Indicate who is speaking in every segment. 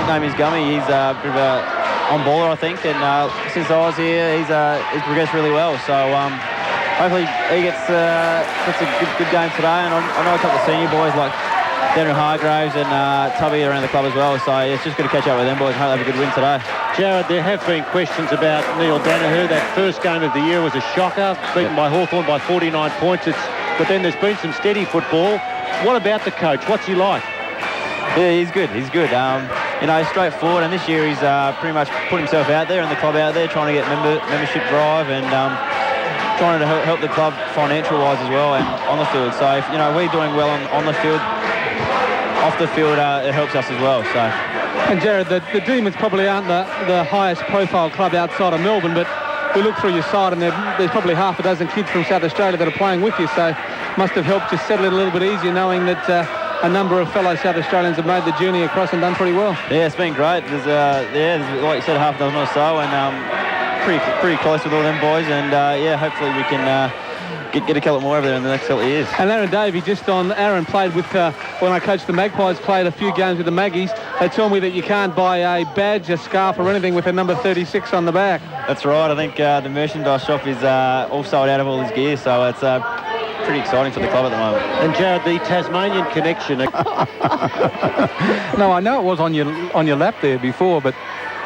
Speaker 1: nickname is Gummy. He's a bit of a on-baller, I think, and since I was here, he's progressed really well. So hopefully he gets a good game today. And I know a couple of senior boys like Daniel Hargraves and Tubby around the club as well. So it's just good to catch up with them boys and hope they have a good win today.
Speaker 2: Jared, there have been questions about Neil Danaher. That first game of the year was a shocker, beaten by Hawthorn by 49 points. But then there's been some steady football. What about the coach? What's he like?
Speaker 1: Yeah, he's good. He's good. Straightforward. And this year he's pretty much put himself out there and the club out there, trying to get membership drive and trying to help the club financial-wise as well and on the field. So, if, we're doing well on the field. Off the field, it helps us as well. So.
Speaker 3: And Jared, the Demons probably aren't the highest profile club outside of Melbourne, but we look through your side and there's probably half a dozen kids from South Australia that are playing with you, so must have helped just settle it a little bit easier knowing that a number of fellow South Australians have made the journey across and done pretty well. Yeah, it's been great. There's like you said, half a dozen or so, and pretty close with all them boys, and hopefully we can get a couple more over there in the next couple of years. And Aaron Davey, Aaron played with, when I coached the Magpies, played a few games with the Maggies. They tell me that you can't buy a badge, a scarf or anything with a number 36 on the back. That's right. I think the merchandise shop is all sold out of all his gear, so it's pretty exciting for the club at the moment.
Speaker 2: And Jared, the Tasmanian connection.
Speaker 4: No, I know it was on your lap there before, but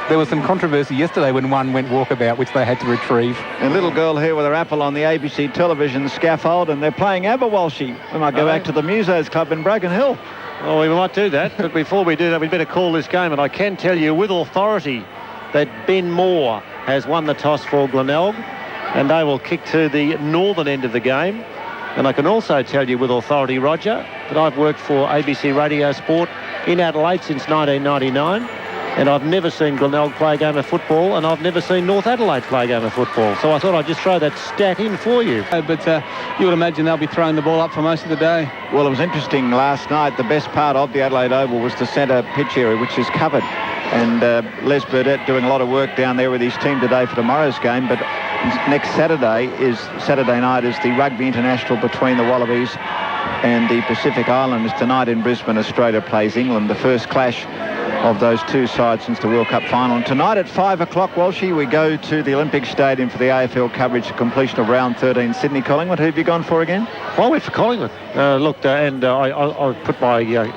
Speaker 4: there was some controversy yesterday when one went walkabout, which they had to retrieve.
Speaker 5: A little girl here with her apple on the ABC television scaffold, and they're playing Aberwalshie. We might go back to the Musos Club in Broken Hill.
Speaker 2: Well, we might do that, but before we do that, we'd better call this game. And I can tell you with authority that Ben Moore has won the toss for Glenelg, and they will kick to the northern end of the game. And I can also tell you with authority, Roger, that I've worked for ABC Radio Sport in Adelaide since 1999. And I've never seen Glenelg play a game of football, and I've never seen North Adelaide play a game of football. So I thought I'd just throw that stat in for you.
Speaker 3: But you would imagine they'll be throwing the ball up for most of the day.
Speaker 5: Well, it was interesting last night. The best part of the Adelaide Oval was the centre pitch area, which is covered. And Les Burdett doing a lot of work down there with his team today for tomorrow's game. But next Saturday night is the Rugby International between the Wallabies and the Pacific Islanders. Tonight in Brisbane, Australia plays England, the first clash of those two sides since the World Cup final. And tonight at 5 o'clock, Walshy, we go to the Olympic Stadium for the AFL coverage, the completion of round 13, Sydney Collingwood. Who have you gone for again?
Speaker 2: Well, I went for Collingwood. I put my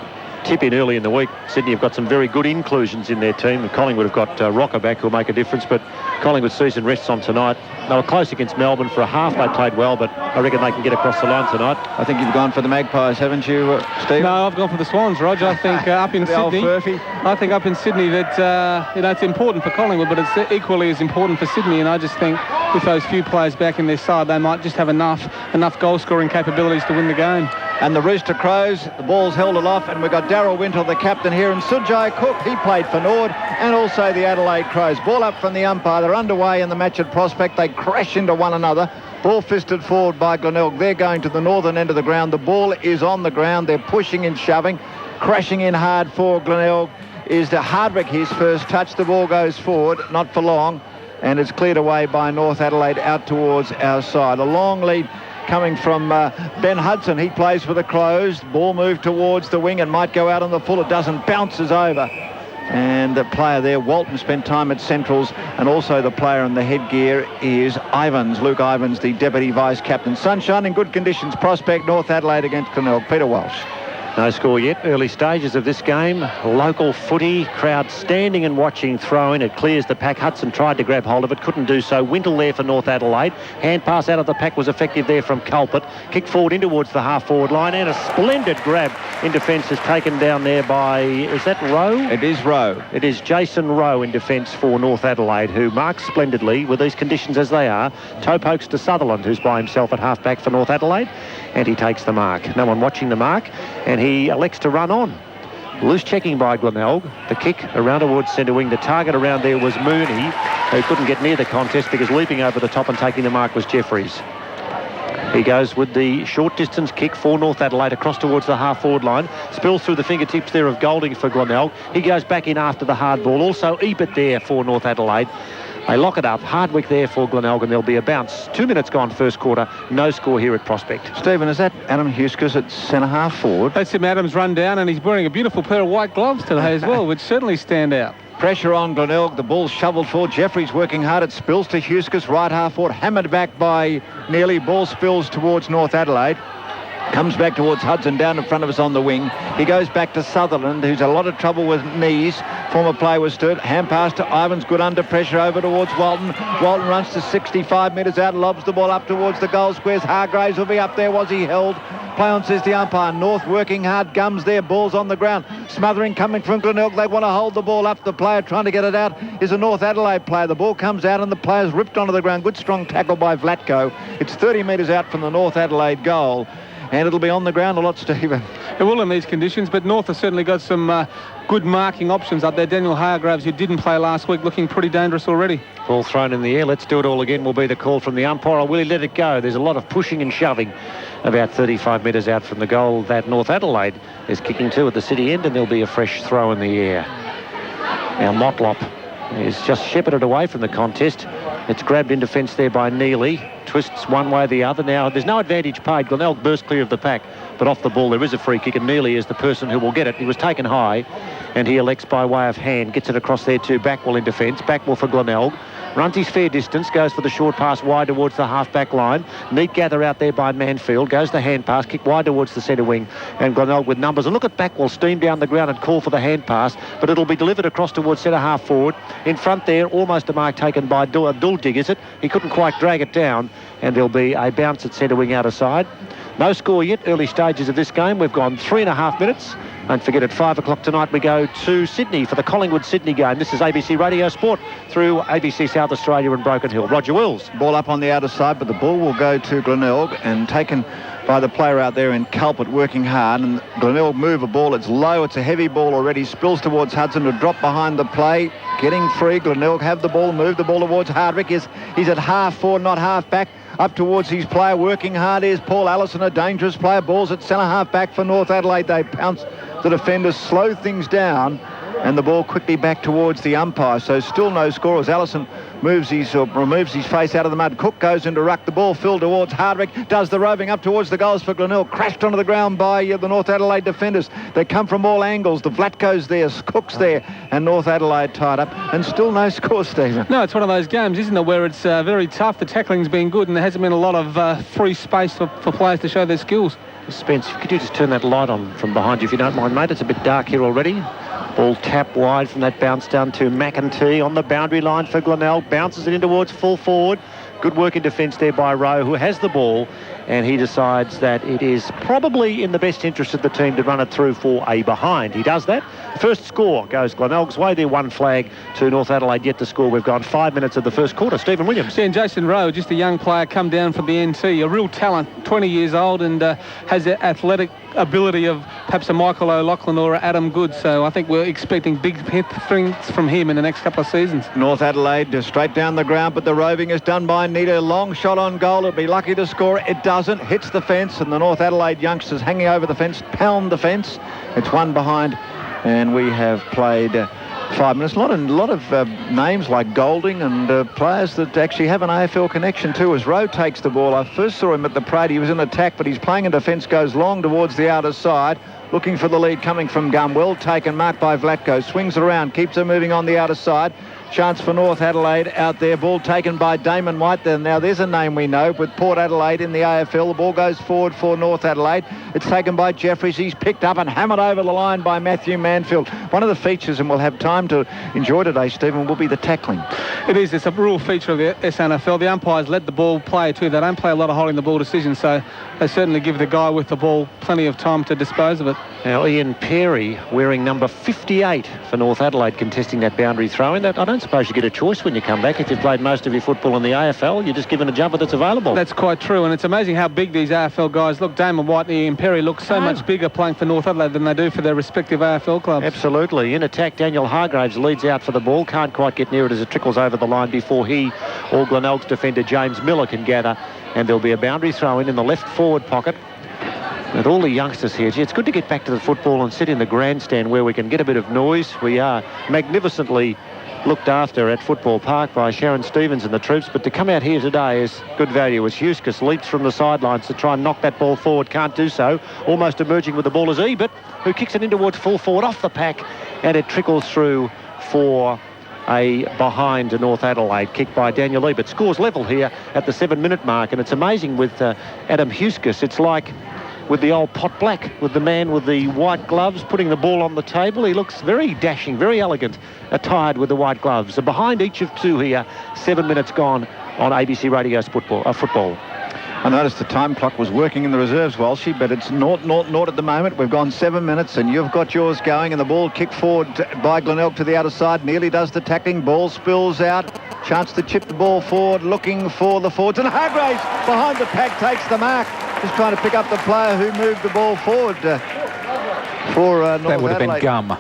Speaker 2: tip in early in the week. Sydney have got some very good inclusions in their team. Collingwood have got Rocker back who'll make a difference, but Collingwood's season rests on tonight. They were close against Melbourne for a half. They played well, but I reckon they can get across the line tonight.
Speaker 5: I think you've gone for the Magpies, haven't you, Steve?
Speaker 3: No, I've gone for the Swans, Roger. I think up in Sydney. I think up in Sydney that it's important for Collingwood, but it's equally as important for Sydney. And I just think with those few players back in their side, they might just have enough goal-scoring capabilities to win the game.
Speaker 5: And the Rooster Crows, the ball's held aloft, and we've got Darryl Wintle, the captain here, and Sujai Cook, he played for Nord, and also the Adelaide Crows. Ball up from the umpire. They're underway in the match at Prospect. They crash into one another. Ball fisted forward by Glenelg. They're going to the northern end of the ground. The ball is on the ground. They're pushing and shoving. Crashing in hard for Glenelg is the Hardwick, his first touch. The ball goes forward, not for long, and it's cleared away by North Adelaide out towards our side. A long lead coming from Ben Hudson. He plays for the Crows. Ball moved towards the wing and might go out on the full. It doesn't. Bounces over. And the player there, Walton, spent time at Centrals, and also the player in the headgear is Ivans, Luke Ivans, the Deputy Vice-Captain. Sunshine in good conditions. Prospect, North Adelaide against Glenelg. Peter Walsh.
Speaker 2: No score yet. Early stages of this game. Local footy. Crowd standing and watching throw-in. It clears the pack. Hudson tried to grab hold of it. Couldn't do so. Wintle there for North Adelaide. Hand pass out of the pack was effective there from Culpet. Kick forward in towards the half-forward line. And a splendid grab in defence is taken down there by... Is that Rowe?
Speaker 5: It is Rowe.
Speaker 2: It is Jason Rowe in defence for North Adelaide, who marks splendidly with these conditions as they are. Toe pokes to Sutherland, who's by himself at half-back for North Adelaide. And he takes the mark. No one watching the mark. And he elects to run on. Loose checking by Glenelg. The kick around towards centre wing. The target around there was Mooney, who couldn't get near the contest because leaping over the top and taking the mark was Jeffries. He goes with the short distance kick for North Adelaide across towards the half-forward line. Spills through the fingertips there of Golding for Glenelg. He goes back in after the hard ball. Also Ebert there for North Adelaide. They lock it up. Hardwick there for Glenelg, and there'll be a bounce. 2 minutes gone first quarter. No score here at Prospect.
Speaker 5: Stephen, is that Adam Huskes at centre-half forward?
Speaker 3: That's him. Adams run down, and he's wearing a beautiful pair of white gloves today as well, which certainly stand out.
Speaker 5: Pressure on Glenelg. The ball's shoveled forward. Jeffries working hard. It spills to Huskes, right half forward. Hammered back by Neely. Ball spills towards North Adelaide. Comes back towards Hudson, down in front of us on the wing. He goes back to Sutherland, who's a lot of trouble with knees. Former player was stirred. Hand pass to Ivans, good under pressure over towards Walton. Walton runs to 65 metres out, lobs the ball up towards the goal squares. Hargraves will be up there. Was he held? Play on, says the umpire. North working hard. Gums there. Ball's on the ground. Smothering coming from Glenelg. They want to hold the ball up. The player trying to get it out is a North Adelaide player. The ball comes out and the player's ripped onto the ground. Good strong tackle by Vlatko. It's 30 metres out from the North Adelaide goal. And it'll be on the ground a lot, Stephen.
Speaker 3: It will in these conditions, but North has certainly got some good marking options up there. Daniel Hargraves, who didn't play last week, looking pretty dangerous already.
Speaker 2: Ball thrown in the air. Let's do it all again will be the call from the umpire. Or will he let it go? There's a lot of pushing and shoving about 35 metres out from the goal that North Adelaide is kicking to at the city end, and there'll be a fresh throw in the air. Now Motlop is just shepherded away from the contest. It's grabbed in defence there by Neely. Twists one way or the other. Now, there's no advantage paid. Glenelg burst clear of the pack, but off the ball there is a free kick, and Neely is the person who will get it. He was taken high, and he elects by way of hand. Gets it across there to Backwell in defence. Backwell for Glenelg. Runs his fair distance, goes for the short pass wide towards the half-back line. Neat gather out there by Manfield. Goes the hand pass, kick wide towards the centre wing. And Glenelg with numbers. And look at Backwell steam down the ground and call for the hand pass. But it'll be delivered across towards centre-half forward. In front there, almost a mark taken by Duldig, is it? He couldn't quite drag it down. And there'll be a bounce at centre wing outer side. No score yet, early stages of this game. We've gone 3.5 minutes. Don't forget, at 5 o'clock tonight, we go to Sydney for the Collingwood-Sydney game. This is ABC Radio Sport through ABC South Australia and Broken Hill. Roger Wills.
Speaker 5: Ball up on the outer side, but the ball will go to Glenelg and taken by the player out there in Culpet working hard. And Glenelg move a ball. It's low. It's a heavy ball already. Spills towards Hudson to drop behind the play. Getting free. Glenelg have the ball. Move the ball towards Hardwick. He's at half forward, not half back. Up towards his player working hard is Paul Allison, a dangerous player. Ball's at centre half back for North Adelaide. They pounce the defenders, slow things down, and the ball quickly back towards the umpire. So still no score as Allison removes his face out of the mud. Cook goes into ruck. The ball filled towards Hardwick. Does the roving up towards the goals for Glenelg. Crashed onto the ground by the North Adelaide defenders. They come from all angles. The Vlatko's there, Cook's there, and North Adelaide tied up. And still no score, Stephen.
Speaker 3: No, it's one of those games, isn't it, where it's very tough. The tackling's been good, and there hasn't been a lot of free space for players to show their skills.
Speaker 2: Spence, could you just turn that light on from behind you if you don't mind, mate? It's a bit dark here already. Ball tapped wide from that bounce down to McEntee on the boundary line for Glenelg. Bounces it in towards full forward. Good work in defence there by Rowe, who has the ball, and he decides that it is probably in the best interest of the team to run it through for a behind. He does that. First score goes Glenelg's way. There, one flag to North Adelaide yet to score. We've gone 5 minutes of the first quarter. Stephen Williams.
Speaker 3: Yeah, and Jason Rowe, just a young player, come down from the NT, a real talent, 20 years old, and has the athletic ability of perhaps a Michael O'Loughlin or a Adam Good. So I think we're expecting big things from him in the next couple of seasons.
Speaker 5: North Adelaide straight down the ground, but the roving is done by Nita. Long shot on goal. It'll be lucky to score. It doesn't. Hits the fence, and the North Adelaide youngsters hanging over the fence, pound the fence. It's one behind, and we have played 5 minutes. A lot of names like Golding and players that actually have an AFL connection too. As Rowe takes the ball, I first saw him at the Parade. He was in attack, but he's playing in defence, goes long towards the outer side, looking for the lead coming from Gum. Well taken, marked by Vlatko. Swings it around, keeps her moving on the outer side. Chance for North Adelaide out there. Ball taken by Damon White. Now there's a name we know with Port Adelaide in the AFL. The ball goes forward for North Adelaide. It's taken by Jeffries. He's picked up and hammered over the line by Matthew Manfield. One of the features, and we'll have time to enjoy today, Stephen, will be the tackling.
Speaker 3: It is. It's a real feature of the SNFL. The umpires let the ball play too. They don't play a lot of holding the ball decisions, so they certainly give the guy with the ball plenty of time to dispose of it.
Speaker 2: Now Ian Perry wearing number 58 for North Adelaide contesting that boundary throw-in. That I don't suppose you get a choice when you come back. If you've played most of your football in the AFL, you're just given a jumper that's available.
Speaker 3: That's quite true, and it's amazing how big these AFL guys look. Damon White and Ian Perry look so much bigger playing for North Adelaide than they do for their respective AFL clubs.
Speaker 2: Absolutely. In attack, Daniel Hargraves leads out for the ball. Can't quite get near it as it trickles over the line before he or Glenelg's defender James Miller can gather, and there'll be a boundary throw in the left forward pocket. With all the youngsters here, gee, it's good to get back to the football and sit in the grandstand where we can get a bit of noise. We are magnificently looked after at Football Park by Sharon Stevens and the troops, but to come out here today is good value as Huskis leaps from the sidelines to try and knock that ball forward. Can't do so. Almost emerging with the ball is Ebert, who kicks it in towards full forward off the pack, and it trickles through for a behind to North Adelaide, kicked by Daniel Ebert. Scores level here at the 7-minute mark, and it's amazing with Adam Huskis. It's like with the old Pot Black, with the man with the white gloves putting the ball on the table. He looks very dashing, very elegant, attired with the white gloves. So behind each of two here, 7 minutes gone on ABC Radio's football.
Speaker 5: I noticed the time clock was working in the reserves, Walshy, but it's 0-0-0 at the moment. We've gone 7 minutes and you've got yours going, and the ball kicked forward by Glenelg to the outer side. Nearly does the tackling. Ball spills out. Chance to chip the ball forward, looking for the forwards. And Hargraves behind the pack takes the mark. Just trying to pick up the player who moved the ball forward for North Adelaide.
Speaker 4: That would have been Gum.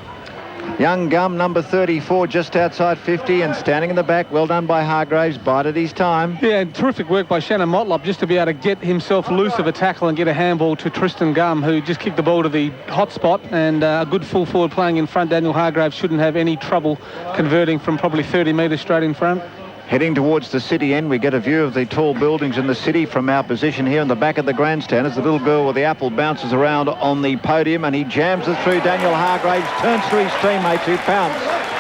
Speaker 5: Young Gum, number 34, just outside 50 and standing in the back. Well done by Hargraves. Bided his time.
Speaker 3: Yeah, and terrific work by Shannon Motlop just to be able to get himself loose of a tackle and get a handball to Tristan Gum, who just kicked the ball to the hot spot, and a good full forward playing in front. Daniel Hargraves shouldn't have any trouble converting from probably 30 metres straight in front.
Speaker 5: Heading towards the city end, we get a view of the tall buildings in the city from our position here in the back of the grandstand as the little girl with the apple bounces around on the podium, and he jams it through. Daniel Hargraves turns to his teammates who pounce.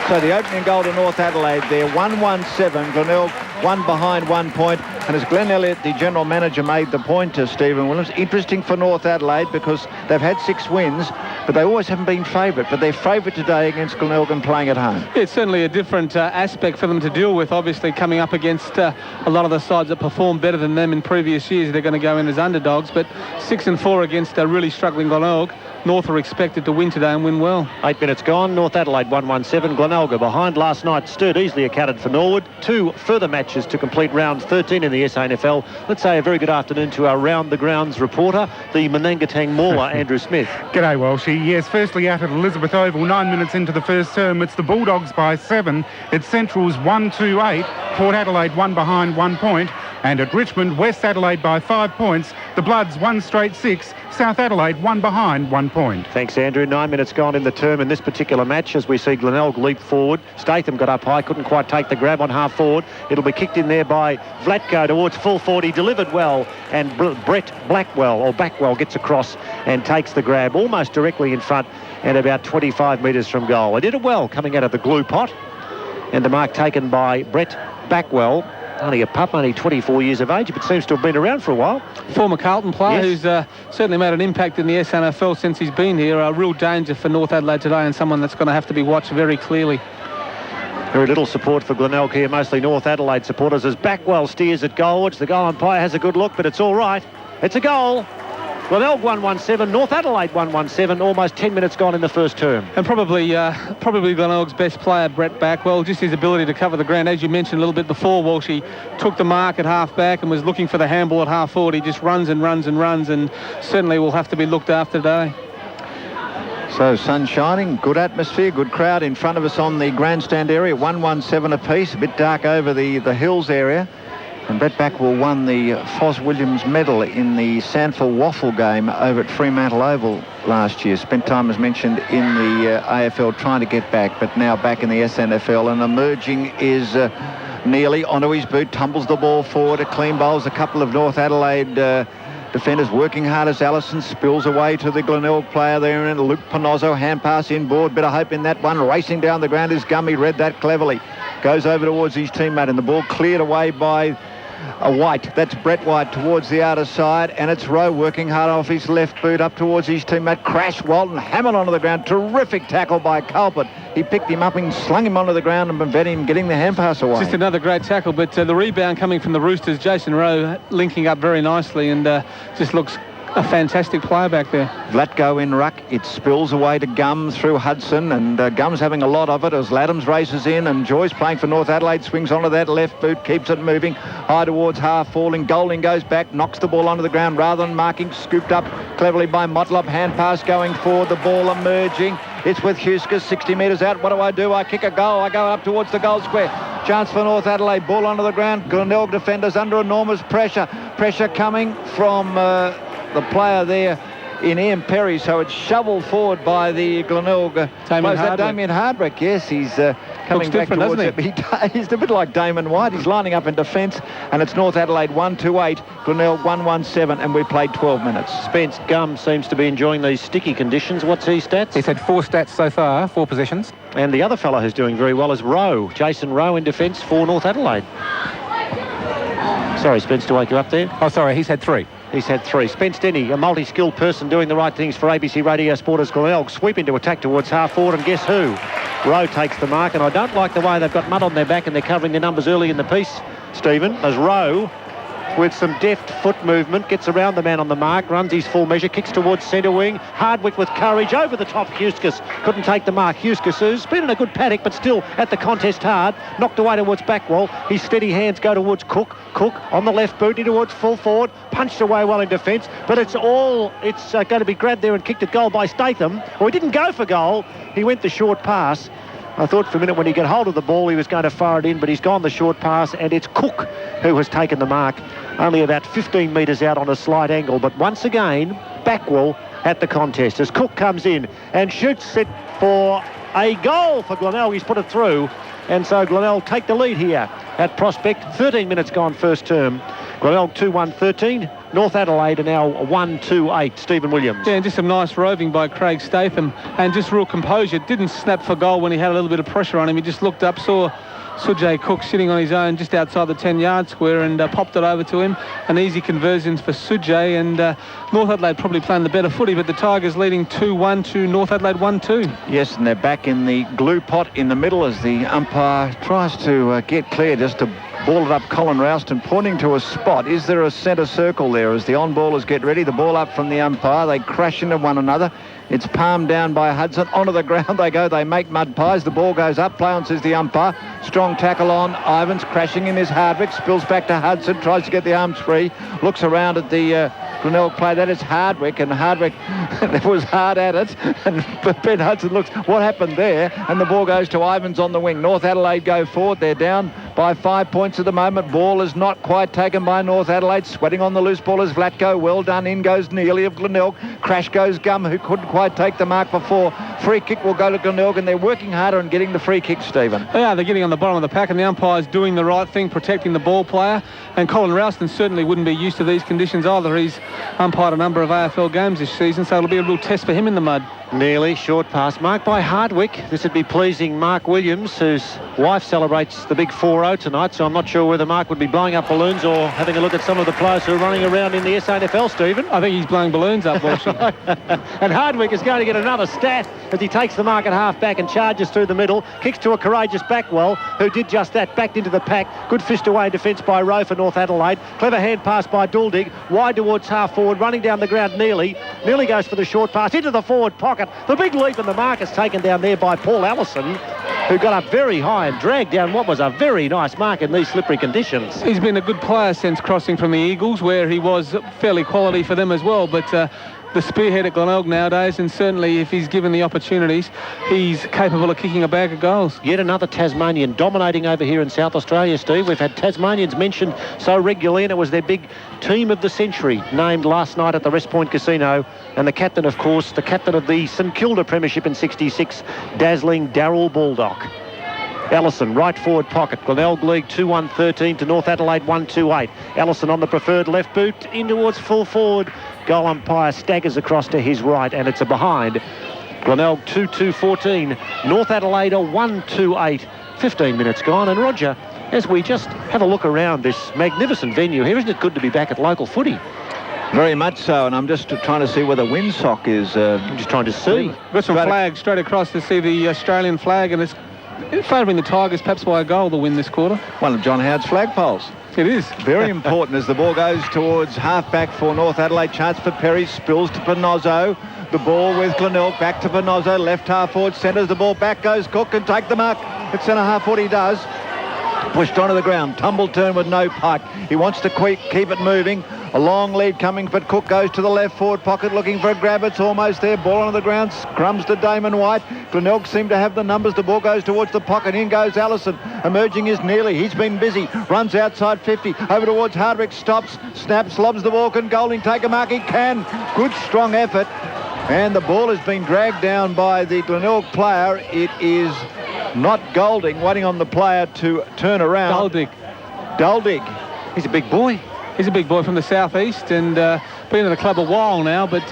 Speaker 5: So the opening goal to North Adelaide there, 1-1-7. Glenelg one behind 1 point. And as Glenn Elliott, the general manager, made the point to Stephen Williams, interesting for North Adelaide because they've had 6 wins, but they always haven't been favourite. But they're favourite today against Glenelg and playing at home.
Speaker 3: It's certainly a different aspect for them to deal with. Obviously, coming up against a lot of the sides that performed better than them in previous years, they're going to go in as underdogs. But 6-4 against a really struggling Glenelg. North are expected to win today and win well.
Speaker 2: 8 minutes gone. North Adelaide 1-1-7. Glenelg behind last night. Stirred easily accounted for Norwood. 2 further matches to complete round 13 in the SANFL. Let's say a very good afternoon to our Round the Grounds reporter, the Menangatang Mauler, Andrew Smith.
Speaker 6: G'day, Walshy. Yes, firstly out at Elizabeth Oval, 9 minutes into the first term. It's the Bulldogs by 7. It's Central's 1-2-8. Port Adelaide 1 behind 1 point. And at Richmond, West Adelaide by 5 points. The Bloods 1 straight 6. South Adelaide 1 behind 1 point.
Speaker 2: Thanks, Andrew. 9 minutes gone in the term in this particular match as we see Glenelg leap forward. Statham got up high, couldn't quite take the grab on half forward. It'll be kicked in there by Vlatko towards full forward. He delivered well, and Brett Backwell gets across and takes the grab almost directly in front and about 25 metres from goal. He did it well coming out of the glue pot, and the mark taken by Brett Backwell. Only a pup, only 24 years of age, but seems to have been around for a while.
Speaker 3: Former Carlton player,
Speaker 2: yes,
Speaker 3: who's certainly made an impact in the SNFL since he's been here. A real danger for North Adelaide today, and someone that's going to have to be watched very clearly.
Speaker 2: Very little support for Glenelg here, mostly North Adelaide supporters as Backwell steers it goalwards. The goal umpire has a good look, but it's all right. It's a goal. Glenelg 1-1-7, North Adelaide 1-1-7, almost 10 minutes gone in the first term.
Speaker 3: And probably Glenelg's best player, Brett Backwell, just his ability to cover the ground. As you mentioned a little bit before, Walsh, he took the mark at half-back and was looking for the handball at half-forward. He just runs and runs and runs, and certainly will have to be looked after today.
Speaker 5: So sun shining, good atmosphere, good crowd in front of us on the grandstand area, 1-1-7 apiece, a bit dark over the hills area. And Brett Backwell won the Fos Williams medal in the Sandford Waffle game over at Fremantle Oval last year. Spent time, as mentioned, in the AFL trying to get back, but now back in the SNFL. And emerging is Neely onto his boot, tumbles the ball forward, a clean bowls, a couple of North Adelaide defenders working hard as Allison spills away to the Glenelg player there, and Luke Panozzo, hand pass inboard, bit of hope in that one. Racing down the ground is Gummy, read that cleverly. Goes over towards his teammate, and the ball cleared away by White. That's Brett White towards the outer side, and it's Rowe working hard off his left boot up towards his teammate. Crash Walton, hammered onto the ground. Terrific tackle by Culpert. He picked him up and slung him onto the ground and prevented him getting the hand pass away.
Speaker 3: Just another great tackle, but the rebound coming from the Roosters, Jason Rowe linking up very nicely, and just looks a fantastic player back there.
Speaker 5: Vlatko in ruck. It spills away to Gum through Hudson, and Gum's having a lot of it as Laddams races in, and Joyce playing for North Adelaide swings onto that left boot, keeps it moving high towards half falling. Golding goes back, knocks the ball onto the ground rather than marking, scooped up cleverly by Motlop. Hand pass going forward, the ball emerging. It's with Huskis, 60 metres out. What do? I kick a goal. I go up towards the goal square. Chance for North Adelaide. Ball onto the ground. Glenelg defenders under enormous pressure. Pressure coming from the player there in Ian Perry, so it's shoveled forward by the Glenelg. Damien Hardwick, yes, he's coming back towards it. He's a bit like Damon White. He's lining up in defence, and it's North Adelaide 1-2-8, Glenelg 1-1-7, and we played 12 minutes.
Speaker 2: Spence Gum seems to be enjoying these sticky conditions. What's his stats?
Speaker 4: He's had 4 stats so far, 4 possessions.
Speaker 2: And the other fellow who's doing very well is Rowe, Jason Rowe in defence for North Adelaide. Sorry, Spence, to wake you up there.
Speaker 4: Oh, sorry, he's had 3.
Speaker 2: He's had 3. Spence Denny, a multi-skilled person doing the right things for ABC Radio Sport as Glenelg sweep into attack towards half forward, and guess who? Rowe takes the mark, and I don't like the way they've got mud on their back and they're covering their numbers early in the piece, Stephen, as Rowe, with some deft foot movement, gets around the man on the mark, runs his full measure, kicks towards centre wing. Hardwick with courage over the top. Huskis couldn't take the mark. Huskis, who's been in a good paddock but still at the contest hard, knocked away towards back wall. His steady hands go towards Cook. Cook on the left boot in towards full forward, punched away well in defence, but it's going to be grabbed there and kicked at goal by Statham. Well, he didn't go for goal. He went the short pass. I thought for a minute when he got hold of the ball he was going to fire it in, but he's gone the short pass, and it's Cook who has taken the mark, only about 15 metres out on a slight angle. But once again, Backwell at the contest as Cook comes in and shoots it for a goal for Glenelg. He's put it through, and so Glenelg take the lead here at Prospect. 13 minutes gone first term. Glenelg 2-1-13. North Adelaide are now 1-2-8. Stephen Williams.
Speaker 3: Yeah, and just some nice roving by Craig Statham, and just real composure. Didn't snap for goal when he had a little bit of pressure on him. He just looked up, saw Sujay Cook sitting on his own just outside the 10-yard square, and popped it over to him. An easy conversion for Sujay, and North Adelaide probably playing the better footy, but the Tigers leading 2-1 to North Adelaide 1-2.
Speaker 5: Yes, and they're back in the glue pot in the middle as the umpire tries to get clear just to ball it up. Colin Rouston pointing to a spot. Is there a centre circle there as the on-ballers get ready? The ball up from the umpire. They crash into one another. It's palmed down by Hudson. Onto the ground they go. They make mud pies. The ball goes up. Play on, says the umpire. Strong tackle on. Ivans crashing in his Hardwick. Spills back to Hudson. Tries to get the arms free. Looks around at the Glenelg play. That is Hardwick. And Hardwick was hard at it. And Ben Hudson looks, what happened there? And the ball goes to Ivans on the wing. North Adelaide go forward. They're down by 5 points at the moment. Ball is not quite taken by North Adelaide. Sweating on the loose ball is Vlatko. Well done. In goes Neely of Glenelg. Crash goes Gum, who couldn't quite take the mark before. Free kick will go to Glenelg, and they're working harder on getting the free kick, Stephen.
Speaker 3: Yeah, they're getting on the bottom of the pack, and the umpire's doing the right thing, protecting the ball player. And Colin Rouston certainly wouldn't be used to these conditions either. He's umpired a number of AFL games this season, so it'll be a real test for him in the mud.
Speaker 2: Nearly short pass marked by Hardwick. This would be pleasing Mark Williams, whose wife celebrates the big 4-0 tonight, so I'm not sure whether Mark would be blowing up balloons or having a look at some of the players who are running around in the SANFL, Stephen.
Speaker 3: I think he's blowing balloons up, Walshy.
Speaker 2: And Hardwick is going to get another stat as he takes the mark at half-back and charges through the middle, kicks to a courageous Backwell, who did just that, backed into the pack. Good fist away defence by Rowe for North Adelaide. Clever hand pass by Duldig, wide towards half-forward, running down the ground Neely. Neely goes for the short pass into the forward pocket. The big leap in the mark is taken down there by Paul Allison, who got up very high and dragged down what was a very nice mark in these slippery conditions.
Speaker 3: He's been a good player since crossing from the Eagles, where he was fairly quality for them as well, but the spearhead at Glenelg nowadays, and certainly if he's given the opportunities, he's capable of kicking a bag of goals.
Speaker 2: Yet another Tasmanian dominating over here in South Australia, Steve. We've had Tasmanians mentioned so regularly, and it was their big team of the century named last night at the West Point Casino. And the captain, of course, the captain of the St Kilda Premiership in '66, dazzling Darryl Baldock. Ellison, right forward pocket. Glenelg League 2-1-13 to North Adelaide 1-2-8. Ellison on the preferred left boot, in towards full forward. Goal umpire staggers across to his right, and it's a behind. Glenelg 2-2-14. North Adelaide 1-2-8. 15 minutes gone. And Roger, as we just have a look around this magnificent venue here, isn't it good to be back at local footy?
Speaker 5: Very much so, and I'm just trying to see where the windsock is.
Speaker 2: I'm just trying to see.
Speaker 3: Got some flags straight across to see the Australian flag, and it's favouring the Tigers perhaps by a goal to win this quarter.
Speaker 5: One of John Howard's flagpoles.
Speaker 3: It is.
Speaker 5: Very important as the ball goes towards half-back for North Adelaide. Chance for Perry, spills to Panozzo. The ball with Glenelg, back to Panozzo, left half-forward, centres the ball, back goes Cook and take the mark. At centre half-forward he does. Pushed onto the ground, tumble turn with no puck. He wants to keep it moving. A long lead coming, but Cook goes to the left forward pocket looking for a grab. It's almost there. Ball on the ground. Crumbs to Damon White. Glenelg seem to have the numbers. The ball goes towards the pocket. In goes Allison. Emerging is Neely. He's been busy. Runs outside 50. Over towards Hardwick. Stops. Snaps. Lobs the ball. Can Golding take a mark? He can. Good strong effort. And the ball has been dragged down by the Glenelg player. It is not Golding waiting on the player to turn around. Duldig.
Speaker 2: He's a big boy.
Speaker 3: He's a big boy from the southeast and been in the club a while now, but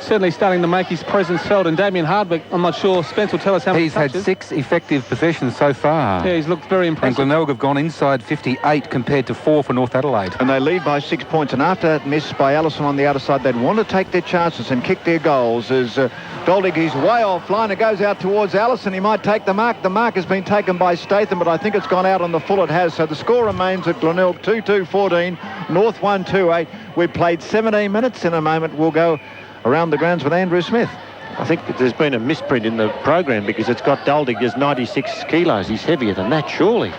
Speaker 3: certainly starting to make his presence felt. And Damien Hardwick, I'm not sure, Spence will tell us how many touches.
Speaker 4: He's had 6 effective possessions so far.
Speaker 3: Yeah, he's looked very impressive.
Speaker 4: And Glenelg have gone inside 58 compared to 4 for North Adelaide.
Speaker 5: And they lead by 6 points. And after that miss by Allison on the outer side, they'd want to take their chances and kick their goals. As Doldig, he's way offline. It goes out towards Allison. He might take the mark. The mark has been taken by Statham, but I think it's gone out on the full. It has. So the score remains at Glenelg 2-2-14, North 1-2-8. We've played 17 minutes. In a moment, we'll go around the grounds with Andrew Smith.
Speaker 2: I think there's been a misprint in the program because it's got Duldig as 96 kilos. He's heavier than that, surely.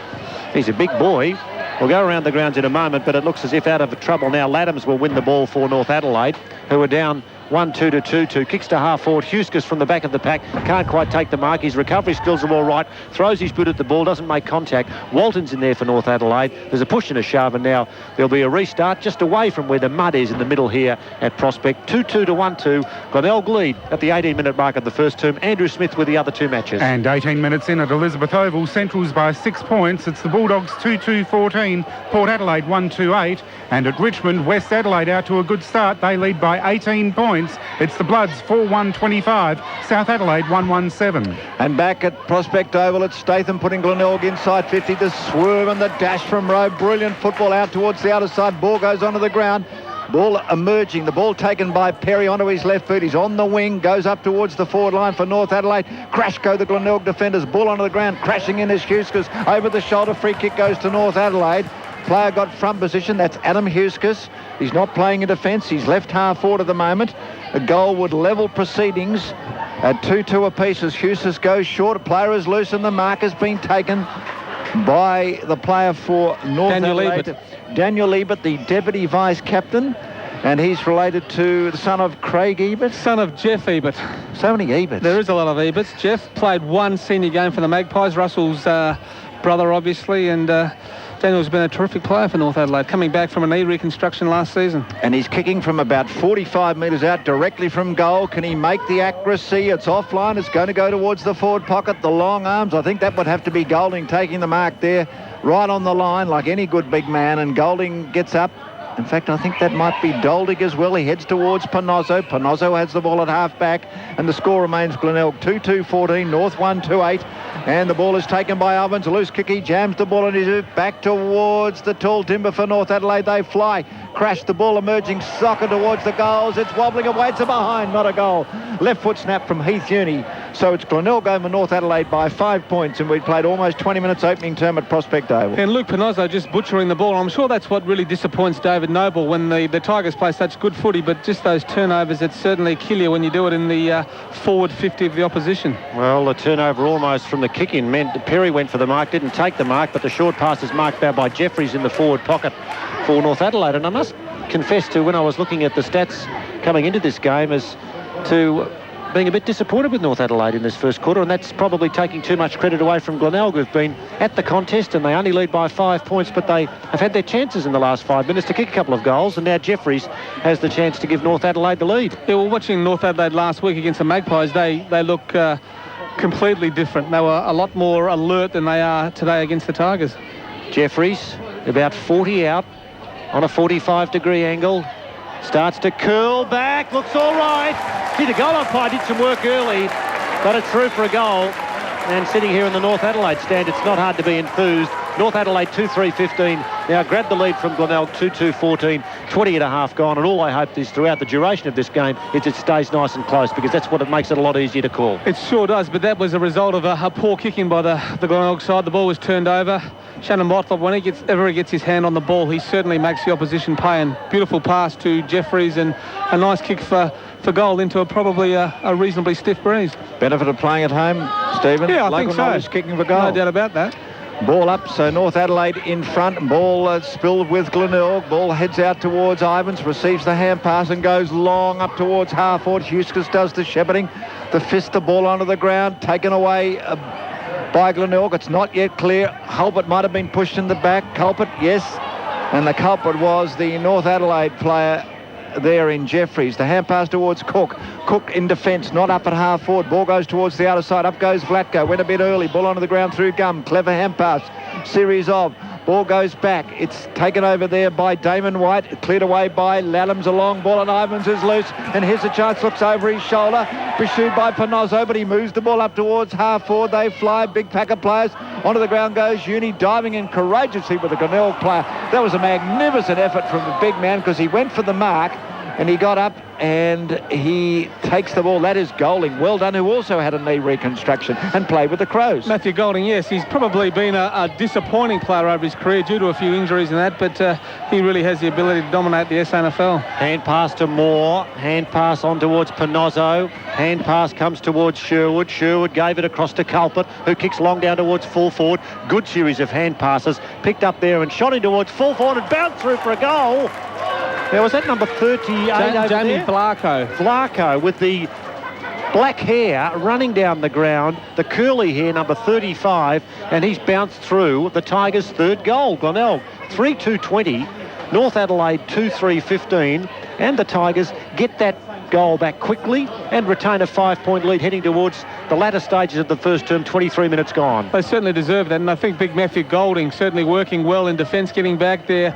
Speaker 2: He's a big boy. We'll go around the grounds in a moment, but it looks as if out of trouble now. Laddams will win the ball for North Adelaide, who are down 1-2 to 2-2. Kicks to half forward. Huskus from the back of the pack. Can't quite take the mark. His recovery skills are all right. Throws his boot at the ball. Doesn't make contact. Walton's in there for North Adelaide. There's a push and a shove, and now there'll be a restart just away from where the mud is in the middle here at Prospect. 2-2 to 1-2. Glenelg lead at the 18-minute mark of the first term. Andrew Smith with the other 2 matches.
Speaker 6: And 18 minutes in at Elizabeth Oval. Central's by 6 points. It's the Bulldogs 2-2-14. Port Adelaide 1-2-8. And at Richmond, West Adelaide out to a good start. They lead by 18 points. It's the Bloods 4-1-25. South Adelaide 1-1-7.
Speaker 5: And back at Prospect Oval, it's Statham putting Glenelg inside 50. The swerve and the dash from Rowe. Brilliant football out towards the outer side. Ball goes onto the ground. Ball emerging. The ball taken by Perry onto his left foot. He's on the wing. Goes up towards the forward line for North Adelaide. Crash go the Glenelg defenders. Ball onto the ground. Crashing in is Huskus. Over the shoulder. Free kick goes to North Adelaide. Player got front position. That's Adam Huskus. He's not playing in defence. He's left half forward at the moment. A goal would level proceedings at 2-2 apiece as Huskus goes short. A player is loose and the mark has been taken by the player for North Adelaide. Daniel Ebert, the deputy vice-captain. And he's related to the son of Craig Ebert.
Speaker 3: Son of Jeff Ebert.
Speaker 5: So many Eberts.
Speaker 3: There is a lot of Eberts. Jeff played 1 senior game for the Magpies. Russell's brother, obviously, and Daniel's been a terrific player for North Adelaide, coming back from a knee reconstruction last season.
Speaker 5: And he's kicking from about 45 metres out directly from goal. Can he make the accuracy? It's offline. It's going to go towards the forward pocket. The long arms. I think that would have to be Golding taking the mark there, right on the line, like any good big man. And Golding gets up. In fact, I think that might be Doldig as well. He heads towards Panozzo. Panozzo has the ball at half-back, and the score remains Glenelg 2-2-14, North 1-2-8. And the ball is taken by Ovens. A loose kick. He jams the ball in his hoop. Back towards the tall timber for North Adelaide. They fly. Crash the ball emerging. Soccer towards the goals. It's wobbling away. It's a behind, not a goal. Left foot snap from Heath Uni. So it's Glenelg over North Adelaide by 5 points. And we'd played almost 20 minutes opening term at Prospect Oval.
Speaker 3: And Luke Panozzo just butchering the ball. I'm sure that's what really disappoints David Noble when the Tigers play such good footy. But just those turnovers, it's certainly kill you when you do it in the forward 50 of the opposition.
Speaker 2: Well, the turnover almost from the kick-in meant that Perry went for the mark, didn't take the mark, but the short pass is marked out by Jeffries in the forward pocket for North Adelaide. And I must confess to, when I was looking at the stats coming into this game, as to being a bit disappointed with North Adelaide in this first quarter, and that's probably taking too much credit away from Glenelg, who've been at the contest, and they only lead by 5 points, but they have had their chances in the last 5 minutes to kick a couple of goals, and now Jeffries has the chance to give North Adelaide the lead.
Speaker 3: Yeah, well, watching North Adelaide last week against the Magpies, they look completely different. They were a lot more alert than they are today against the Tigers.
Speaker 2: Jeffries, about 40 out on a 45-degree angle. Starts to curl back, looks all right. See, the goal umpire did some work early, but it's through for a goal. And sitting here in the North Adelaide stand, it's not hard to be enthused. North Adelaide 2-3-15. Now grab the lead from Glenelg 2-2-14. 20 and a half gone, and all I hope is throughout the duration of this game is it stays nice and close, because that's what it makes it a lot easier to call.
Speaker 3: It sure does, but that was a result of a poor kicking by the Glenelg side. The ball was turned over. Shannon Motlop, when he ever gets his hand on the ball, he certainly makes the opposition pay. And beautiful pass to Jeffries, and a nice kick for goal into probably a reasonably stiff breeze.
Speaker 5: Benefit of playing at home, Stephen.
Speaker 3: Yeah, I think so.
Speaker 5: Kicking for goal.
Speaker 3: No doubt about that.
Speaker 5: Ball up, so North Adelaide in front. Ball spilled with Glenelg. Ball heads out towards Ivans, receives the hand pass and goes long up towards half-forward. Huskis does the shepherding. The fist the ball onto the ground, taken away by Glenelg. It's not yet clear. Hulbert might have been pushed in the back. Culprit, yes. And the culprit was the North Adelaide player there in Jeffries. The hand pass towards Cook. Cook in defence, not up at half forward. Ball goes towards the outer side. Up goes Vlatko. Went a bit early. Ball onto the ground through Gum. Clever hand pass. Series of. Ball goes back. It's taken over there by Damon White. Cleared away by Laddams. A long ball and Ivans is loose. And here's a chance. Looks over his shoulder. Pursued by Panozzo, but he moves the ball up towards half forward. They fly. Big pack of players. Onto the ground goes Uni, diving in courageously with the Glenelg player. That was a magnificent effort from the big man because he went for the mark and he got up and he takes the ball. That is Golding. Well done, who also had a knee reconstruction and played with the Crows.
Speaker 3: Matthew Golding, yes, he's probably been a disappointing player over his career due to a few injuries and that, but he really has the ability to dominate the SANFL.
Speaker 2: Hand pass to Moore. Hand pass on towards Panozzo. Hand pass comes towards Sherwood. Sherwood gave it across to Culprit, who kicks long down towards full forward. Good series of hand passes. Picked up there and shot in towards full forward and bounced through for a goal. Now, was that number 38 over
Speaker 3: Jamie
Speaker 2: there?
Speaker 3: Vlarko
Speaker 2: with the black hair running down the ground, the curly hair, number 35, and he's bounced through the Tigers' third goal. Glenelg 3-2-20, North Adelaide 2-3-15, and the Tigers get that goal back quickly and retain a 5-point lead heading towards the latter stages of the first term, 23 minutes gone.
Speaker 3: They certainly deserve that, and I think big Matthew Golding certainly working well in defence, getting back there,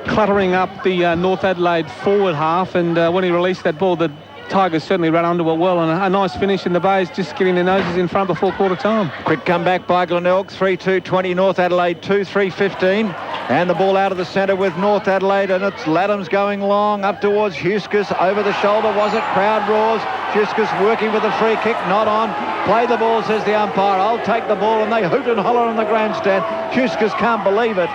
Speaker 3: cluttering up the North Adelaide forward half, and when he released that ball, the Tigers certainly ran onto it well, and a nice finish in the bays, just getting their noses in front before quarter time.
Speaker 5: Quick comeback by Glenelg, 3-2-20, North Adelaide 2-3-15, and the ball out of the centre with North Adelaide, and it's Laddams going long up towards Huskis, over the shoulder, was it? Crowd roars. Huskis working with a free kick, not on. Play the ball, says the umpire. I'll take the ball, and they hoot and holler on the grandstand. Huskis can't believe it.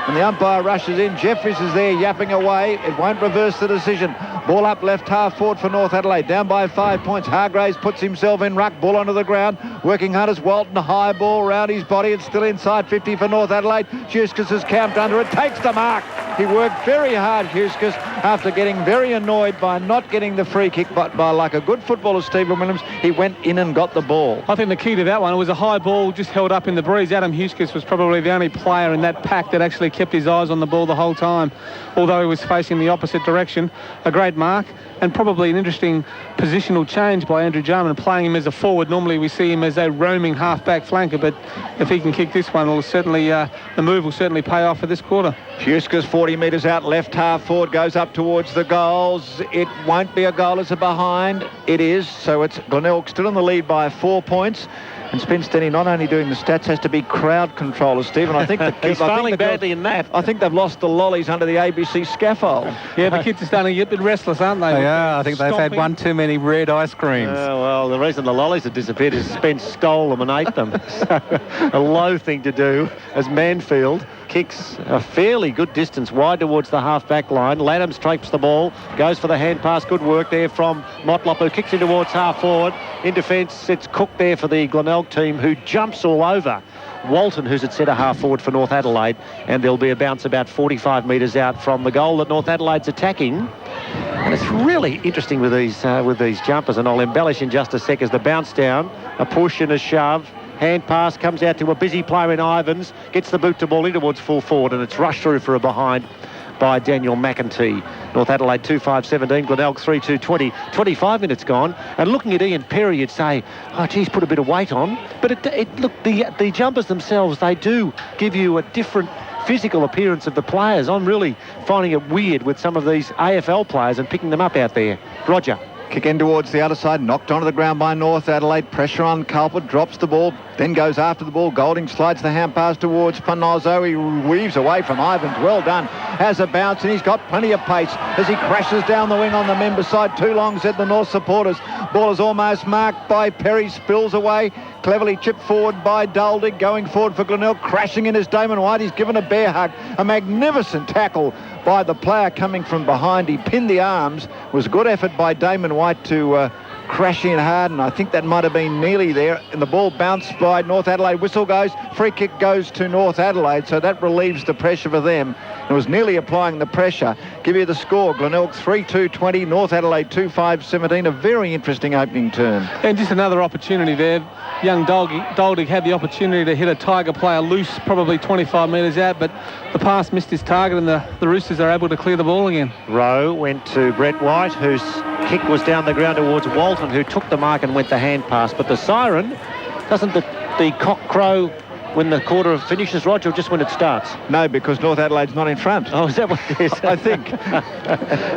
Speaker 5: And the umpire rushes in. Jeffries is there yapping away. It won't reverse the decision. Ball up left half forward for North Adelaide. Down by 5 points. Hargraves puts himself in ruck. Ball onto the ground. Working hard as Walton. High ball round his body. It's still inside 50 for North Adelaide. Huskis is camped under it. Takes the mark. He worked very hard, Huskis, after getting very annoyed by not getting the free kick. But by like a good footballer, Stephen Williams, he went in and got the ball.
Speaker 3: I think the key to that one, it was a high ball just held up in the breeze. Adam Huskis was probably the only player in that pack that actually kept his eyes on the ball the whole time, although he was facing the opposite direction. A great mark and probably an interesting positional change by Andrew Jarman, playing him as a forward. Normally we see him as a roaming half-back flanker, but if he can kick this one, it'll certainly the move will certainly pay off for this quarter.
Speaker 5: Huskis 40 metres out, left half forward, goes up towards the goals. It won't be a goal as a behind. It is, so it's Glenelg still in the lead by 4 points. And Spence Denny not only doing the stats, has to be crowd controller, Stephen. I think
Speaker 2: he's failing badly in that.
Speaker 5: I think they've lost the lollies under the ABC scaffold.
Speaker 3: Yeah, the kids are starting to get a bit restless, aren't they?
Speaker 4: Yeah, I think they've had one too many red ice creams.
Speaker 2: Well, the reason the lollies have disappeared is Spence stole them and ate them. So, a low thing to do as Manfield kicks a fairly good distance wide towards the half-back line. Laddams traipses the ball, goes for the hand pass. Good work there from Motlop, who kicks in towards half-forward. In defence, it's Cook there for the Glenelg team, who jumps all over Walton, who's at centre half-forward for North Adelaide, and there'll be a bounce about 45 metres out from the goal that North Adelaide's attacking. And it's really interesting with these jumpers, and I'll embellish in just a sec as the bounce down, a push and a shove. Hand pass comes out to a busy player in Ivans, gets the boot to ball in towards full forward, and it's rushed through for a behind by Daniel McEntee. North Adelaide 2-5-17, Glenelg 3-2-20, 25 minutes gone. And looking at Ian Perry, you'd say, oh, geez, put a bit of weight on. But look, the jumpers themselves, they do give you a different physical appearance of the players. I'm really finding it weird with some of these AFL players and picking them up out there. Roger.
Speaker 5: Kick in towards the other side, knocked onto the ground by North Adelaide. Pressure on Culprit, drops the ball, then goes after the ball. Golding slides the hand pass towards Panozzo. He weaves away from Ivans. Well done. Has a bounce, and he's got plenty of pace as he crashes down the wing on the member side. Too long, said the North supporters. Ball is almost marked by Perry, spills away. Cleverly chipped forward by Duldig, going forward for Glenelg, crashing in as Damon White. He's given a bear hug. A magnificent tackle by the player coming from behind. He pinned the arms. It was a good effort by Damon White to crash in hard, and I think that might have been nearly there, and the ball bounced by North Adelaide. Whistle goes, free kick goes to North Adelaide, so that relieves the pressure for them. It was nearly applying the pressure. Give you the score: Glenelg 3-2-20, North Adelaide 2-5-17. A very interesting opening term.
Speaker 3: And just another opportunity there. Young Doldig had the opportunity to hit a Tiger player loose, probably 25 metres out, but the pass missed his target, and the Roosters are able to clear the ball again.
Speaker 2: Rowe went to Brett White, whose kick was down the ground towards Walton, who took the mark and went the hand pass. But the siren, doesn't the cock crow when the quarter finishes, Roger, or just when it starts?
Speaker 5: No, because North Adelaide's not in front.
Speaker 2: Oh, is that what it is?
Speaker 5: I think.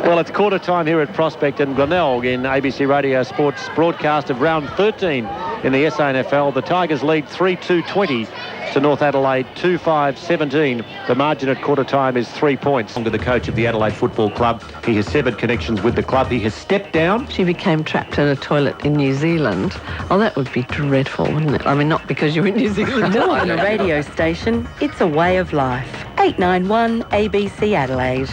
Speaker 2: Well, it's quarter time here at Prospect, and Glenelg in ABC Radio Sports broadcast of round 13 in the SANFL. The Tigers lead 3-2-20 to North Adelaide 2-5-17. The margin at quarter time is 3 points. To the coach of the Adelaide Football Club, he has severed connections with the club. He has stepped down.
Speaker 7: She became trapped in a toilet in New Zealand. Oh, that would be dreadful, wouldn't it? I mean, not because you're in New Zealand.
Speaker 8: More than a radio station, it's a way of life. 891 ABC Adelaide.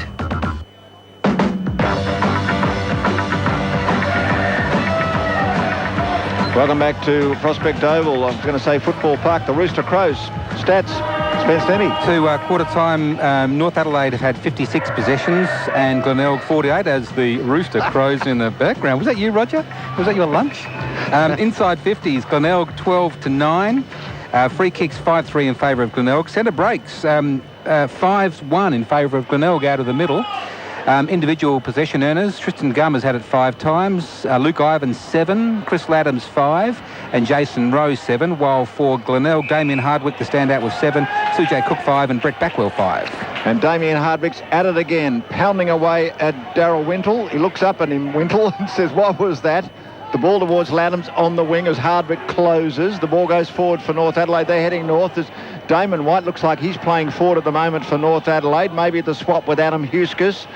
Speaker 5: Welcome back to Prospect Oval. I was going to say Football Park. The Rooster Crows. Stats. Spence Denny.
Speaker 4: To quarter time, North Adelaide have had 56 possessions and Glenelg 48 as the Rooster Crows in the background. Was that you, Roger? Was that your lunch? Inside 50s, Glenelg 12-9. Free kicks 5-3 in favour of Glenelg. Centre breaks 5-1 in favour of Glenelg out of the middle. Individual possession earners, Tristan Gum has had it 5 times, Luke Ivans 7, Chris Laddams 5 and Jason Rose 7, while for Glenelg, Damien Hardwick the standout with 7, Sujay Cook 5 and Brett Backwell 5.
Speaker 5: And Damien Hardwick's at it again, pounding away at Darryl Wintle. He looks up at him, Wintle, and says, what was that? The ball towards Laddams on the wing as Hardwick closes. The ball goes forward for North Adelaide. They're heading north as Damon White looks like he's playing forward at the moment for North Adelaide. Maybe the swap with Adam Huskus.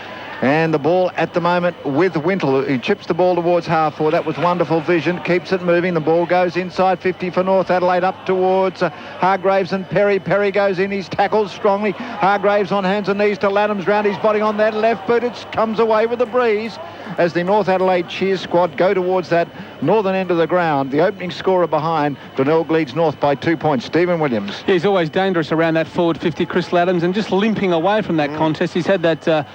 Speaker 5: And the ball at the moment with Wintle. He chips the ball towards half forward. That was wonderful vision. Keeps it moving. The ball goes inside 50 for North Adelaide up towards Hargraves and Perry. Perry goes in. He's tackled strongly. Hargraves on hands and knees to Laddams. Round his body on that left boot. It comes away with the breeze as the North Adelaide cheer squad go towards that northern end of the ground. The opening scorer behind. Glenelg leads North by 2 points. Stephen Williams.
Speaker 3: Yeah, he's always dangerous around that forward 50, Chris Laddams, and just limping away from that contest. He's had that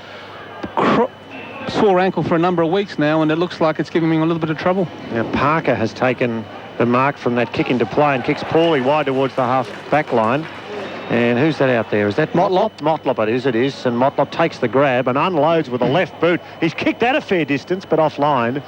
Speaker 3: sore ankle for a number of weeks now, and it looks like it's giving him a little bit of trouble.
Speaker 2: Now, Parker has taken the mark from that kick into play and kicks poorly wide towards the half-back line. And who's that out there? Is that Motlop? Motlop it is. And Motlop takes the grab and unloads with a left boot. He's kicked that a fair distance, but offline.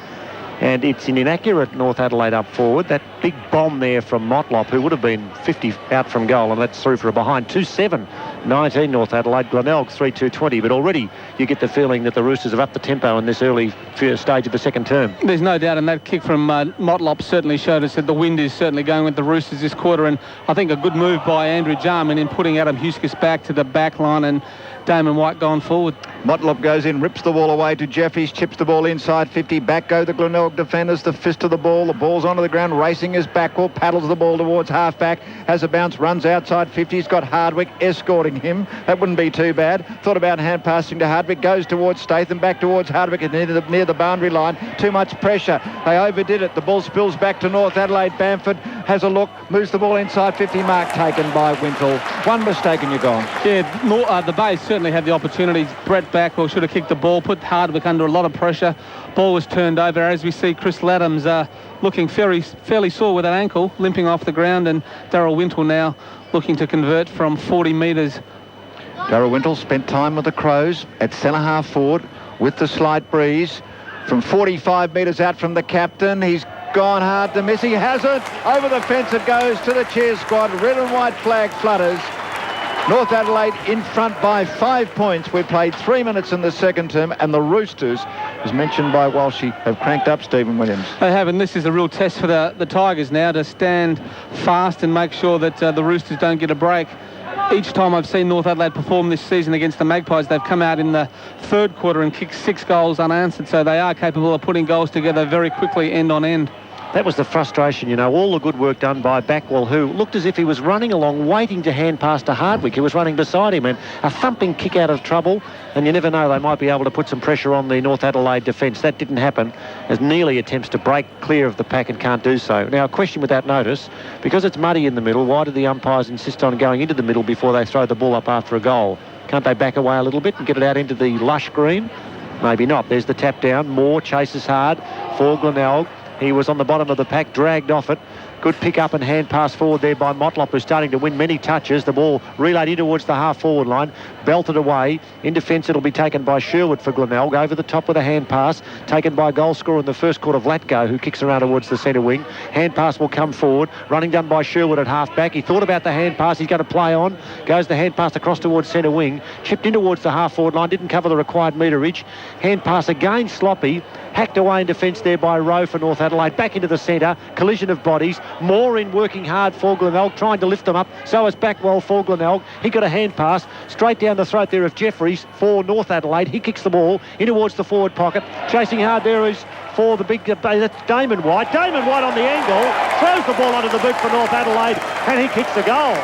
Speaker 2: And it's an inaccurate North Adelaide up forward. That big bomb there from Motlop, who would have been 50 out from goal, and that's through for a behind. 2-7-19 North Adelaide. Glenelg 3-2-20. But already you get the feeling that the Roosters have upped the tempo in this early stage of the second term.
Speaker 3: There's no doubt, and that kick from Motlop certainly showed us that the wind is certainly going with the Roosters this quarter. And I think a good move by Andrew Jarman in putting Adam Huskus back to the back line and Damon White going forward.
Speaker 5: Motlop goes in, rips the ball away to Jeffries, chips the ball inside 50. Back go the Glenelg defenders, the fist of the ball. The ball's onto the ground, racing his backward, paddles the ball towards half-back, has a bounce, runs outside 50. He's got Hardwick escorting him. That wouldn't be too bad. Thought about hand passing to Hardwick, goes towards Statham, back towards Hardwick near the boundary line. Too much pressure. They overdid it. The ball spills back to North Adelaide. Bamford has a look, moves the ball inside 50. Mark taken by Wintle. One mistake and you're gone.
Speaker 3: Yeah, the Bays certainly had the opportunities. Brett Backwell should have kicked the ball, put Hardwick under a lot of pressure. Ball was turned over. As we see, Chris Laddams looking fairly sore with that ankle, limping off the ground, and Darryl Wintle now looking to convert from 40 metres.
Speaker 5: Darryl Wintle spent time with the Crows at centre-half forward with the slight breeze. From 45 metres out from the captain, he's gone hard to miss. He hasn't. Over the fence it goes to the cheer squad. Red and white flag flutters. North Adelaide in front by 5 points. We've played 3 minutes in the second term, and the Roosters, as mentioned by Walshy, have cranked up Stephen Williams.
Speaker 3: They have, and this is a real test for the Tigers now to stand fast and make sure that the Roosters don't get a break. Each time I've seen North Adelaide perform this season against the Magpies, they've come out in the third quarter and kicked 6 goals unanswered, so they are capable of putting goals together very quickly, end on end.
Speaker 2: That was the frustration, you know, all the good work done by Backwell, who looked as if he was running along, waiting to hand pass to Hardwick, who was running beside him, and a thumping kick out of trouble, and you never know, they might be able to put some pressure on the North Adelaide defence. That didn't happen, as Neely attempts to break clear of the pack and can't do so. Now, a question without notice, because it's muddy in the middle, why do the umpires insist on going into the middle before they throw the ball up after a goal? Can't they back away a little bit and get it out into the lush green? Maybe not. There's the tap down. Moore chases hard for Glenelg. He was on the bottom of the pack, dragged off it. Good pick up and hand pass forward there by Motlop, who's starting to win many touches. The ball relayed in towards the half-forward line, belted away. In defence, it'll be taken by Sherwood for Glenelg. Over the top with a hand pass, taken by goal scorer in the first quarter, Vlatko, who kicks around towards the centre wing. Hand pass will come forward. Running done by Sherwood at half-back. He thought about the hand pass. He's going to play on. Goes the hand pass across towards centre wing. Chipped in towards the half-forward line. Didn't cover the required meterage. Hand pass again sloppy. Hacked away in defence there by Rowe for North Adelaide. Back into the centre. Collision of bodies. More in working hard for Glenelg, trying to lift them up. So is Backwell for Glenelg. He got a hand pass straight down the throat there of Jeffries for North Adelaide. He kicks the ball in towards the forward pocket. Chasing hard there is for the big... that's Damon White. Damon White on the angle. Throws the ball onto the boot for North Adelaide. And he kicks the goal.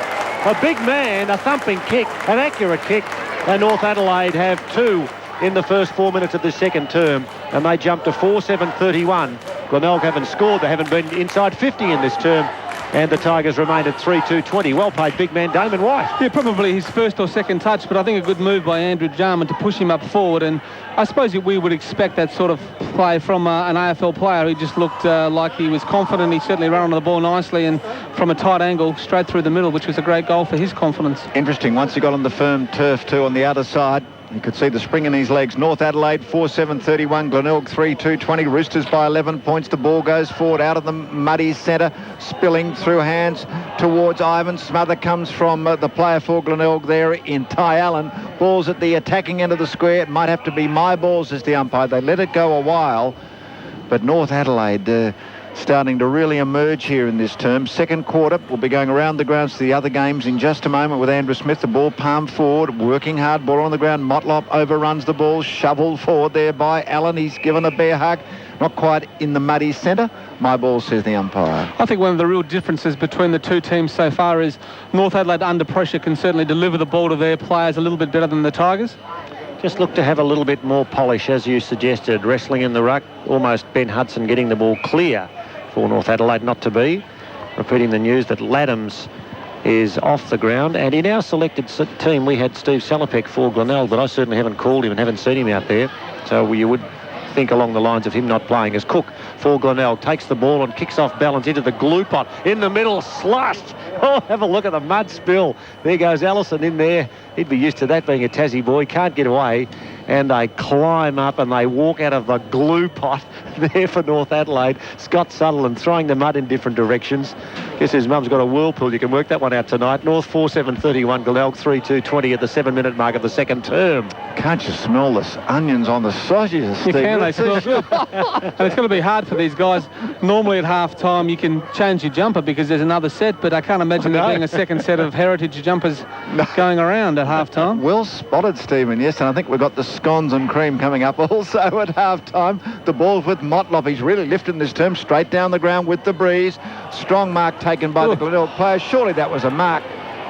Speaker 2: A big man, a thumping kick, an accurate kick. And North Adelaide have two in the first 4 minutes of the second term, and they jump to 4-7-31. Glenelg haven't scored. They haven't been inside 50 in this term, and the Tigers remain at 3-2-20. Well played, big man Damon White.
Speaker 3: Yeah, probably his first or second touch, but I think a good move by Andrew Jarman to push him up forward, and I suppose we would expect that sort of play from an AFL player. He just looked like he was confident. He certainly ran onto the ball nicely and from a tight angle straight through the middle, which was a great goal for his confidence.
Speaker 5: Interesting, once he got on the firm turf too on the other side, you could see the spring in his legs. North Adelaide 4-7-31, Glenelg 3-2-20. Roosters by 11 points. The ball goes forward out of the muddy centre, spilling through hands towards Ivan. Smother comes from the player for Glenelg there in Ty Allen. Ball's at the attacking end of the square. It might have to be my balls as the umpire. They let it go a while, but North Adelaide starting to really emerge here in this term. Second quarter, we'll be going around the grounds to the other games in just a moment with Andrew Smith. The ball palm forward, working hard, ball on the ground. Motlop overruns the ball, shoveled forward there by Allen. He's given a bear hug. Not quite in the muddy centre. My ball, says the umpire.
Speaker 3: I think one of the real differences between the two teams so far is North Adelaide under pressure can certainly deliver the ball to their players a little bit better than the Tigers.
Speaker 2: Just look to have a little bit more polish, as you suggested. Wrestling in the ruck, almost Ben Hudson getting the ball clear for North Adelaide, not to be. Repeating the news that Laddams is off the ground, and in our selected team we had Steve Salopek for Glenelg, but I certainly haven't called him and haven't seen him out there, so you would think along the lines of him not playing. As Cook for Glenelg takes the ball and kicks off balance into the glue pot in the middle, slushed. Oh, have a look at the mud spill. There goes Allison in there. He'd be used to that, being a Tassie boy. Can't get away. And they climb up and they walk out of the glue pot there for North Adelaide. Scott Sutherland throwing the mud in different directions. Guess his mum's got a whirlpool. You can work that one out tonight. North 4-7-31, Glenelg 3-2-20 at the 7-minute mark of the second term.
Speaker 5: Can't you smell the onions on the sausages, Steve?
Speaker 3: You can, they smell good. And it's going to be hard for these guys. Normally at half-time you can change your jumper because there's another set, but I can't imagine there being a second set of heritage jumpers going around at half-time.
Speaker 5: Well spotted, Stephen, yes, and I think we've got the scones and cream coming up also at half-time. The ball's with Motlop. He's really lifted this term straight down the ground with the breeze. Strong mark taken by the Glenelg players. Surely that was a mark.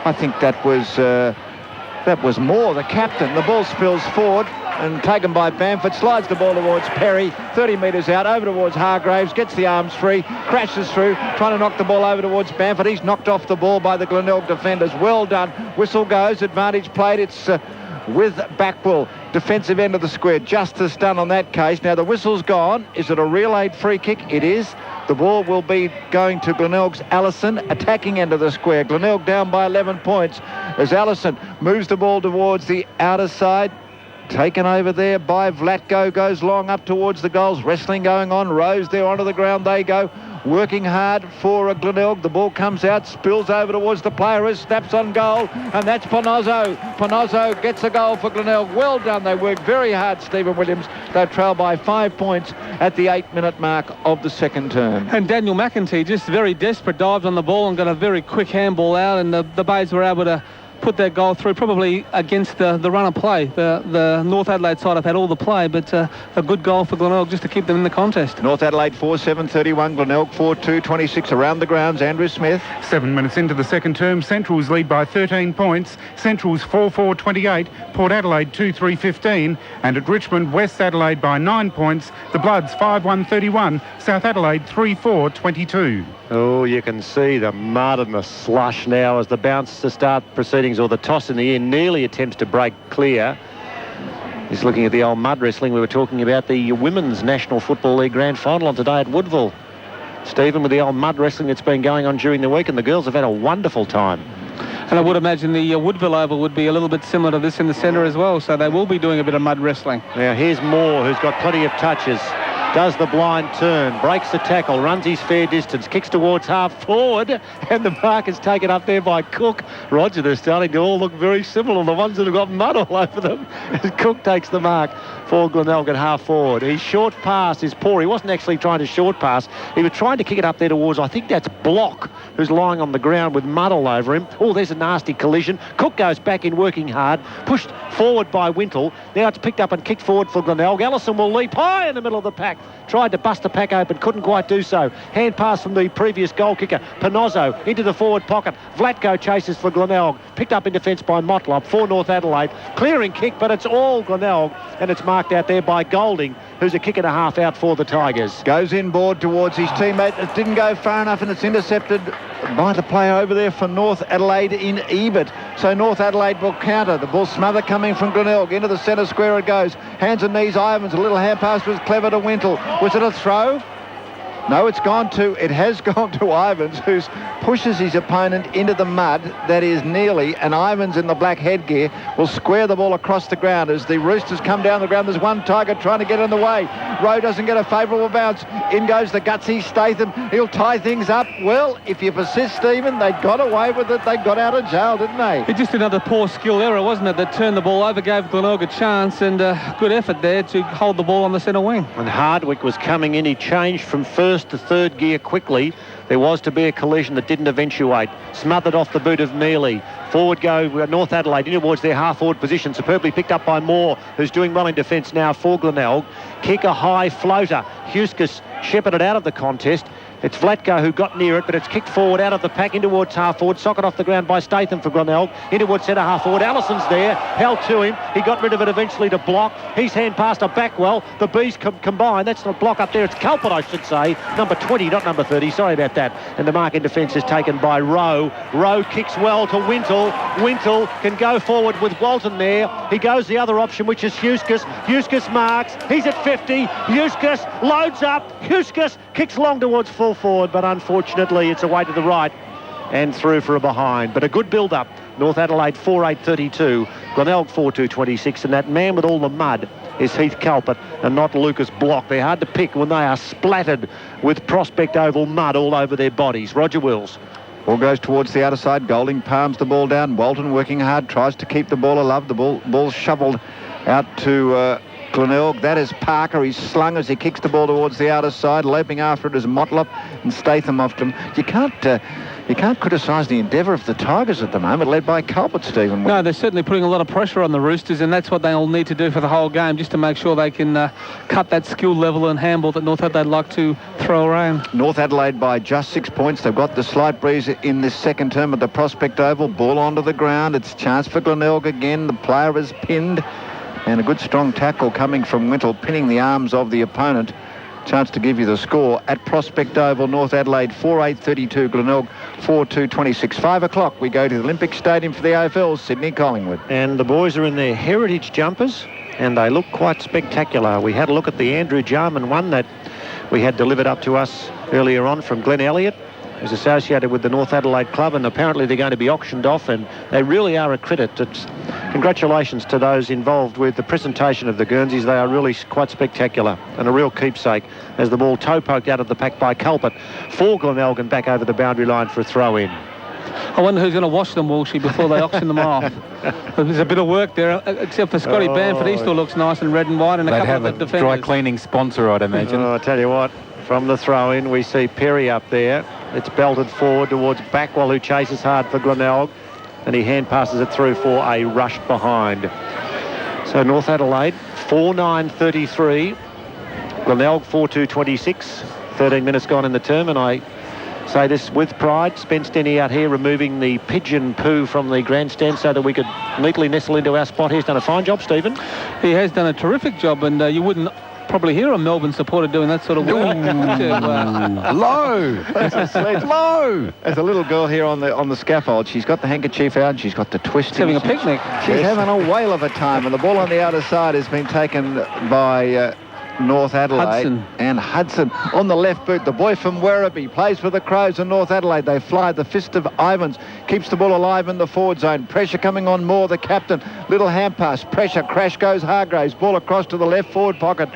Speaker 5: I think that was Moore, the captain. The ball spills forward and taken by Bamford. Slides the ball towards Perry. 30 metres out, over towards Hargraves. Gets the arms free. Crashes through. Trying to knock the ball over towards Bamford. He's knocked off the ball by the Glenelg defenders. Well done. Whistle goes. Advantage played. It's with Backwell. Defensive end of the square. Justice done on that case. Now the whistle's gone. Is it a real-aid free kick? It is. The ball will be going to Glenelg's Allison, attacking end of the square. Glenelg down by 11 points as Allison moves the ball towards the outer side. Taken over there by Vlatko, goes long up towards the goals. Wrestling going on. Rose there onto the ground they go. Working hard for Glenelg. The ball comes out, spills over towards the player who snaps on goal, and that's Ponozzo. Ponozzo gets a goal for Glenelg. Well done. They worked very hard, Stephen Williams. They trail by 5 points at the 8-minute mark of the second term.
Speaker 3: And Daniel McEntee, just very desperate, dived on the ball and got a very quick handball out, and the Bays were able to put that goal through, probably against the run of play. The North Adelaide side have had all the play, but a good goal for Glenelg just to keep them in the contest.
Speaker 5: North Adelaide 4-7-31, Glenelg 4-2-26 around the grounds. Andrew Smith.
Speaker 6: 7 minutes into the second term, Centrals lead by 13 points. Centrals 4-4-28, Port Adelaide 2-3-15, and at Richmond, West Adelaide by 9 points. The Bloods 5-1-31, South Adelaide 3-4-22.
Speaker 2: Oh, you can see the mud and the slush now as the bounce to start proceedings, or the toss in the end, nearly attempts to break clear. He's looking at the old mud wrestling. We were talking about the Women's National Football League Grand Final on today at Woodville. Stephen, with the old mud wrestling that's been going on during the week, and the girls have had a wonderful time.
Speaker 3: And I would imagine the Woodville Oval would be a little bit similar to this in the centre as well, so they will be doing a bit of mud wrestling.
Speaker 2: Now here's Moore, who's got plenty of touches. Does the blind turn, breaks the tackle, runs his fair distance, kicks towards half forward, and the mark is taken up there by Cook. Roger, they're starting to all look very similar, the ones that have got mud all over them. Cook takes the mark for Glenelg at half forward. His short pass is poor. He wasn't actually trying to short pass. He was trying to kick it up there towards, I think that's Block, who's lying on the ground with mud all over him. Oh, there's a nasty collision. Cook goes back in working hard, pushed forward by Wintle. Now it's picked up and kicked forward for Glenelg. Ellison will leap high in the middle of the pack. Tried to bust the pack open, couldn't quite do so. Hand pass from the previous goal kicker, Panozzo, into the forward pocket. Vlatko chases for Glenelg. Picked up in defence by Motlop for North Adelaide. Clearing kick, but it's all Glenelg, and it's marked out there by Golding, who's a kick and a half out for the Tigers.
Speaker 5: Goes inboard towards his teammate. It didn't go far enough, and it's intercepted by the player over there for North Adelaide in Ebert. So North Adelaide will counter. The ball smother coming from Glenelg. Into the centre square it goes. Hands and knees, Ivans. A little hand pass was clever to Wintle. Was it a throw? No, it has gone to Ivans, who pushes his opponent into the mud. That is nearly, and Ivans in the black headgear will square the ball across the ground. As the Roosters come down the ground, there's one Tiger trying to get in the way. Rowe doesn't get a favourable bounce. In goes the gutsy Statham. He'll tie things up. Well, if you persist, Stephen, they got away with it. They got out of jail, didn't they?
Speaker 3: It's just another poor skill error, wasn't it, that turned the ball over, gave Glenelg a chance, and good effort there to hold the ball on the centre wing.
Speaker 2: And Hardwick was coming in. He changed from first to third gear quickly. There was to be a collision that didn't eventuate. Smothered off the boot of Neely. Forward go North Adelaide in towards their half-forward position. Superbly picked up by Moore, who's doing well in defence now for Glenelg. Kick a high floater. Huskis shepherded out of the contest. It's Vlatko who got near it, but it's kicked forward out of the pack in towards half-forward. Socket off the ground by Statham for Glenelg. In towards centre half-forward. Allison's there. Held to him. He got rid of it eventually to Block. He's hand passed to Backwell. The Bees combined. That's not Block up there. It's Culpert, I should say. Number 20, not number 30. Sorry about that. And the mark in defence is taken by Rowe. Rowe kicks well to Wintle. Wintle can go forward with Walton there. He goes the other option, which is Huskis. Huskis marks. He's at 50. Huskis loads up. Huskis kicks long towards full forward, but unfortunately it's away to the right and through for a behind. But a good build-up. North Adelaide 4-8-32, Glenelg 4-2-26, and that man with all the mud is Heath Culpert and not Lucas Block. They're hard to pick when they are splattered with Prospect Oval mud all over their bodies. Roger Wills.
Speaker 5: Ball goes towards the outer side. Golding palms the ball down. Walton working hard, tries to keep the ball alive. The ball's shoveled out to Glenelg. That is Parker. He's slung as he kicks the ball towards the outer side. Loping after it is Motlop and Statham off him. You can't criticise the endeavour of the Tigers at the moment, led by Culpert, Stephen.
Speaker 3: No, they're certainly putting a lot of pressure on the Roosters, and that's what they'll need to do for the whole game, just to make sure they can cut that skill level and handball that North Adelaide like to throw around.
Speaker 5: North Adelaide by just 6 points. They've got the slight breeze in this second term at the Prospect Oval. Ball onto the ground. It's a chance for Glenelg again. The player is pinned. And a good strong tackle coming from Wintle, pinning the arms of the opponent. Chance to give you the score at Prospect Oval. North Adelaide 4-8-32, Glenelg 4-2-26. 5 o'clock we go to the Olympic Stadium for the AFL, Sydney Collingwood.
Speaker 2: And the boys are in their heritage jumpers and they look quite spectacular. We had a look at the Andrew Jarman one that we had delivered up to us earlier on from Glenn Elliott, who's associated with the North Adelaide Club, and apparently they're going to be auctioned off, and they really are a credit. Congratulations to those involved with the presentation of the Guernseys. They are really quite spectacular and a real keepsake as the ball toe poked out of the pack by Culpert for Glenelg and back over the boundary line for a throw-in.
Speaker 3: I wonder who's going to wash them, Walshy, before they auction them off. There's a bit of work there, except for Scotty Bamford. He still looks nice in red and white, and a couple of the defenders.
Speaker 4: They'd have a dry cleaning sponsor, I'd imagine.
Speaker 2: I tell you what, from the throw-in, we see Perry up there. It's belted forward towards Backwell, who chases hard for Glenelg. and he hand passes it through for a rush behind. So North Adelaide 4-9-33, Glenelg 4-2-26, 13 minutes gone in the term, and I say this with pride. Spence Denny out here removing the pigeon poo from the grandstand so that we could neatly nestle into our spot. He's done a fine job, Stephen.
Speaker 3: He has done a terrific job, and you wouldn't probably hear a Melbourne supporter doing that sort of work.
Speaker 5: Low. That's a sledge. Low. There's a little girl here on the scaffold. She's got the handkerchief out and she's got the twist.
Speaker 3: She's having a picnic.
Speaker 5: She's having a whale of a time, and the ball on the outer side has been taken by North Adelaide. Hudson on the left boot. The boy from Werribee plays for the Crows in North Adelaide. They fly. The fist of Ivans keeps the ball alive in the forward zone. Pressure coming on Moore, the captain. Little hand pass. Pressure. Crash goes Hargraves. Ball across to the left forward pocket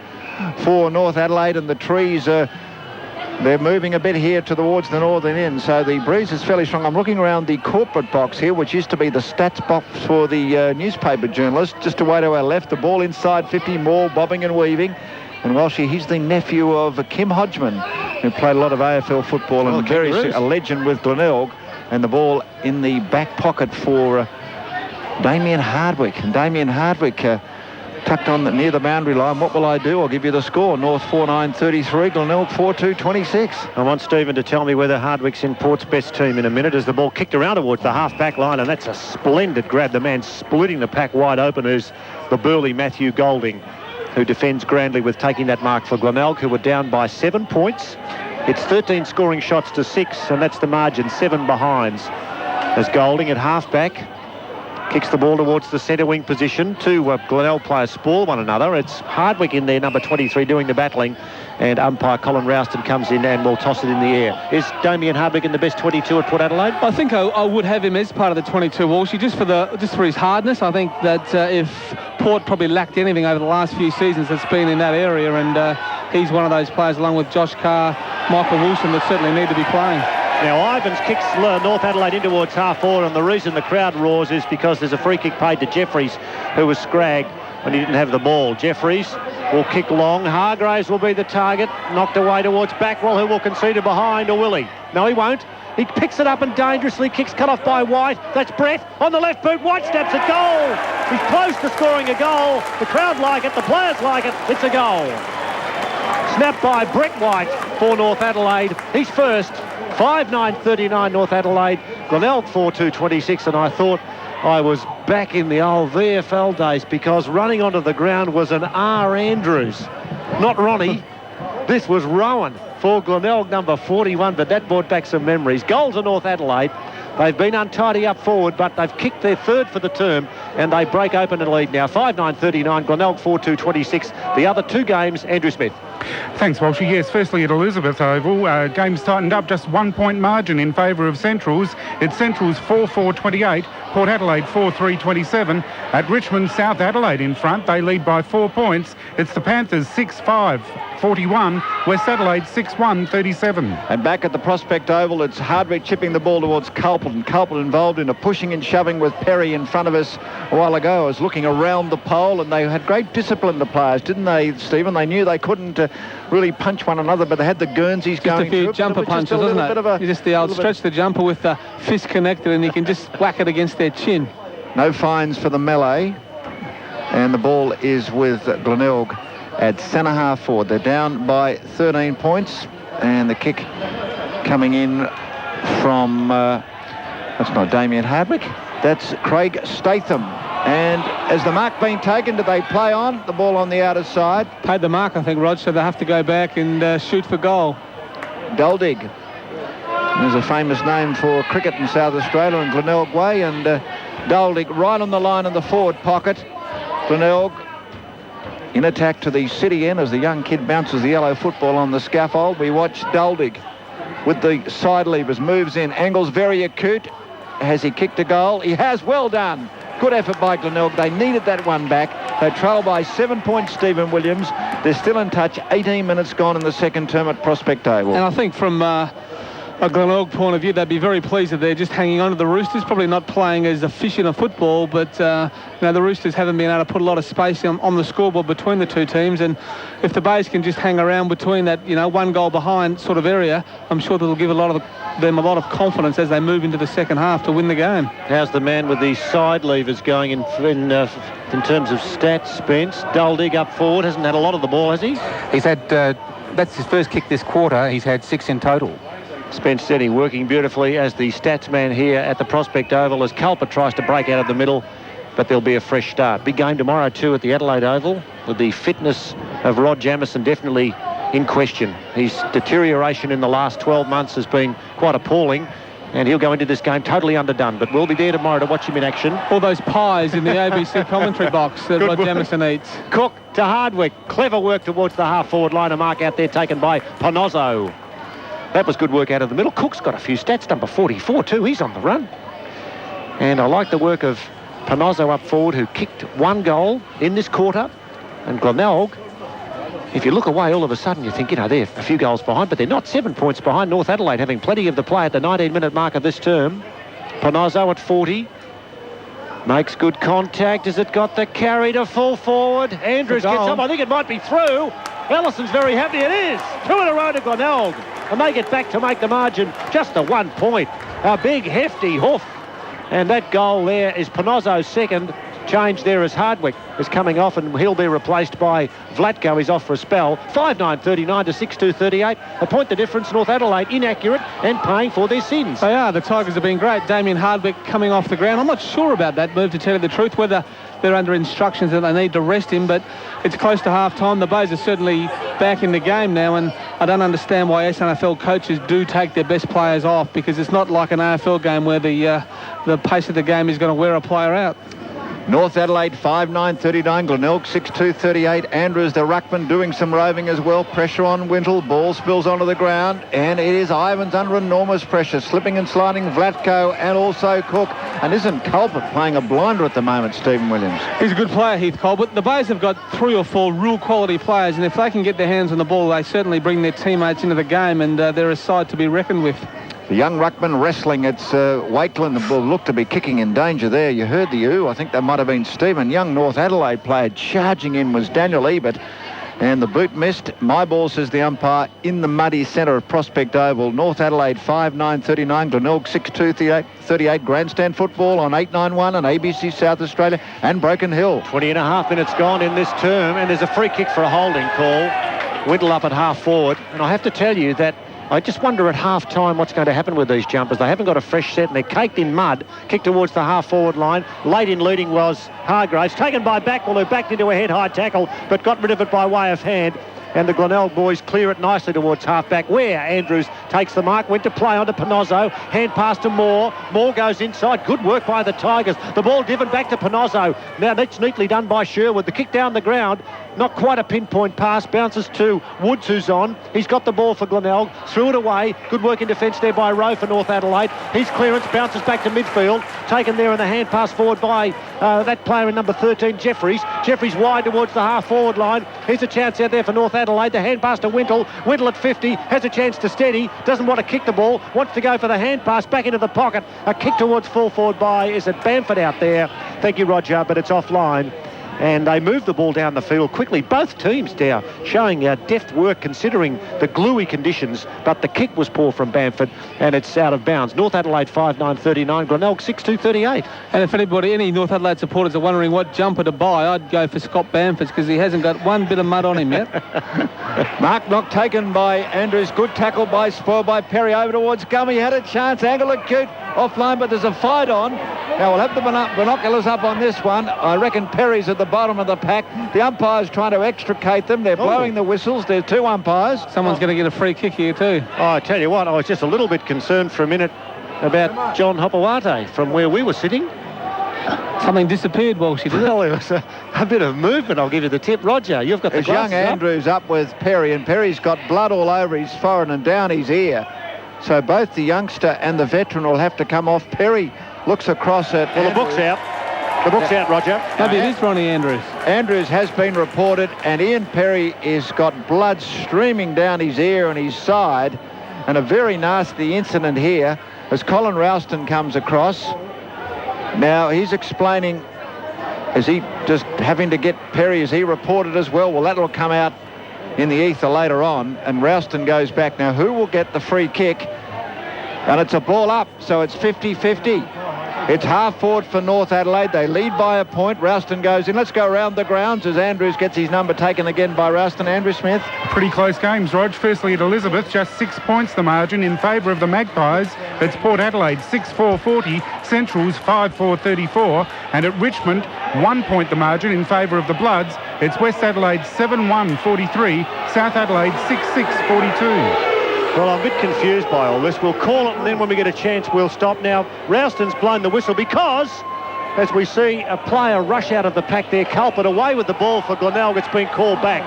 Speaker 5: for North Adelaide, and the trees they're moving a bit here towards the northern end, so the breeze is fairly strong. I'm looking around the corporate box here, which used to be the stats box for the newspaper journalists. Just away to our left, the ball inside 50, Moore bobbing and weaving. And Walshy, he's the nephew of Kim Hodgman, who played a lot of AFL football and a legend with Glenelg. And the ball in the back pocket for Damien Hardwick. And Damien Hardwick tucked on near the boundary line. What will I do? I'll give you the score. North 4-9-33, Glenelg 4-2-26.
Speaker 2: I want Stephen to tell me whether Hardwick's in Port's best team in a minute, as the ball kicked around towards the half-back line, and that's a splendid grab. The man splitting the pack wide open is the burly Matthew Golding, who defends grandly with taking that mark for Glenelg, who were down by 7 points. It's 13 scoring shots to 6, and that's the margin, 7 behinds. As Golding at half-back kicks the ball towards the centre wing position. Two Glenelg players spoil one another. It's Hardwick in there, number 23, doing the battling, and umpire Colin Rouston comes in and will toss it in the air. Is Damien Hardwick in the best 22 at Port Adelaide?
Speaker 3: I think I would have him as part of the 22, Walshy, just for his hardness. I think that if Port probably lacked anything over the last few seasons, it's been in that area, and he's one of those players, along with Josh Carr, Michael Wilson, that certainly need to be playing.
Speaker 2: Now, Ivans kicks North Adelaide in towards half-forward, and the reason the crowd roars is because there's a free kick paid to Jeffries, who was scragged when he didn't have the ball. Jeffries will kick long. Hargraves will be the target. Knocked away towards Backwell, who will concede it behind, or will he? No, he won't. He picks it up and dangerously kicks, cut off by White. That's Brett on the left boot. White steps at goal. He's close to scoring a goal. The crowd like it. The players like it. It's a goal. Snapped by Brett White for North Adelaide. He's first. 5-9-39 North Adelaide, Glenelg 4-2-26, and I thought I was back in the old VFL days, because running onto the ground was an R. Andrews, not Ronnie. This was Rowan for Glenelg, number 41, but that brought back some memories. Goal to North Adelaide. They've been untidy up forward, but they've kicked their third for the term, and they break open and lead now. 5-9-39, Glenelg 4-2-26. The other two games, Andrew Smith.
Speaker 6: Thanks, Walshy. Yes, firstly at Elizabeth Oval, game's tightened up, just 1 point margin in favour of Centrals. It's Centrals 4-4-28, Port Adelaide 4-3-27. At Richmond, South Adelaide in front. They lead by 4 points. It's the Panthers 6-5-41, West Adelaide 6-1-37.
Speaker 5: And back at the Prospect Oval, it's Hardwick chipping the ball towards Culpin. Culpin involved in a pushing and shoving with Perry in front of us a while ago. I was looking around the pole, and they had great discipline, the players, didn't they, Stephen? They knew they couldn't really punch one another, but they had the Guernseys going through.
Speaker 3: Just a few jumper punches, isn't it? Just the old stretch the jumper with the fist connected, and you can just whack it against their chin.
Speaker 5: No fines for the melee, and the ball is with Glenelg at centre half forward. They're down by 13 points, and the kick coming in from that's not Damien Hardwick, that's Craig Statham. And has the mark been taken? Do they play on? The ball on the outer side.
Speaker 3: Paid the mark, I think, Rog, so they have to go back and shoot for goal.
Speaker 5: Doldig. There's a famous name for cricket in South Australia and Glenelg way, and Doldig right on the line in the forward pocket. Glenelg in attack to the city end as the young kid bounces the yellow football on the scaffold. We watch Doldig with the side levers, moves in, angles very acute. Has he kicked a goal? He has. Well done. Good effort by Glenelg. They needed that one back. They trail by 7 points, Stephen Williams. They're still in touch. 18 minutes gone in the second term at Prospect Oval.
Speaker 3: And I think from a Glenelg point of view, they'd be very pleased that they're just hanging on to the Roosters, probably not playing as efficient a football, but the Roosters haven't been able to put a lot of space on the scoreboard between the two teams, and if the Bays can just hang around between that, one goal behind sort of area, I'm sure that'll give them a lot of confidence as they move into the second half to win the game.
Speaker 2: How's the man with the side levers going in terms of stats, Spence? Duldig up forward, hasn't had a lot of the ball, has he?
Speaker 4: He's had, that's his first kick this quarter. He's had 6 in total.
Speaker 2: Spence Denny working beautifully as the stats man here at the Prospect Oval as Culper tries to break out of the middle, but there'll be a fresh start. Big game tomorrow too at the Adelaide Oval, with the fitness of Rod Jamieson definitely in question. His deterioration in the last 12 months has been quite appalling, and he'll go into this game totally underdone, but we'll be there tomorrow to watch him in action.
Speaker 3: All those pies in the ABC commentary box that Rod Jamieson eats.
Speaker 2: Cook to Hardwick. Clever work towards the half-forward line. A mark out there taken by Ponozzo. That was good work out of the middle. Cook's got a few stats, number 44 too. He's on the run. And I like the work of Ponozzo up forward, who kicked 1 goal in this quarter. And Glenelg, if you look away, all of a sudden you think, they're a few goals behind, but they're not. 7 points behind North Adelaide, having plenty of the play at the 19-minute mark of this term. Ponozzo at 40. Makes good contact. Has it got the carry to full forward? Andrews gets up. I think it might be through. Ellison's very happy. It is. 2 in a row to Glenelg. And they get back to make the margin just to 1 point. A big, hefty hoof. And that goal there is Ponozzo's second. Change there as Hardwick is coming off, and he'll be replaced by Vlatko. He's off for a spell. 5-9-39 to 6-2-38. A point the difference. North Adelaide inaccurate and paying for their sins.
Speaker 3: They are. The Tigers have been great. Damien Hardwick coming off the ground. I'm not sure about that move, to tell you the truth, whether they're under instructions that they need to rest him, but it's close to half-time. The Bays are certainly back in the game now, and I don't understand why SNFL coaches do take their best players off, because it's not like an AFL game where the pace of the game is going to wear a player out.
Speaker 5: North Adelaide 5-9-39, Glenelg 6-2-38. Andrews, the ruckman, doing some roving as well. Pressure on Wintle, ball spills onto the ground, and it is Ivans under enormous pressure, slipping and sliding Vlatko and also Cook. And isn't Culper playing a blinder at the moment, Stephen Williams?
Speaker 3: He's a good player, Heath Colbert. The Bays have got 3 or 4 real quality players, and if they can get their hands on the ball, they certainly bring their teammates into the game, and they're a side to be reckoned with.
Speaker 5: The young ruckman wrestling. It's Wakeland will look to be kicking in danger there. You heard the ooh. I think that might have been Stephen. Young North Adelaide player charging in was Daniel Ebert, and the boot missed. My ball, says the umpire, in the muddy centre of Prospect Oval. North Adelaide 5-9-39, Glenelg 6-2-38. Grandstand football on 891 and ABC South Australia and Broken Hill.
Speaker 2: 20.5 minutes gone in this term, and there's a free kick for a holding call. Whittle up at half forward, and I have to tell you that I just wonder at half-time what's going to happen with these jumpers. They haven't got a fresh set, and they're caked in mud. Kicked towards the half-forward line. Late in leading was Hargraves. Taken by Backwell, who backed into a head-high tackle, but got rid of it by way of hand. And the Glenelg boys clear it nicely towards half-back, where Andrews takes the mark, went to play onto Ponozzo, hand pass to Moore. Moore goes inside. Good work by the Tigers. The ball driven back to Ponozzo. Now that's neatly done by Sherwood. The kick down the ground, not quite a pinpoint pass, bounces to Woods, who's on. He's got the ball for Glenelg, threw it away. Good work in defence there by Rowe for North Adelaide. His clearance bounces back to midfield, taken there in the hand pass forward by that player in number 13, Jeffries. Jeffries wide towards the half-forward line. Here's a chance out there for North Adelaide. The hand pass to Wintle. Wintle at 50, has a chance to steady, doesn't want to kick the ball, wants to go for the hand pass back into the pocket. A kick towards full forward by, is it Bamford out there? Thank you, Roger, but it's offline. And they move the ball down the field quickly. Both teams now showing deft work considering the gluey conditions, but the kick was poor from Bamford, and it's out of bounds. North Adelaide 5-9-39, Glenelg 6-2-38.
Speaker 3: And if any North Adelaide supporters are wondering what jumper to buy, I'd go for Scott Bamford's, because he hasn't got one bit of mud on him yet.
Speaker 5: Mark knock taken by Andrews. Good tackle by Spoil by Perry over towards Gummy. Had a chance. Angle acute. Offline, but there's a fight on. Now we'll have the binoculars up on this one. I reckon Perry's at the bottom of the pack. The umpire's trying to extricate them. They're blowing the whistles. There's 2 umpires.
Speaker 3: Someone's going to get a free kick here too.
Speaker 2: Oh, I tell you what, I was just a little bit concerned for a minute about John Hopawate from where we were sitting.
Speaker 3: Something disappeared while she did it.
Speaker 2: Well, it was a bit of movement, I'll give you the tip. Roger, you've got the glasses
Speaker 5: young Andrews up with Perry, and Perry's got blood all over his forehead and down his ear. So both the youngster and the veteran will have to come off. Perry looks across at...
Speaker 2: Well, the book's out. The book's out, Roger.
Speaker 3: Maybe it is Ronnie Andrews.
Speaker 5: Andrews has been reported, and Ian Perry has got blood streaming down his ear and his side. and a very nasty incident here as Colin Ralston comes across. Now he's explaining, is he just having to get Perry, is he reported as well? Well, that'll come out in the ether later on, and Ralston goes back. Now who will get the free kick? And it's a ball up, so it's 50-50. It's half forward for North Adelaide. They lead by a point. Ralston goes in. Let's go around the grounds as Andrews gets his number taken again by Ralston. Andrew Smith.
Speaker 6: Pretty close games, Rog. Firstly at Elizabeth, just 6 points the margin in favour of the Magpies. It's Port Adelaide 6-4-40, Central's 5-4-34, and at Richmond 1 point the margin in favour of the Bloods. It's West Adelaide 7-1-43, South Adelaide 6-6-42.
Speaker 2: Well, I'm a bit confused by all this. We'll call it, and then when we get a chance, we'll stop. Now, Ralston's blown the whistle because, as we see a player rush out of the pack there, Culpet away with the ball for Glenelg. It's been called back.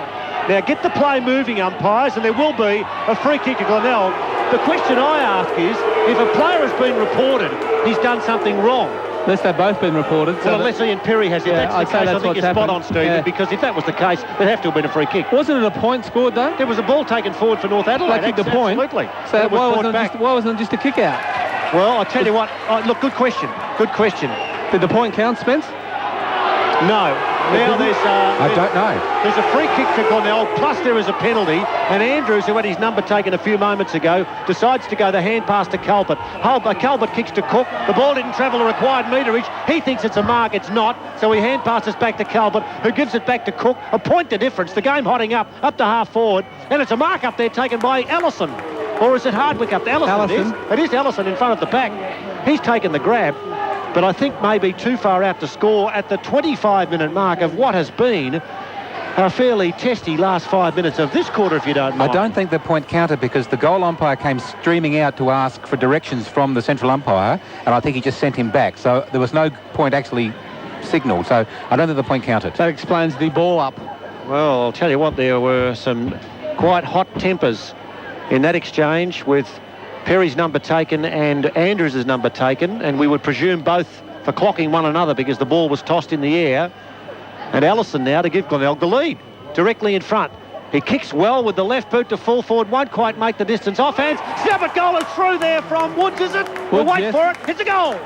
Speaker 2: Now, get the play moving, umpires, and there will be a free kick to Glenelg. The question I ask is, if a player has been reported, he's done something wrong.
Speaker 3: Unless they've both been reported.
Speaker 2: Well, unless Ian Perry has it.
Speaker 3: Yeah,
Speaker 2: that's the case. I think you're spot on, Stephen,
Speaker 3: yeah.
Speaker 2: because if that was the case, there'd have to have been a free kick.
Speaker 3: Wasn't it a point scored, though?
Speaker 2: There was a ball taken forward for North Adelaide.
Speaker 3: They kicked the point.
Speaker 2: Absolutely.
Speaker 3: So why wasn't it just a kick out?
Speaker 2: Well, I tell you what. Look, good question. Good question.
Speaker 3: Did the point count, Spence?
Speaker 2: No. Now
Speaker 4: I don't know.
Speaker 2: There's a free kick for Glenelg, plus there is a penalty, and Andrews, who had his number taken a few moments ago, decides to go the hand pass to Culpet. Culpet kicks to Cook. The ball didn't travel the required meterage. He thinks it's a mark. It's not. So he hand passes back to Culpet, who gives it back to Cook. A point to difference. The game hotting up to half forward, and it's a mark up there taken by Ellison. Or is it Hardwick up there? Ellison. It is Ellison in front of the pack. He's taken the grab. But I think maybe too far out to score at the 25-minute mark of what has been a fairly testy last 5 minutes of this quarter, if you don't mind.
Speaker 4: I don't think the point counted because the goal umpire came streaming out to ask for directions from the central umpire, and I think he just sent him back. So there was no point actually signalled. So I don't think the point counted.
Speaker 3: That explains the ball up.
Speaker 2: Well, I'll tell you what, there were some quite hot tempers in that exchange with Perry's number taken and Andrews' number taken, and we would presume both for clocking one another because the ball was tossed in the air. And Ellison now to give Glenelg the lead, directly in front. He kicks well with the left boot to full forward, won't quite make the distance. Offhands, snap it, goal is through there from Woods, is it? We'll wait for it, it's a goal.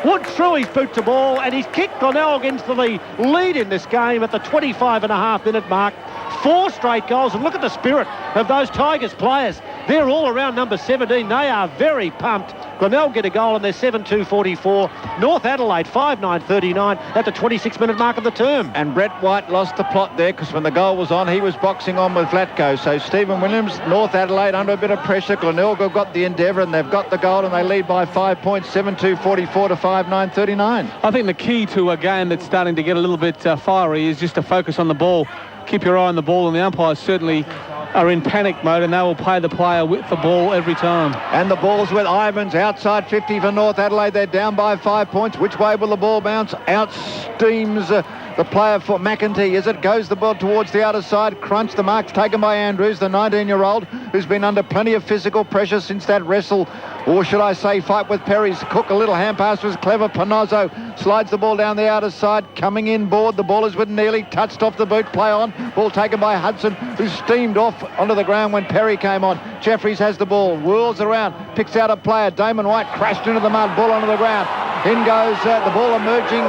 Speaker 2: Woods threw his boot to ball, and he's kicked Glenelg into the lead in this game at the 25.5-minute mark. 4 straight goals, and look at the spirit of those Tigers players. They're all around number 17. They are very pumped. Glenelg get a goal, and they're 7-2-44. North Adelaide 5-9-39 at the 26-minute mark of the term.
Speaker 5: And Brett White lost the plot there because when the goal was on, he was boxing on with Vlatko. So Stephen Williams, North Adelaide under a bit of pressure. Glenelg have got the endeavour, and they've got the goal, and they lead by 5 points, 7-2-44 to 5-9-39.
Speaker 3: I think the key to a game that's starting to get a little bit fiery is just to focus on the ball. Keep your eye on the ball, and the umpires certainly are in panic mode, and they will play the player with the ball every time.
Speaker 5: And the ball's with Ivans outside 50 for North Adelaide. They're down by 5 points. Which way will the ball bounce? Out steams the player for McEntee. As it goes the ball towards the outer side. Crunch. The mark's taken by Andrews, the 19-year-old, who's been under plenty of physical pressure since that wrestle, or should I say fight with Perry's. Cook, a little hand pass was clever. Panozzo slides the ball down the outer side, coming in board. The ball is with Neely, touched off the boot, play on. Ball taken by Hudson, who steamed off onto the ground when Perry came on. Jeffries has the ball, whirls around, picks out a player. Damon White crashed into the mud, ball onto the ground. In goes the ball emerging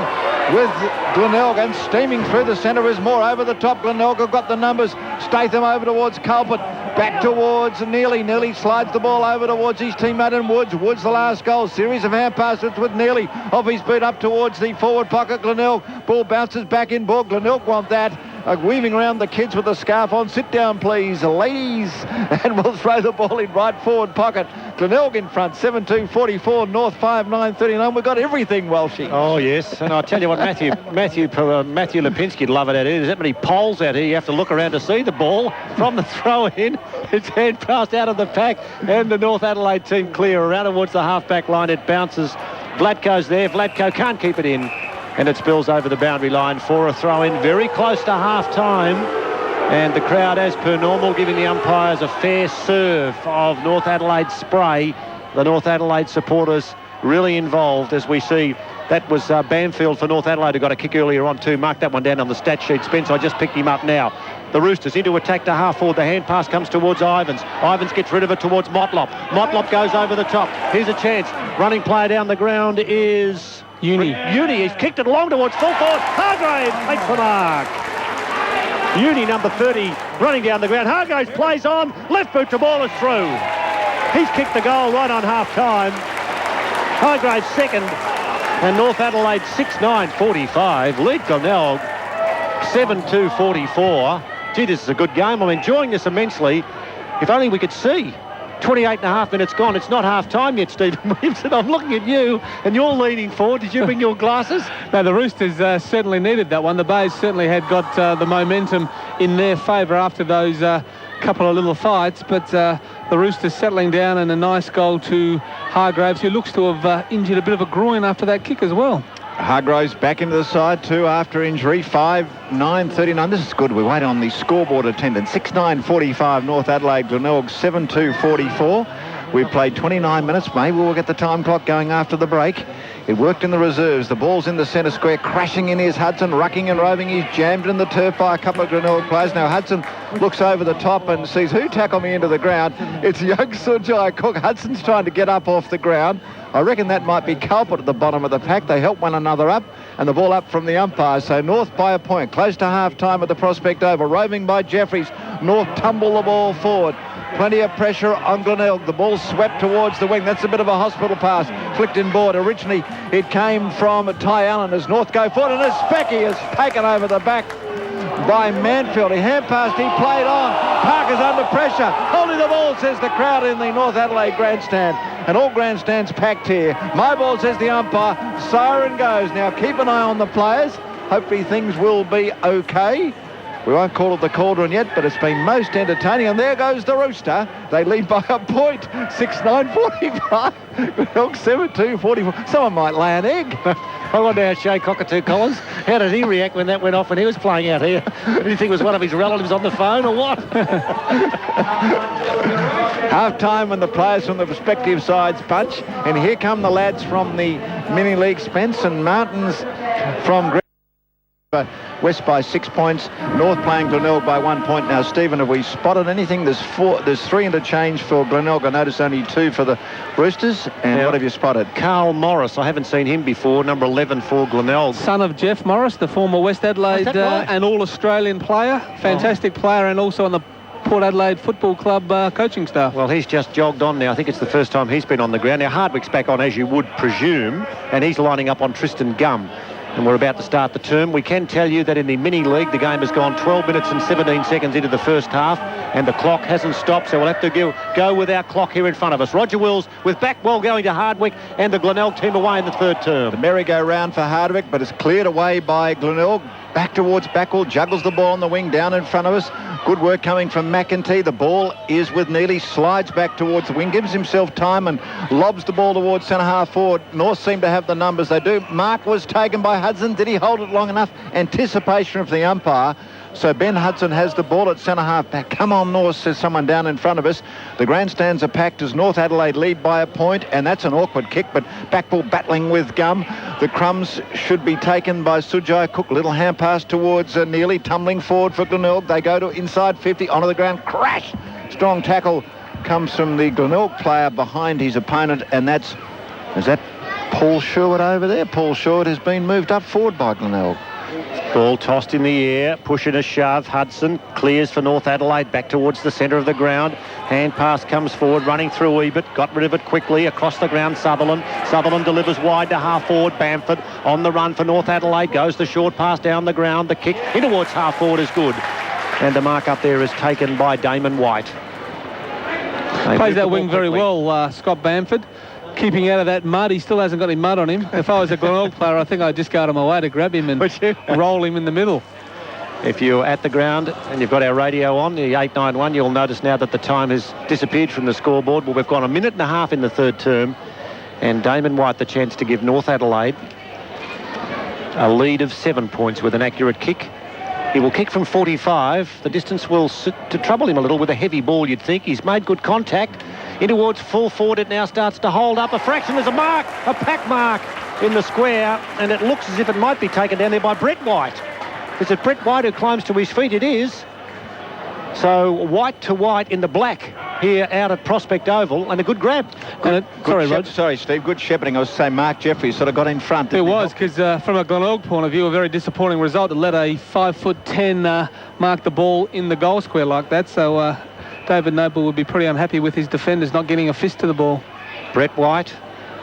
Speaker 5: with Glenelg, and steaming through the centre is Moore. Over the top, Glenelg have got the numbers. Statham over towards Culpet, back towards Neely. Neely slides the ball over towards his teammate in Woods. Woods the last goal. Series of hand passes with Neely off his boot up towards the forward pocket. Glenelg, ball bounces back in ball. Glenelg want that. Weaving around the kids with the scarf on. Sit down, please, ladies. And we'll throw the ball in right forward pocket. Glenelg in front, 7-2-44, North 5-9-39. We've got everything, Welshie.
Speaker 2: Oh, yes. And I'll tell you what, Matthew Lipinski'd love it out here. There's that many poles out here. You have to look around to see the ball from the throw-in. It's hand passed out of the pack, and the North Adelaide team clear around towards the half-back line. It bounces. Vlatko's there. Vlatko can't keep it in, and it spills over the boundary line for a throw-in very close to half-time. And the crowd, as per normal, giving the umpires a fair serve of North Adelaide spray. The North Adelaide supporters really involved, as we see. That was Bamfield for North Adelaide, who got a kick earlier on too. Mark that one down on the stat sheet. Spence, I just picked him up now. The Roosters into attack to half forward. The hand pass comes towards Ivans. Ivans gets rid of it towards Motlop. Motlop goes over the top. Here's a chance. Running player down the ground is...
Speaker 3: Uni.
Speaker 2: He's kicked it along towards full forward. Hargrave takes the mark. Uni, number 30, running down the ground. Hargraves plays on. Left boot to ball is through. He's kicked the goal right on half-time. Hargraves second. And North Adelaide 6-9-45. Lead Glenelg 7-2-44. Gee, this is a good game. I'm enjoying this immensely. If only we could see. 28 and a half minutes gone. It's not half-time yet, Stephen Williamson. I'm looking at you, and you're leaning forward. Did you bring your glasses?
Speaker 3: No, the Roosters certainly needed that one. The Bays certainly had got the momentum in their favour after those couple of little fights, but the Roosters settling down, and a nice goal to Hargraves, who looks to have injured a bit of a groin after that kick as well.
Speaker 5: Hargraves back into the side too after injury. 5-9-39. This is good. We wait on the scoreboard attendance. 6-9-45 North Adelaide, Glenelg 7-2-44. We've played 29 minutes. Maybe we'll get the time clock going after the break. It worked in the reserves. The ball's in the centre square. Crashing in is Hudson, rucking and roving. He's jammed in the turf by a couple of Glenelg players. Now Hudson looks over the top and sees who tackled me into the ground. It's young Sujai Cook. Hudson's trying to get up off the ground. I reckon that might be culprit at the bottom of the pack. They help one another up, and the ball up from the umpire. So North by a point, close to half-time at the Prospect Oval. Roving by Jeffries. North tumble the ball forward. Plenty of pressure on Glenelg. The ball swept towards the wing. That's a bit of a hospital pass. Flicked in board. Originally, it came from Ty Allen as North go forward, and as Specky is taken over the back by Manfield. He hand passed, he played on. Parker's under pressure. Holding the ball, says the crowd in the North Adelaide grandstand. And all grandstands packed here. My ball, says the umpire. Siren goes. Now keep an eye on the players. Hopefully things will be okay. We won't call it the Cauldron yet, but it's been most entertaining. And there goes the Rooster. They lead by a point. 6-9-45. 7-2-44. Someone might lay an egg.
Speaker 2: I wonder how Shay Cockatoo Collins, how did he react when that went off when he was playing out here? Did he think it was one of his relatives on the phone or what?
Speaker 5: Half-time when the players from the respective sides punch. And here come the lads from the mini-league. Spence and Martins from West by 6 points. North playing Glenelg by 1 point. Now, Stephen, have we spotted anything? There's 3 interchange for Glenelg. I noticed only 2 for the Roosters. And what have you spotted?
Speaker 2: Carl Morris. I haven't seen him before. Number 11 for Glenelg.
Speaker 3: Son of Jeff Morris, the former West Adelaide
Speaker 2: right?
Speaker 3: and All-Australian player. Fantastic player, and also on the Port Adelaide Football Club coaching staff.
Speaker 2: Well, he's just jogged on now. I think it's the first time he's been on the ground. Now, Hardwick's back on, as you would presume, and he's lining up on Tristan Gum. And we're about to start the term. We can tell you that in the mini-league, the game has gone 12 minutes and 17 seconds into the first half, and the clock hasn't stopped, so we'll have to go with our clock here in front of us. Roger Wills with Backwell going to Hardwick, and the Glenelg team away in the third term.
Speaker 5: The merry-go-round for Hardwick, but it's cleared away by Glenelg. Back towards Backwell, juggles the ball on the wing down in front of us. Good work coming from McEntee. The ball is with Neely, slides back towards the wing, gives himself time and lobs the ball towards centre half forward. North seem to have the numbers. They do. Mark was taken by Hudson. Did he hold it long enough? Anticipation from the umpire. So Ben Hudson has the ball at centre half back. Come on, North, says someone down in front of us. The grandstands are packed as North Adelaide lead by a point, and that's an awkward kick, but Backwell battling with Gum. The crumbs should be taken by Sujai Cook. Little hand pass towards Neely, tumbling forward for Glenelg. They go to inside 50, onto the ground, crash! Strong tackle comes from the Glenelg player behind his opponent, and is that Paul Sherwood over there? Paul Sherwood has been moved up forward by Glenelg.
Speaker 2: Ball tossed in the air, push and a shove. Hudson clears for North Adelaide, back towards the centre of the ground. Hand pass comes forward, running through Ebert, got rid of it quickly, across the ground Sutherland. Sutherland delivers wide to half forward, Bamford on the run for North Adelaide, goes the short pass down the ground, the kick in towards half forward is good. And the mark up there is taken by Damon White.
Speaker 3: Plays that wing very well, Scott Bamford. Keeping out of that mud. He still hasn't got any mud on him. If I was a Glenelg player, I think I'd just go out of my way to grab him and roll him in the middle.
Speaker 2: If you're at the ground and you've got our radio on, the 891, you'll notice now that the time has disappeared from the scoreboard. Well, we've gone a minute and a half in the third term, and Damon White the chance to give North Adelaide a lead of 7 points with an accurate kick. He will kick from 45. The distance will sit to trouble him a little with a heavy ball, you'd think. He's made good contact. In towards full forward, it now starts to hold up a fraction. There's a mark, a pack mark in the square, and it looks as if it might be taken down there by Brett White. Is it Brett White who climbs to his feet? It is. So white to white in the black here out at Prospect Oval, and a good grab.
Speaker 5: Sorry, Steve. Good shepherding. I was saying Mark Jeffries sort of got in front.
Speaker 3: It was, because from a Glenelg point of view, a very disappointing result to let a 5'10" mark the ball in the goal square like that. So David Noble would be pretty unhappy with his defenders not getting a fist to the ball.
Speaker 2: Brett White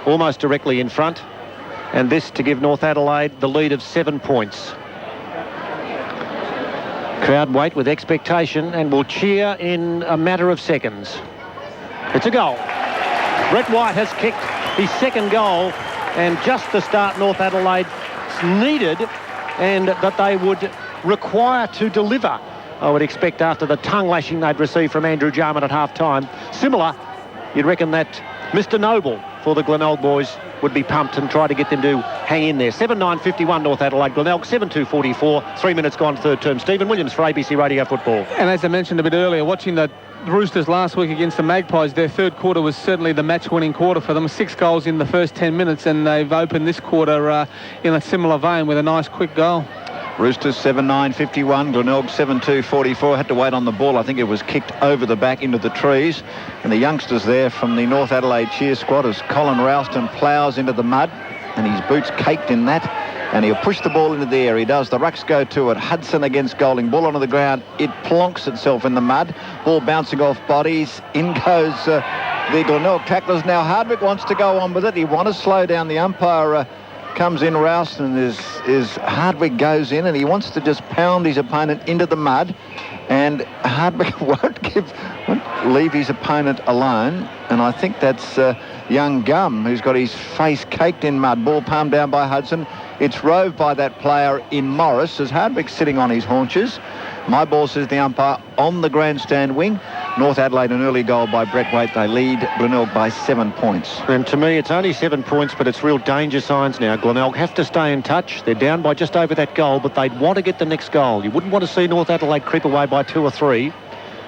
Speaker 2: almost directly in front, and this to give North Adelaide the lead of 7 points. Crowd wait with expectation and will cheer in a matter of seconds. It's a goal. Brett White has kicked his second goal, and just the start North Adelaide needed and that they would require to deliver. I would expect after the tongue lashing they'd received from Andrew Jarman at half-time. Similar, you'd reckon that Mr. Noble for the Glenelg boys would be pumped and try to get them to hang in there. 7-9-51 North Adelaide, Glenelg 7-2-44. 3 minutes gone, third term. Stephen Williams for ABC Radio Football.
Speaker 3: And as I mentioned a bit earlier, watching the Roosters last week against the Magpies, their third quarter was certainly the match-winning quarter for them. 6 goals in the first 10 minutes, and they've opened this quarter in a similar vein with a nice quick goal.
Speaker 5: Roosters 7-9-51, Glenelg 7-2-44. Had to wait on the ball. I think it was kicked over the back into the trees. And the youngsters there from the North Adelaide cheer squad as Colin Ralston ploughs into the mud, and his boots caked in that. And he'll push the ball into the air. He does. The rucks go to it. Hudson against Golding. Ball onto the ground. It plonks itself in the mud. Ball bouncing off bodies. In goes the Glenelg tacklers. Now Hardwick wants to go on with it. He wants to slow down. The umpire comes in, Ralston is Hardwick goes in, and he wants to just pound his opponent into the mud, and Hardwick won't leave his opponent alone, and I think that's young Gum, who's got his face caked in mud. Ball palmed down by Hudson. It's roved by that player in Morris as Hardwick's sitting on his haunches. My ball, says the umpire, on the grandstand wing. North Adelaide, an early goal by Brett Waite. They lead Glenelg by 7 points.
Speaker 2: And to me, it's only 7 points, but it's real danger signs now. Glenelg have to stay in touch. They're down by just over that goal, but they'd want to get the next goal. You wouldn't want to see North Adelaide creep away by 2 or 3.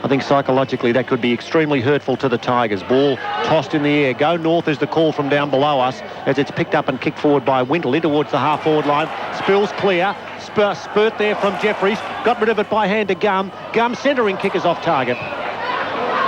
Speaker 2: I think psychologically that could be extremely hurtful to the Tigers. Ball tossed in the air. Go North is the call from down below us as it's picked up and kicked forward by Wintle in towards the half-forward line. Spills clear. Spurt there from Jeffries. Got rid of it by hand to Gum. Gum centering kick is off target.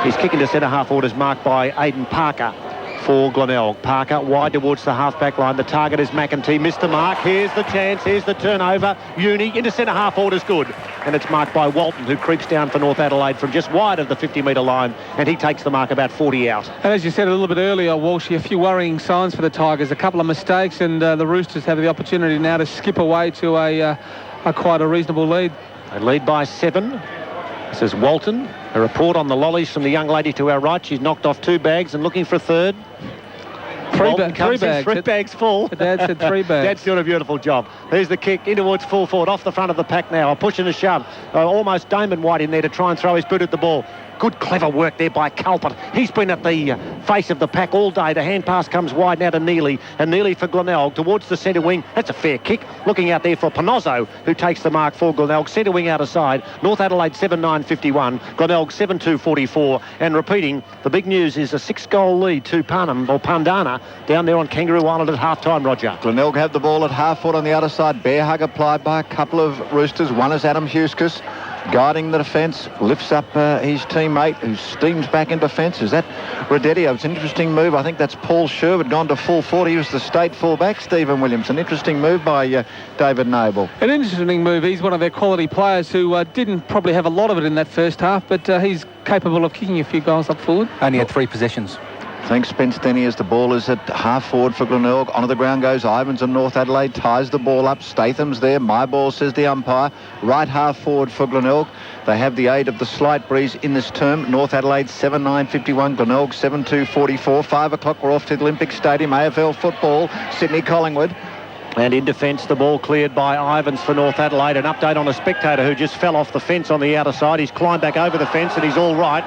Speaker 2: He's kicking to centre-half orders marked by Aidan Parker for Glenelg. Parker wide towards the half-back line. The target is McEntee. Missed the mark. Here's the chance. Here's the turnover. Uni into centre-half orders good. And it's marked by Walton, who creeps down for North Adelaide from just wide of the 50-metre line, and he takes the mark about 40 out.
Speaker 3: And as you said a little bit earlier, Walshy, a few worrying signs for the Tigers. A couple of mistakes, and the Roosters have the opportunity now to skip away to a quite a reasonable lead.
Speaker 2: They lead by 7. This is Walton. A report on the lollies from the young lady to our right. She's knocked off 2 bags and looking for a third.
Speaker 3: Three bags.
Speaker 2: 3 bags full.
Speaker 3: Dad said 3 bags.
Speaker 2: Dad's doing a beautiful job. There's the kick in towards full forward, off the front of the pack now. A push and a shove. Almost Damon White in there to try and throw his boot at the ball. Good, clever work there by Culpert. He's been at the face of the pack all day. The hand pass comes wide now to Neely. And Neely for Glenelg towards the centre wing. That's a fair kick. Looking out there for Panozzo, who takes the mark for Glenelg. Centre wing out aside. North Adelaide 7-9-51. Glenelg 7-2-44. And repeating, the big news is a 6-goal lead to Pandana down there on Kangaroo Island at half-time, Roger.
Speaker 5: Glenelg have the ball at half-foot on the other side. Bear hug applied by a couple of Roosters. One is Adam Huskus, guiding the defence, lifts up his teammate who steams back in defence. Is that Redetio? It's an interesting move. I think that's Paul Sherwood gone to full 40. He was the state fullback, Stephen Williams. An interesting move by David Noble.
Speaker 3: An interesting move. He's one of their quality players who didn't probably have a lot of it in that first half, but he's capable of kicking a few goals up forward.
Speaker 4: Only had 3 possessions.
Speaker 5: Thanks, Spence Denny, as the ball is at half forward for Glenelg. Onto the ground goes Ivans and North Adelaide ties the ball up. Statham's there. My ball, says the umpire. Right half forward for Glenelg. They have the aid of the slight breeze in this term. North Adelaide 7-9-51. Glenelg 7-2-44. 5 o'clock, we're off to the Olympic Stadium. AFL football. Sydney Collingwood.
Speaker 2: And in defence, the ball cleared by Ivans for North Adelaide. An update on a spectator who just fell off the fence on the outer side. He's climbed back over the fence and he's all right.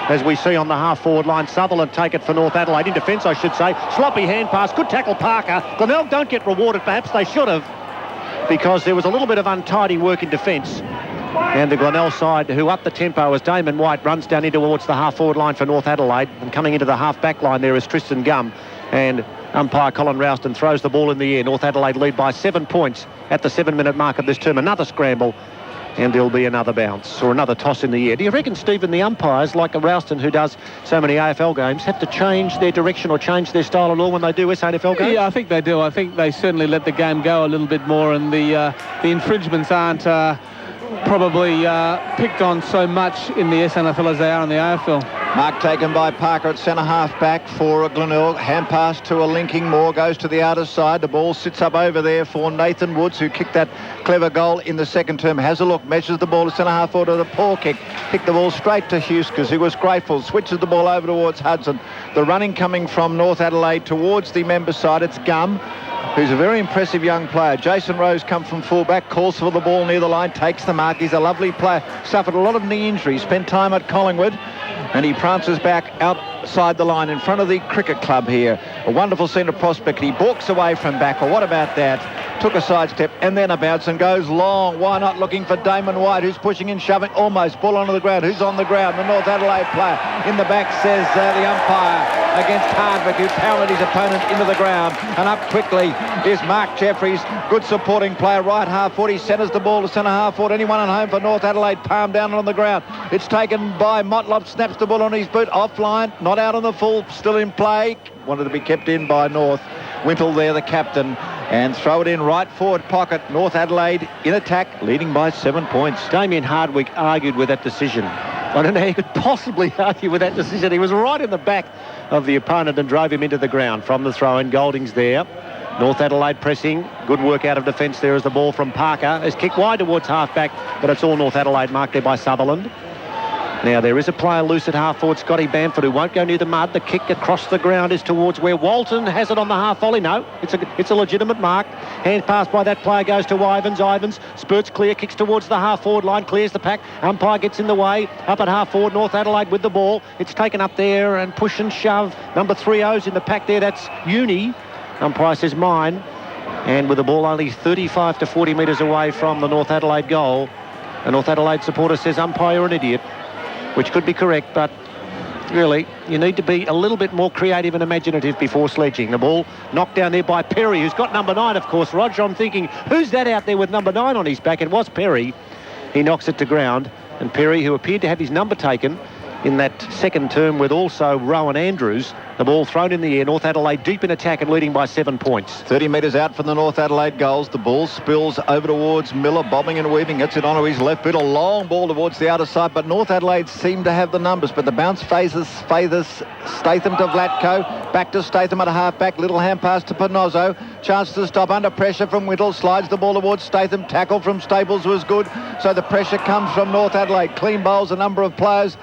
Speaker 2: As we see on the half-forward line, Sutherland take it for North Adelaide. In defence, I should say. Sloppy hand pass. Good tackle, Parker. Glenelg don't get rewarded. Perhaps they should have, because there was a little bit of untidy work in defence. And the Glenelg side, who up the tempo as Damon White runs down in towards the half-forward line for North Adelaide. And coming into the half-back line there is Tristan Gum. And umpire Colin Ralston throws the ball in the air. North Adelaide lead by 7 points at the 7-minute mark of this term. Another scramble and there'll be another bounce or another toss in the air. Do you reckon, Stephen, the umpires, like Rouston, who does so many AFL games, have to change their direction or change their style at all when they do SANFL games?
Speaker 3: Yeah, I think they do. I think they certainly let the game go a little bit more, and the infringements aren't probably picked on so much in the SNFL as they are in the AFL.
Speaker 5: Mark taken by Parker at centre half back for Glenelg. Hand pass to a linking Moore, goes to the outer side. The ball sits up over there for Nathan Woods, who kicked that clever goal in the second term. Has a look, measures the ball to centre half forward to the paw kick. Kicked the ball straight to Huskers, who was grateful. Switches the ball over towards Hudson. The running coming from North Adelaide towards the member side. It's Gum, who's a very impressive young player. Jason Rose come from fullback, calls for the ball near the line, takes the mark. He's a lovely player. Suffered a lot of knee injuries, spent time at Collingwood, and he prances back outside the line in front of the cricket club here. A wonderful centre prospect. He balks away from back. Well, what about that? Took a sidestep and then a bounce and goes long. Why not? Looking for Damon White, who's pushing and shoving. Almost ball onto the ground. Who's on the ground? The North Adelaide player. In the back, says the umpire, against Hardwick, who pounded his opponent into the ground. And up quickly is Mark Jeffries. Good supporting player, right half forward. He centres the ball to centre half forward. Anyone at home for North Adelaide, palm down on the ground. It's taken by Motlop, snaps the ball on his boot, offline, not out on the full, still in play. Wanted to be kept in by North. Wintle there, the captain, and throw it in right forward pocket. North Adelaide in attack, leading by 7 points.
Speaker 2: Damien Hardwick argued with that decision. I don't know how you could possibly argue with that decision. He was right in the back of the opponent and drove him into the ground from the throw-in. Golding's there. North Adelaide pressing. Good work out of defence there as the ball from Parker is kicked wide towards half-back, but it's all North Adelaide marked there by Sutherland. Now, there is a player loose at half-forward, Scotty Bamford, who won't go near the mud. The kick across the ground is towards where Walton has it on the half-volley. No, it's a legitimate mark. Hand pass by that player goes to Ivans. Ivans spurts clear, kicks towards the half-forward line, clears the pack. Umpire gets in the way. Up at half-forward, North Adelaide with the ball. It's taken up there and push and shove. Number 3-0's in the pack there. That's Uni. Umpire says mine. And with the ball only 35 to 40 metres away from the North Adelaide goal, a North Adelaide supporter says, umpire, you're an idiot. Which could be correct, but really, you need to be a little bit more creative and imaginative before sledging. The ball knocked down there by Perry, who's got number 9, of course. Roger, I'm thinking, who's that out there with number 9 on his back? It was Perry. He knocks it to ground, and Perry, who appeared to have his number taken in that second term with also Rowan Andrews, the ball thrown in the air. North Adelaide deep in attack and leading by 7 points.
Speaker 5: 30 metres out from the North Adelaide goals. The ball spills over towards Miller, bobbing and weaving. Gets it onto his left boot. A long ball towards the outer side, but North Adelaide seem to have the numbers. But the bounce favors Statham to Vlatko. Back to Statham at a half-back. Little hand pass to Panozzo. Chance to stop under pressure from Whittle. Slides the ball towards Statham. Tackle from Staples was good. So the pressure comes from North Adelaide. Clean bowls a number of players.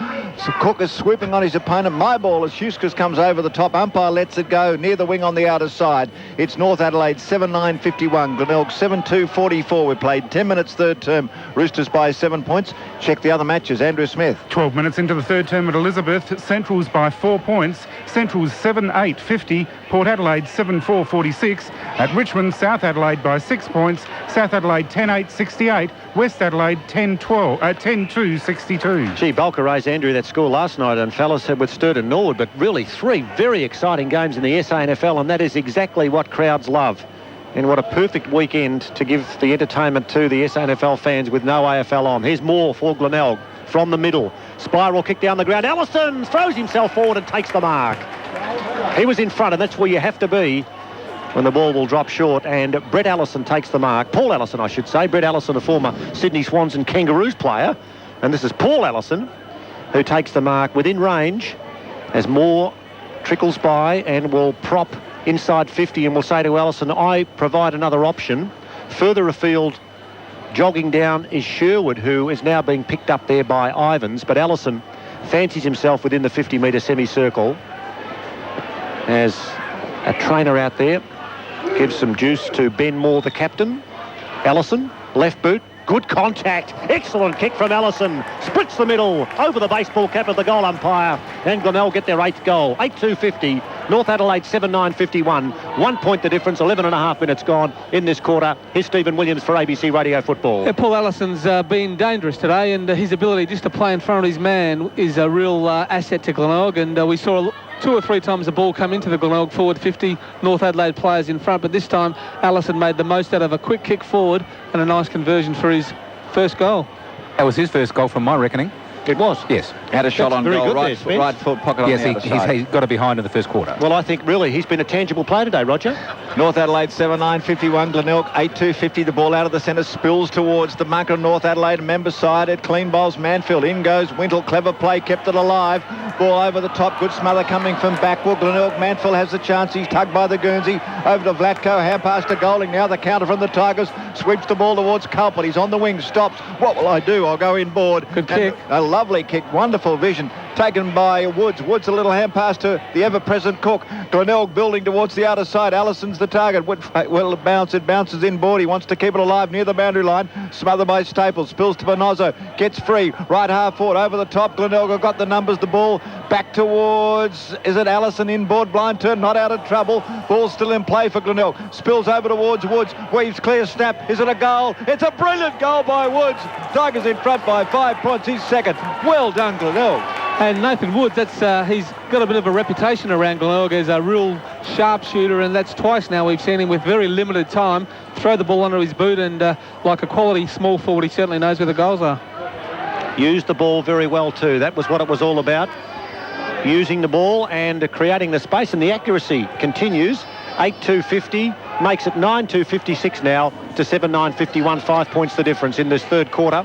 Speaker 5: So Cook is swooping on his opponent. My ball as Huskers comes over the top. Umpire lets it go near the wing on the outer side. It's North Adelaide 7-9-51. Glenelg 7-2-44. We played 10 minutes third term. Roosters by 7 points. Check the other matches. Andrew Smith.
Speaker 6: 12 minutes into the third term at Elizabeth. Central's by 4 points. Central's 7-8-50. Port Adelaide 7-4-46. At Richmond, South Adelaide by 6 points. South Adelaide 10-8-68. West Adelaide 10-2-62.
Speaker 2: Gee, Bulker raised Andrew that score last night, and fellas had withstood and Norwood, but really 3 very exciting games in the SANFL, and that is exactly what crowds love. And what a perfect weekend to give the entertainment to the SANFL fans with no AFL on. Here's Moore for Glenelg from the middle. Spiral kick down the ground. Allison throws himself forward and takes the mark. He was in front, and that's where you have to be when the ball will drop short, and Brett Allison takes the mark. Paul Allison, I should say. Brett Allison, a former Sydney Swans and Kangaroos player. And this is Paul Allison who takes the mark within range as Moore trickles by and will prop inside 50 and will say to Allison, I provide another option. Further afield, jogging down, is Sherwood, who is now being picked up there by Ivans, but Allison fancies himself within the 50-metre semicircle as a trainer out there gives some juice to Ben Moore, the captain. Allison, left boot, good contact, excellent kick from Allison, splits the middle, over the baseball cap of the goal umpire, and Glenelg get their 8th goal. 8-2-50, North Adelaide 7-9-51, 1 point the difference, 11 and a half minutes gone in this quarter. Here's Stephen Williams for ABC Radio Football.
Speaker 3: Yeah, Paul Allison's been dangerous today, and his ability just to play in front of his man is a real asset to Glenelg, and we saw 2 or 3 times the ball come into the Glenelg forward 50, North Adelaide players in front, but this time Allison made the most out of a quick kick forward and a nice conversion for his first goal.
Speaker 4: That was his first goal from my reckoning.
Speaker 2: It was.
Speaker 4: Yes.
Speaker 5: Had a shot
Speaker 2: That's
Speaker 5: on
Speaker 2: very
Speaker 5: goal,
Speaker 2: good
Speaker 5: right,
Speaker 2: there, Spence.
Speaker 5: right foot pocket on
Speaker 4: Yes,
Speaker 5: the other side.
Speaker 4: he got a behind in the first quarter.
Speaker 2: Well, I think really he's been a tangible player today, Roger.
Speaker 5: North Adelaide 7-9-51, Glenelg 8-2-50. The ball out of the centre spills towards the bunker of North Adelaide. Member side at clean bowls Manfield. In goes Wintle. Clever play, kept it alive. Ball over the top. Good smother coming from backward. Glenelg. Manfield has the chance. He's tugged by the Guernsey. Over to Vlatko. Hand pass to Golding. Now the counter from the Tigers. Sweeps the ball towards Culpit. He's on the wing. Stops. What will I do? I'll go inboard.
Speaker 3: Good kick.
Speaker 5: A lovely kick. Wonderful vision. Taken by Woods. Woods a little hand pass to the ever-present Cook. Glenelg building towards the outer side. Allison's the target. Well, it bounces inboard. He wants to keep it alive near the boundary line. Smothered by Staples. Spills to Bonozzo. Gets free. Right half forward. Over the top. Glenelg have got the numbers. The ball back towards... Is it Allison inboard? Blind turn. Not out of trouble. Ball still in play for Glenelg. Spills over towards Woods. Weaves clear snap. Is it a goal? It's a brilliant goal by Woods. Tigers in front by 5 points. He's second. Well done, Glenelg.
Speaker 3: And Nathan Woods, he's got a bit of a reputation around Glenelg as a real sharpshooter, and that's twice now we've seen him with very limited time throw the ball under his boot, and like a quality small forward, he certainly knows where the goals are.
Speaker 2: Used the ball very well too. That was what it was all about. Using the ball and creating the space, and the accuracy continues. 8-2-50 makes it 9-2-56 now to 7-9-51. 5 points the difference in this third quarter.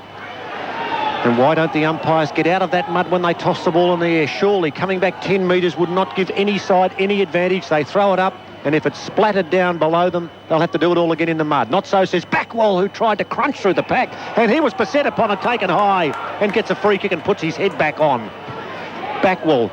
Speaker 2: And why don't the umpires get out of that mud when they toss the ball in the air? Surely coming back 10 metres would not give any side any advantage. They throw it up, and if it's splattered down below them, they'll have to do it all again in the mud. Not so, says Backwell, who tried to crunch through the pack, and he was beset upon and taken high and gets a free kick and puts his head back on. Backwell,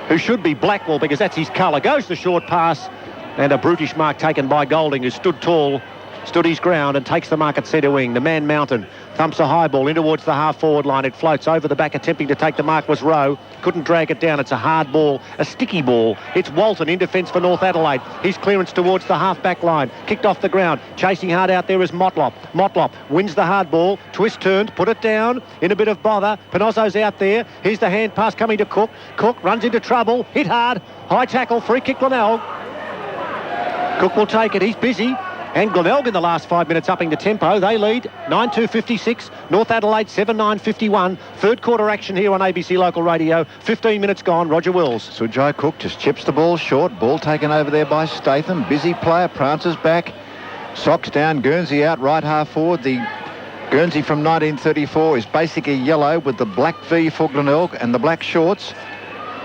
Speaker 2: who should be Blackwell because that's his colour, goes the short pass, and a brutish mark taken by Golding, who stood tall, stood his ground and takes the mark at centre wing. The man Mountain thumps a high ball in towards the half-forward line. It floats over the back, attempting to take the mark was Rowe. Couldn't drag it down. It's a hard ball, a sticky ball. It's Walton in defence for North Adelaide. His clearance towards the half-back line. Kicked off the ground. Chasing hard out there is Motlop. Motlop wins the hard ball. Twist turned, put it down in a bit of bother. Pinozzo's out there. Here's the hand pass coming to Cook. Cook runs into trouble. Hit hard. High tackle. Free kick Glenelg. Cook will take it. He's busy. And Glenelg in the last 5 minutes upping the tempo. They lead 9-2-56. North Adelaide 7-9-51. Third quarter action here on ABC Local Radio. 15 minutes gone. Roger Wills.
Speaker 5: Sujai Cook just chips the ball short. Ball taken over there by Statham. Busy player. Prances back. Socks down. Guernsey out right half forward. The Guernsey from 1934 is basically yellow with the black V for Glenelg and the black shorts.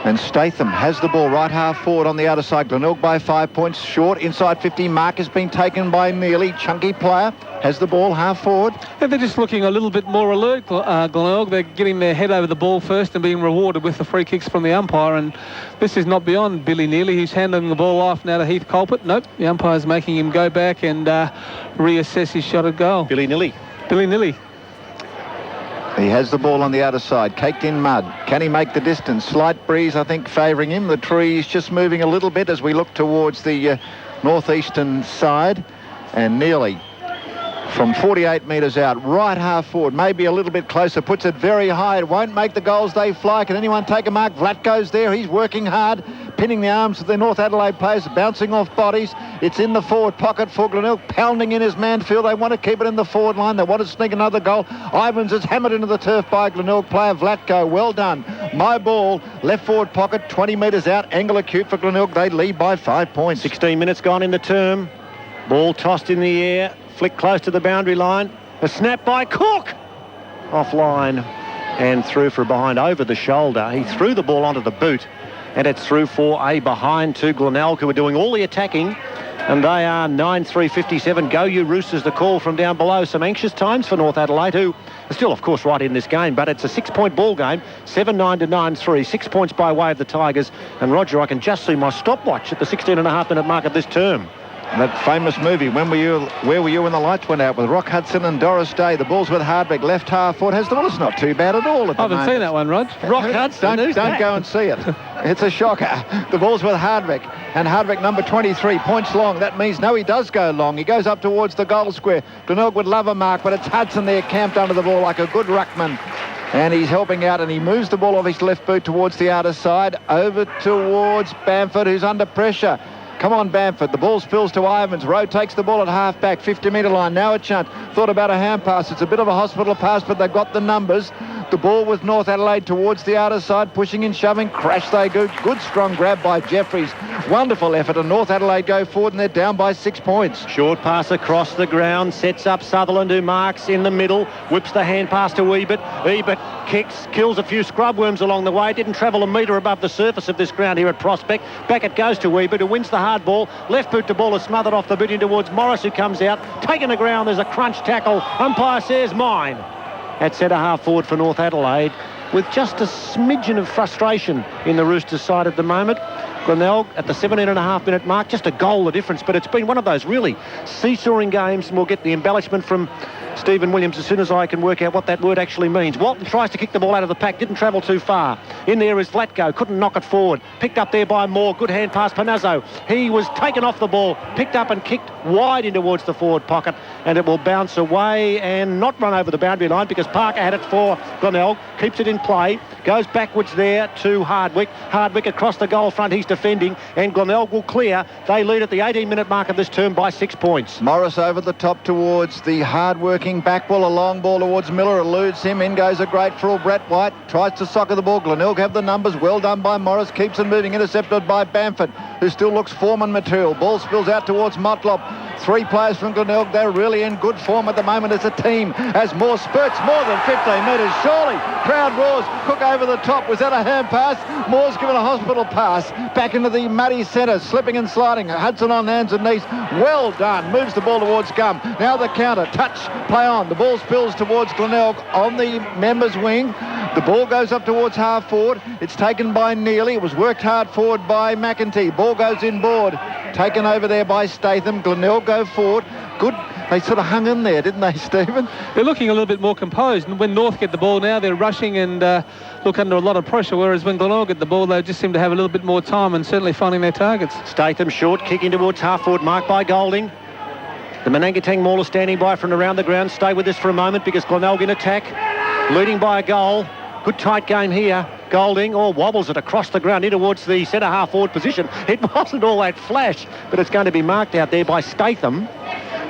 Speaker 5: And Statham has the ball right half forward on the outer side. Glenelg by 5 points short. Inside 50. Mark has been taken by Neely. Chunky player. Has the ball half forward.
Speaker 3: And they're just looking a little bit more alert, Glenelg. They're getting their head over the ball first and being rewarded with the free kicks from the umpire. And this is not beyond Billy Neely. He's handing the ball off now to Heath Culpit. Nope. The umpire's making him go back and reassess his shot at goal.
Speaker 2: Billy Neely.
Speaker 3: Billy Neely.
Speaker 5: He has the ball on the outer side, caked in mud. Can he make the distance? Slight breeze, I think, favouring him. The trees just moving a little bit as we look towards the northeastern side. And Neely, from 48 metres out, right half forward, maybe a little bit closer, puts it very high. It won't make the goals they fly. Can anyone take a mark? Vlatko's there. He's working hard, pinning the arms of the North Adelaide players, bouncing off bodies. It's in the forward pocket for Glenelg, pounding in his Manfield. They want to keep it in the forward line. They want to sneak another goal. Ivans is hammered into the turf by Glenelg player Vlatko. Well done. My ball, left forward pocket, 20 metres out. Angle acute for Glenelg. They lead by 5 points.
Speaker 2: 16 minutes gone in the term. Ball tossed in the air. Flick close to the boundary line. A snap by Cook. Offline and through for behind over the shoulder. He threw the ball onto the boot, and it's through for a behind to Glenelg, who are doing all the attacking. And they are 9-3-57. Go you Roosters, the call from down below. Some anxious times for North Adelaide, who are still, of course, right in this game. But it's a 6-point ball game, 7-9 to 9-3. 6 points by way of the Tigers. And, Roger, I can just see my stopwatch at the 16.5-minute mark of this term.
Speaker 5: That famous movie, Where Were You When the Lights Went Out, with Rock Hudson and Doris Day. The ball's with Hardwick, left half forward. Has the ball. It's not too bad at all at the
Speaker 3: I haven't
Speaker 5: moment.
Speaker 3: seen that one, Rog.
Speaker 2: Rock Hudson.
Speaker 5: Don't go and see it. It's a shocker. The ball's with Hardwick, and Hardwick number 23, points long. That means no, he does go long. He goes up towards the goal square. Glenelg would love a mark, but it's Hudson there camped under the ball like a good ruckman. And he's helping out, and he moves the ball off his left boot towards the outer side, over towards Bamford, who's under pressure. Come on, Bamford. The ball spills to Ivans. Rowe takes the ball at half-back, 50-metre line. Now a chance. Thought about a hand pass. It's a bit of a hospital pass, but they've got the numbers. The ball with North Adelaide towards the outer side, pushing and shoving. Crash they go. Good strong grab by Jeffries. Wonderful effort, and North Adelaide go forward, and they're down by 6 points.
Speaker 2: Short pass across the ground, sets up Sutherland, who marks in the middle, whips the hand pass to Ebert. Ebert kicks, kills a few scrubworms along the way. Didn't travel a metre above the surface of this ground here at Prospect. Back it goes to Ebert, who wins the hard ball. Left boot to ball is smothered off the boot in towards Morris, who comes out. Taking the ground, there's a crunch tackle. Umpire says mine. At centre-half forward for North Adelaide, with just a smidgen of frustration in the Roosters side at the moment. Glenelg at the 17.5-minute mark, just a goal the difference, but it's been one of those really seesawing games, and we'll get the embellishment from Stephen Williams as soon as I can work out what that word actually means. Walton tries to kick the ball out of the pack, didn't travel too far. In there is Vlatko, couldn't knock it forward. Picked up there by Moore, good hand pass, Panazzo. He was taken off the ball, picked up and kicked wide in towards the forward pocket, and it will bounce away and not run over the boundary line because Parker had it for Glenelg, keeps it in play, goes backwards there to Hardwick. Hardwick across the goal front, he's defending, and Glenelg will clear. They lead at the 18-minute mark of this term by 6 points.
Speaker 5: Morris over the top towards the hard-working back ball, a long ball towards Miller, eludes him. In goes a great throw. Brett White tries to soccer the ball. Glenelg have the numbers. Well done by Morris. Keeps it moving. Intercepted by Bamford, who still looks Foreman material. Ball spills out towards Motlop. 3 players from Glenelg. They're really in good form at the moment as a team. As Moore spurts more than 15 metres. Surely. Crowd roars. Cook over the top. Was that a hand pass? Moore's given a hospital pass. Back into the muddy centre. Slipping and sliding. Hudson on hands and knees. Well done. Moves the ball towards Gum. Now the counter. Touch. Play on. The ball spills towards Glenelg on the members' wing. The ball goes up towards half forward. It's taken by Neely. It was worked hard forward by McEntee. Ball goes inboard. Taken over there by Statham. Glenelg go forward. Good. They sort of hung in there, didn't they, Stephen?
Speaker 3: They're looking a little bit more composed. And when North get the ball now, they're rushing and look under a lot of pressure, whereas when Glenelg get the ball, they just seem to have a little bit more time and certainly finding their targets.
Speaker 2: Statham short, kicking towards half forward, marked by Golding. The Manangatang Mauler standing by from around the ground. Stay with us for a moment because Glenelg in attack, leading by a goal. Good tight game here. Golding, wobbles it across the ground in towards the centre-half forward position. It wasn't all that flash, but it's going to be marked out there by Statham.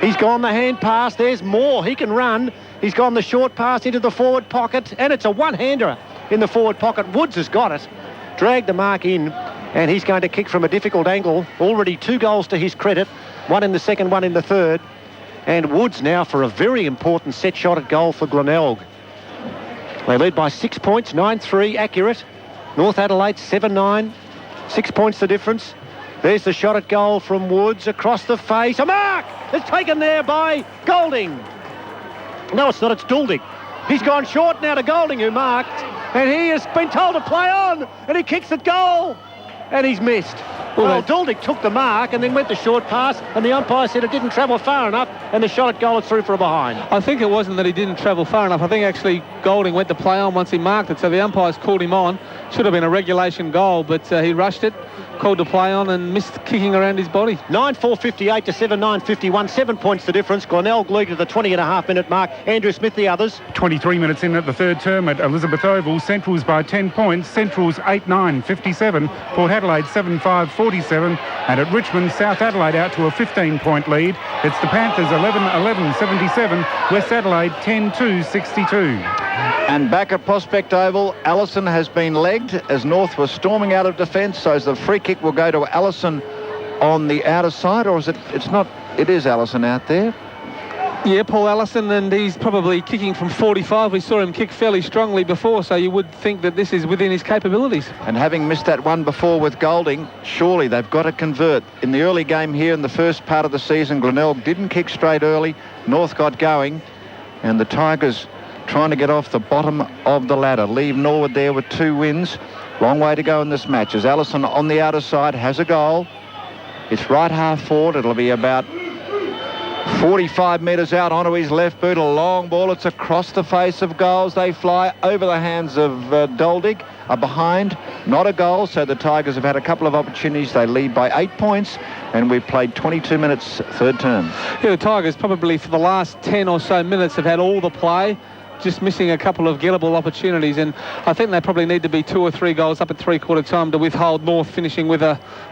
Speaker 2: He's gone the hand pass. There's Moore. He can run. He's gone the short pass into the forward pocket, and it's a one-hander in the forward pocket. Woods has got it. Dragged the mark in, and he's going to kick from a difficult angle. Already 2 goals to his credit. 1 in the second, 1 in the third. And Woods now for a very important set shot at goal for Glenelg. They lead by 6 points, 9-3 accurate. North Adelaide 7-9, 6 points the difference. There's the shot at goal from Woods across the face. A mark! It's taken there by Golding. No, it's not, it's Duldig. He's gone short now to Golding, who marked, and he has been told to play on, and he kicks at goal, and he's missed. Well, Duldig took the mark and then went the short pass, and the umpire said it didn't travel far enough, and the shot at goal is through for a behind.
Speaker 3: I think it wasn't that he didn't travel far enough. I think actually Golding went to play on once he marked it, so the umpires called him on. Should have been a regulation goal, but he rushed it, called to play on, and missed kicking around his body.
Speaker 2: 9-4-58 to 7-9-51, 7 points the difference. Glenelg lead at the 20.5-minute mark. Andrew Smith, the others.
Speaker 6: 23 minutes in at the third term at Elizabeth Oval. Centrals by 10 points. Centrals 8-9-57. Port Adelaide 7-5-47. And at Richmond, South Adelaide out to a 15-point lead. It's the Panthers 11-11-77. West Adelaide 10-2-62.
Speaker 5: And back at Prospect Oval, Allison has been legged as North was storming out of defence. So the free kick will go to Allison on the outer side, or is it? It's not. It is Allison out there.
Speaker 3: Yeah, Paul Allison, and he's probably kicking from 45. We saw him kick fairly strongly before, so you would think that this is within his capabilities.
Speaker 5: And having missed that one before with Golding, surely they've got to convert. In the early game here in the first part of the season, Glenelg didn't kick straight early. North got going, and the Tigers trying to get off the bottom of the ladder. Leave Norwood there with 2 wins. Long way to go in this match as Allison on the outer side has a goal. It's right half forward. It'll be about 45 metres out onto his left boot. A long ball. It's across the face of goals. They fly over the hands of Duldig. A behind. Not a goal. So the Tigers have had a couple of opportunities. They lead by 8 points. And we've played 22 minutes third term.
Speaker 3: Yeah, the Tigers probably for the last 10 or so minutes have had all the play. just missing a couple of gettable opportunities, and I think they probably need to be 2 or 3 goals up at three-quarter time to withhold North finishing with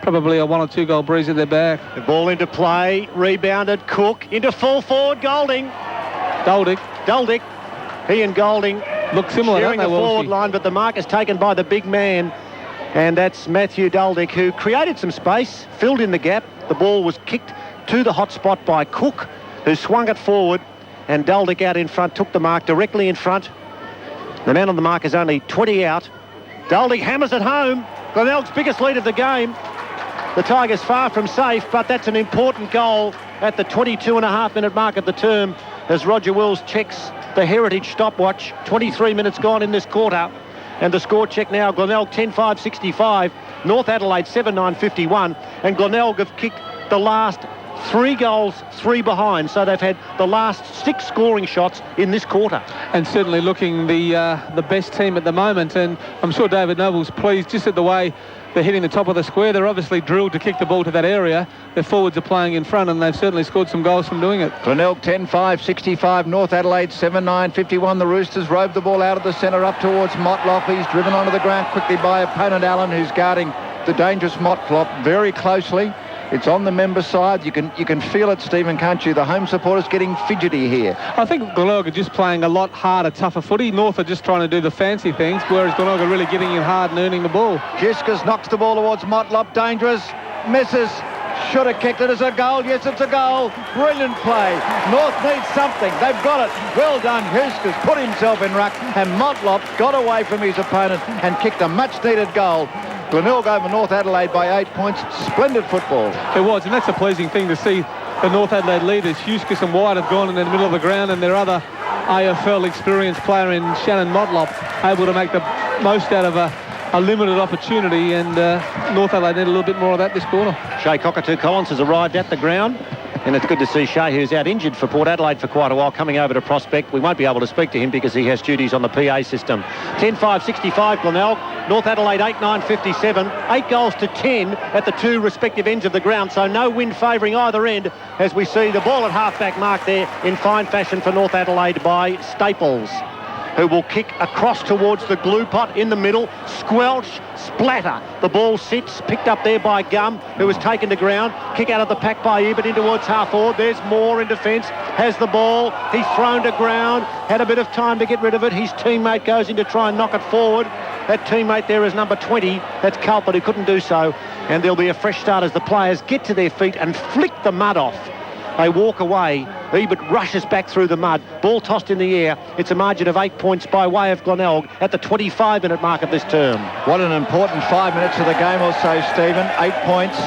Speaker 3: probably a 1 or 2 goal breeze at their back.
Speaker 2: The ball into play, rebounded, Cook into full forward, Doldick. He and Golding
Speaker 3: look similar,
Speaker 2: sharing the forward line, but the mark is taken by the big man, and that's Matthew Doldick, who created some space, filled in the gap. The ball was kicked to the hot spot by Cook, who swung it forward, and Doldick out in front took the mark directly in front. The man on the mark is only 20 out. Doldick hammers it home. Glenelg's biggest lead of the game. The Tigers far from safe, but that's an important goal at the 22.5-minute mark of the term as Roger Wills checks the heritage stopwatch. 23 minutes gone in this quarter, and the score check now: Glenelg 10-5-65, North Adelaide 7-9-51, and Glenelg have kicked the last 3 goals, 3 behind, so they've had the last 6 scoring shots in this quarter.
Speaker 3: And certainly looking the best team at the moment, and I'm sure David Noble's pleased just at the way they're hitting the top of the square. They're obviously drilled to kick the ball to that area. Their forwards are playing in front, and they've certainly scored some goals from doing it.
Speaker 5: Glenelg 10-5-65, North Adelaide 7-9-51. The Roosters rove the ball out of the centre up towards Motlop. He's driven onto the ground quickly by opponent Allen, who's guarding the dangerous Motlop very closely. It's on the member side. You can feel it, Stephen, can't you? The home supporters getting fidgety here.
Speaker 3: I think Glenelg are just playing a lot harder, tougher footy. North are just trying to do the fancy things, whereas Glenelg are really getting in hard and earning the ball.
Speaker 5: Giscas knocks the ball towards Motlop. Dangerous. Misses. Should have kicked it as a goal. Yes, it's a goal. Brilliant play. North needs something. They've got it. Well done. Giscas put himself in ruck, and Motlop got away from his opponent and kicked a much-needed goal. Glenelg over North Adelaide by 8 points. Splendid football.
Speaker 3: It was, and that's a pleasing thing to see. The North Adelaide leaders, Huskis and White, have gone in the middle of the ground, and their other AFL experienced player in Shannon Motlop able to make the most out of a limited opportunity, and North Adelaide need a little bit more of that this quarter.
Speaker 2: Shea Cockatoo-Collins has arrived at the ground, and it's good to see Shea, who's out injured for Port Adelaide for quite a while, coming over to Prospect. We won't be able to speak to him because he has duties on the PA system. 10-5-65 Glenelg, North Adelaide 8-9-57, 8 goals to 10 at the 2 respective ends of the ground, so no wind favouring either end as we see the ball at half-back mark there in fine fashion for North Adelaide by Staples, who will kick across towards the glue pot in the middle. Squelch, splatter. The ball sits, picked up there by Gum, who was taken to ground. Kick out of the pack by Ebert in towards half forward. There's Moore in defence, has the ball. He's thrown to ground, had a bit of time to get rid of it. His teammate goes in to try and knock it forward. That teammate there is number 20. That's Culpert, who couldn't do so. And there'll be a fresh start as the players get to their feet and flick the mud off. They walk away. Ebert rushes back through the mud. Ball tossed in the air. It's a margin of 8 points by way of Glenelg at the 25-minute mark of this term.
Speaker 5: What an important 5 minutes of the game or so, Stephen. 8 points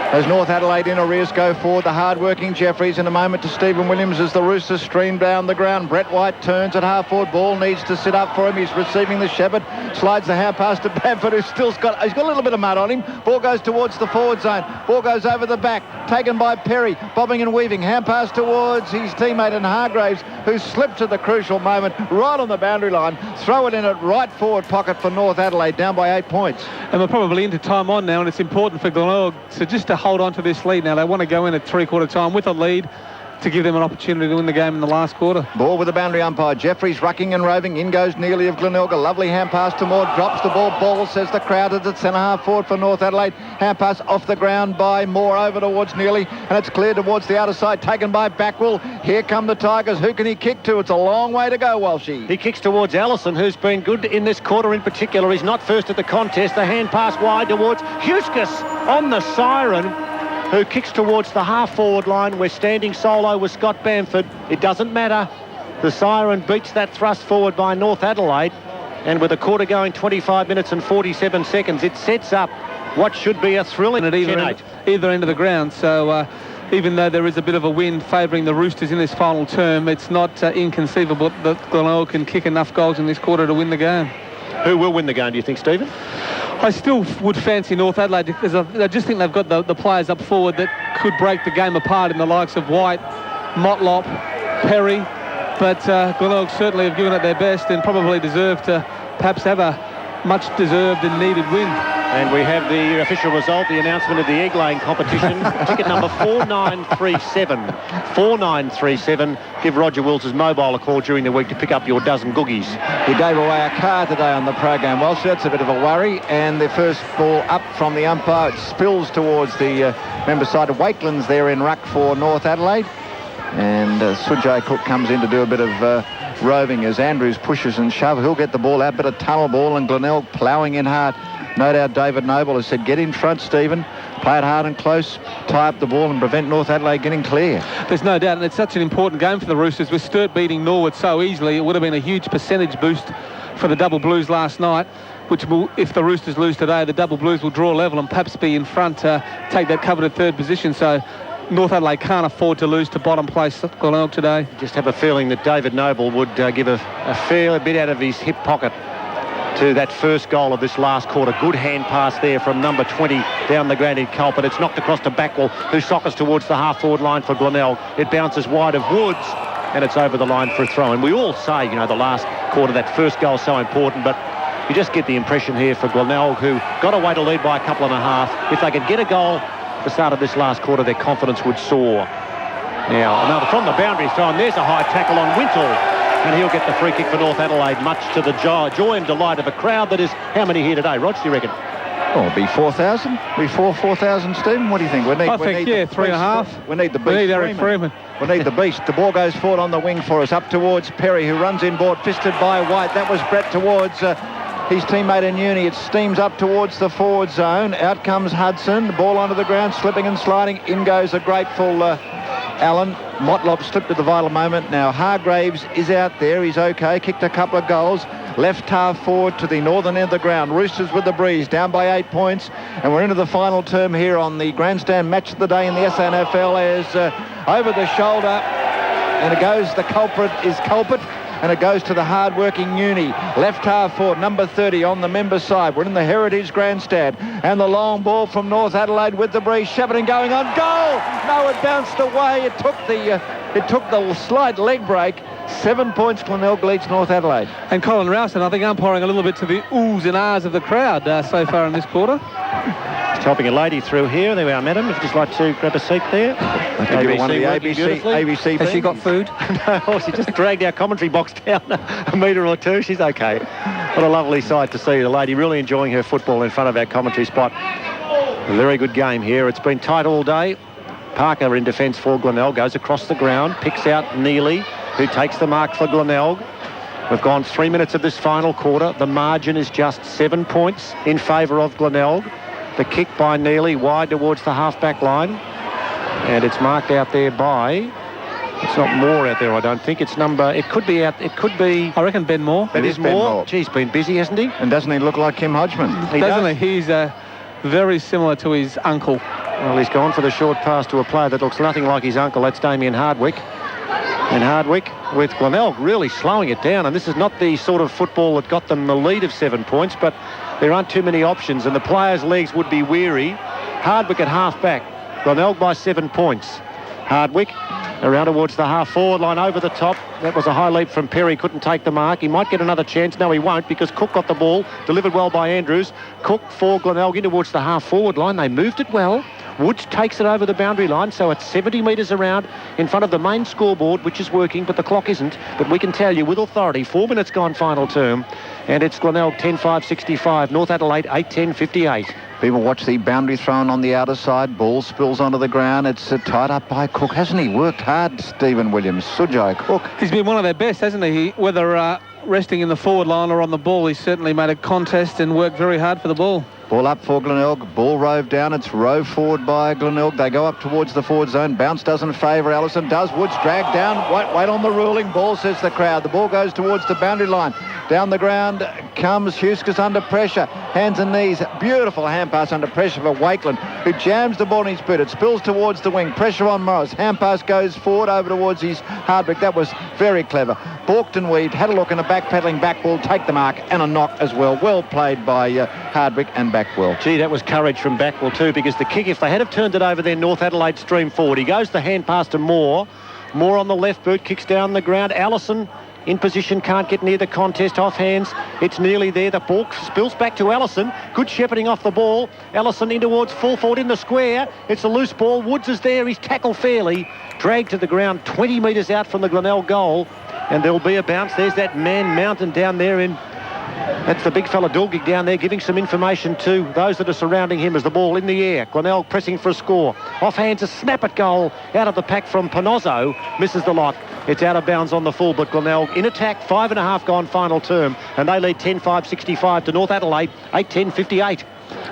Speaker 5: as North Adelaide in arrears go forward. The hard-working Jeffries in a moment to Stephen Williams as the Roosters stream down the ground. Brett White turns at half-forward. Ball needs to sit up for him. He's receiving the Shepherd. Slides the hand pass to Bamford, who's he's got a little bit of mud on him. Ball goes towards the forward zone. Ball goes over the back. Taken by Perry. Bobbing and weaving. Hand pass towards his teammate in Hargraves, who slipped at the crucial moment right on the boundary line. Throw it in at right forward pocket for North Adelaide, down by 8 points.
Speaker 3: And we're probably into time on now, and it's important for Glenelg to hold on to this lead now. They want to go in at three-quarter time with a lead to give them an opportunity to win the game in the last quarter.
Speaker 5: Ball with the boundary umpire. Jeffries rucking and roving. In goes Neely of Glenelg. A lovely hand pass to Moore. Drops the ball. Ball, says the crowd, is at centre half forward for North Adelaide. Hand pass off the ground by Moore over towards Neely. And it's cleared towards the outer side. Taken by Backwell. Here come the Tigers. Who can he kick to? It's a long way to go, Walshy.
Speaker 2: He kicks towards Allison, who's been good in this quarter in particular. He's not first at the contest. The hand pass wide towards Huskis on the siren, who kicks towards the half-forward line. We're standing solo with Scott Bamford. It doesn't matter. The siren beats that thrust forward by North Adelaide. And with a quarter going 25 minutes and 47 seconds, it sets up what should be a thrilling
Speaker 3: at either end of the ground. So even though there is a bit of a wind favouring the Roosters in this final term, it's not inconceivable that Glenelg can kick enough goals in this quarter to win the game.
Speaker 2: Who will win the game, do you think, Stephen?
Speaker 3: I still would fancy North Adelaide because I just think they've got the players up forward that could break the game apart in the likes of White, Motlop, Perry. But Glenelg certainly have given it their best and probably deserve to perhaps have a much-deserved and needed win.
Speaker 2: And we have the official result, the announcement of the egg laying competition. Ticket number 4937. 4937. Give Roger Wills' mobile a call during the week to pick up your dozen googies.
Speaker 5: He gave away a car today on the program. Well, so that's a bit of a worry. And the first ball up from the umpire, it spills towards the member side of Wakelands there in ruck for North Adelaide. And Sujay Cook comes in to do a bit of roving as Andrews pushes and shoves. He'll get the ball out, bit of tunnel ball, and Glenelg ploughing in hard. No doubt David Noble has said, get in front, Stephen. Play it hard and close, tie up the ball and prevent North Adelaide getting clear.
Speaker 3: There's no doubt, and it's such an important game for the Roosters. With Sturt beating Norwood so easily, it would have been a huge percentage boost for the Double Blues last night, which will, if the Roosters lose today, the Double Blues will draw level and perhaps be in front, take that coveted third position. So North Adelaide can't afford to lose to bottom place Glenelg today.
Speaker 2: Just have a feeling that David Noble would give a fair bit out of his hip pocket to that first goal of this last quarter. Good hand pass there from number 20 down the ground in Culpit. It's knocked across to Backwell, who soccers towards the half-forward line for Glenelg. It bounces wide of Woods, and it's over the line for a throw. And we all say, you know, the last quarter, that first goal is so important, but you just get the impression here for Glenelg, who got away to lead by a couple and a half. If they could get a goal at the start of this last quarter, their confidence would soar. Now, another from the boundary throw, and there's a high tackle on Wintle. And he'll get the free kick for North Adelaide, much to the joy and delight of a crowd that is how many here today? Rog, do you reckon?
Speaker 5: Oh, it'll be 4,000. Be 4,000, Stephen. What do you think?
Speaker 3: I think 3.5.
Speaker 5: We need the beast.
Speaker 3: We need Eric Freeman.
Speaker 5: We need the beast. The ball goes forward on the wing for us, up towards Perry, who runs inboard, fisted by White. That was Brett towards his teammate in uni. It steams up towards the forward zone. Out comes Hudson. The ball onto the ground, slipping and sliding. In goes a grateful Allen. Motlop slipped at the vital moment. Now Hargraves is out there. He's okay. Kicked a couple of goals. Left half forward to the northern end of the ground. Roosters with the breeze, down by 8 points. And we're into the final term here on the grandstand match of the day in the SANFL as over the shoulder. And it goes, the culprit is Culpit. And it goes to the hard-working Uni. Left half forward, number 30 on the member side. We're in the Heritage Grandstand. And the long ball from North Adelaide with the breeze. Shepparton going on goal. No, it bounced away. It took the slight leg break. 7 points, Glenelg leads North Adelaide.
Speaker 3: And Colin Rowson, I think, umpiring a little bit to the oohs and ahs of the crowd so far in this quarter.
Speaker 2: Just helping a lady through here. There we are, madam. If you'd just like to grab a seat there.
Speaker 5: ABC one of the ABC.
Speaker 4: Has she got food?
Speaker 2: No, she just dragged our commentary box down a metre or two. She's okay. What a lovely sight to see. The lady really enjoying her football in front of our commentary spot. A very good game here. It's been tight all day. Parker in defence for Glenelg goes across the ground, picks out Neely, who takes the mark for Glenelg. We've gone 3 minutes of this final quarter. The margin is just 7 points in favour of Glenelg. The kick by Neely wide towards the half-back line. And it's marked out there by... It's not Moore out there, I don't think. It's number... It could be out... It could be...
Speaker 3: I reckon Ben Moore.
Speaker 2: It is Moore. Gee, he's been busy, hasn't he?
Speaker 5: And doesn't he look like Kim Hodgman?
Speaker 3: Doesn't he? He's very similar to his uncle.
Speaker 2: Well, he's gone for the short pass to a player that looks nothing like his uncle. That's Damien Hardwick. And Hardwick with Glenelg really slowing it down. And this is not the sort of football that got them the lead of 7 points, but there aren't too many options, and the players' legs would be weary. Hardwick at half-back. Glenelg by 7 points. Hardwick around towards the half-forward line over the top. That was a high leap from Perry. Couldn't take the mark. He might get another chance. No, he won't, because Cook got the ball. Delivered well by Andrews. Cook for Glenelg in towards the half-forward line. They moved it well. Woods takes it over the boundary line, so it's 70 metres around in front of the main scoreboard, which is working, but the clock isn't. But we can tell you with authority, 4 minutes gone final term, and it's Glenelg 10-5-65, North Adelaide 8-10-58.
Speaker 5: People watch the boundary thrown on the outer side. Ball spills onto the ground. It's tied up by Cook. Hasn't he worked hard, Stephen Williams? Sujay Cook.
Speaker 3: He's been one of their best, hasn't he? Whether resting in the forward line or on the ball, he's certainly made a contest and worked very hard for the ball.
Speaker 5: Ball up for Glenelg. Ball rove down. It's rove forward by Glenelg. They go up towards the forward zone. Bounce doesn't favour Allison. Does. Woods dragged down. Wait on the ruling. Ball, says the crowd. The ball goes towards the boundary line. Down the ground comes Huskis under pressure. Hands and knees. Beautiful hand pass under pressure for Wakeland, who jams the ball in his boot. It spills towards the wing. Pressure on Morris. Hand pass goes forward over towards his Hardwick. That was very clever. Balked and weaved. Had a look in a backpedaling back ball. Take the mark and a knock as well. Well played by Hardwick and Backwell.
Speaker 2: Gee, that was courage from Backwell too, because the kick, if they had have turned it over there, North Adelaide stream forward. He goes the hand pass to Moore. Moore on the left boot, kicks down the ground. Allison in position, can't get near the contest, off hands. It's nearly there. The ball spills back to Allison. Good shepherding off the ball. Allison in towards full forward in the square. It's a loose ball. Woods is there. He's tackled fairly. Dragged to the ground 20 metres out from the Glenelg goal. And there'll be a bounce. There's that man Mountain down there in... That's the big fella Dulgig down there giving some information to those that are surrounding him as the ball in the air. Glenelg pressing for a score. Offhands a snap at goal out of the pack from Panozzo. Misses the lock. It's out of bounds on the full, but Glenelg in attack. 5.5 gone final term. And they lead 10-5-65 to North Adelaide. 8-10-58.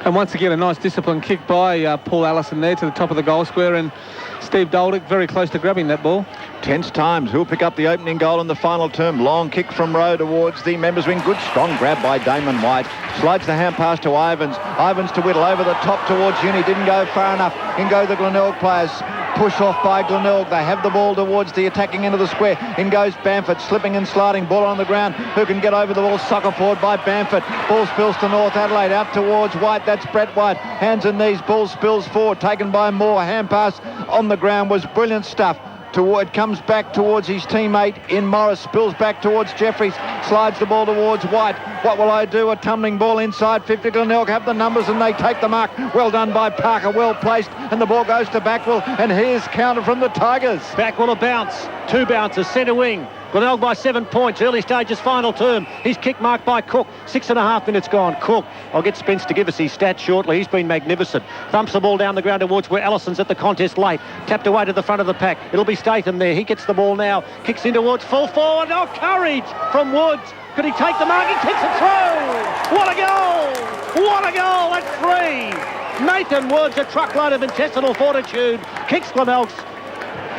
Speaker 3: And once again, a nice disciplined kick by Paul Allison there to the top of the goal square. And Steve Dulgig very close to grabbing that ball.
Speaker 5: Tense times. Who'll pick up the opening goal in the final term? Long kick from Rowe towards the members wing. Good strong grab by Damon White. Slides the hand pass to Ivans. Ivans to Whittle over the top towards Uni. Didn't go far enough. In go the Glenelg players. Push off by Glenelg. They have the ball towards the attacking end of the square. In goes Bamford, slipping and sliding. Ball on the ground. Who can get over the ball? Soccer forward by Bamford. Ball spills to North Adelaide. Out towards White. That's Brett White. Hands and knees. Ball spills forward. Taken by Moore. Hand pass on the ground was brilliant stuff. It comes back towards his teammate in Morris, spills back towards Jeffries, slides the ball towards White. What will I do? A tumbling ball inside 50. Glenelg have the numbers and they take the mark. Well done by Parker, well placed, and the ball goes to Backwell, and here's counter from the Tigers.
Speaker 2: Backwell a bounce, 2 bounces, centre wing. Glenelg by 7 points, early stages, final term. His kick marked by Cook, 6.5 minutes gone. Cook, I'll get Spence to give us his stats shortly. He's been magnificent. Thumps the ball down the ground towards where Allison's at the contest late. Tapped away to the front of the pack. It'll be Statham there. He gets the ball now. Kicks in towards full forward. Oh, courage from Woods. Could he take the mark? He kicks it through. What a goal! What a goal! That's 3. Nathan Woods, a truckload of intestinal fortitude, kicks Glenelg's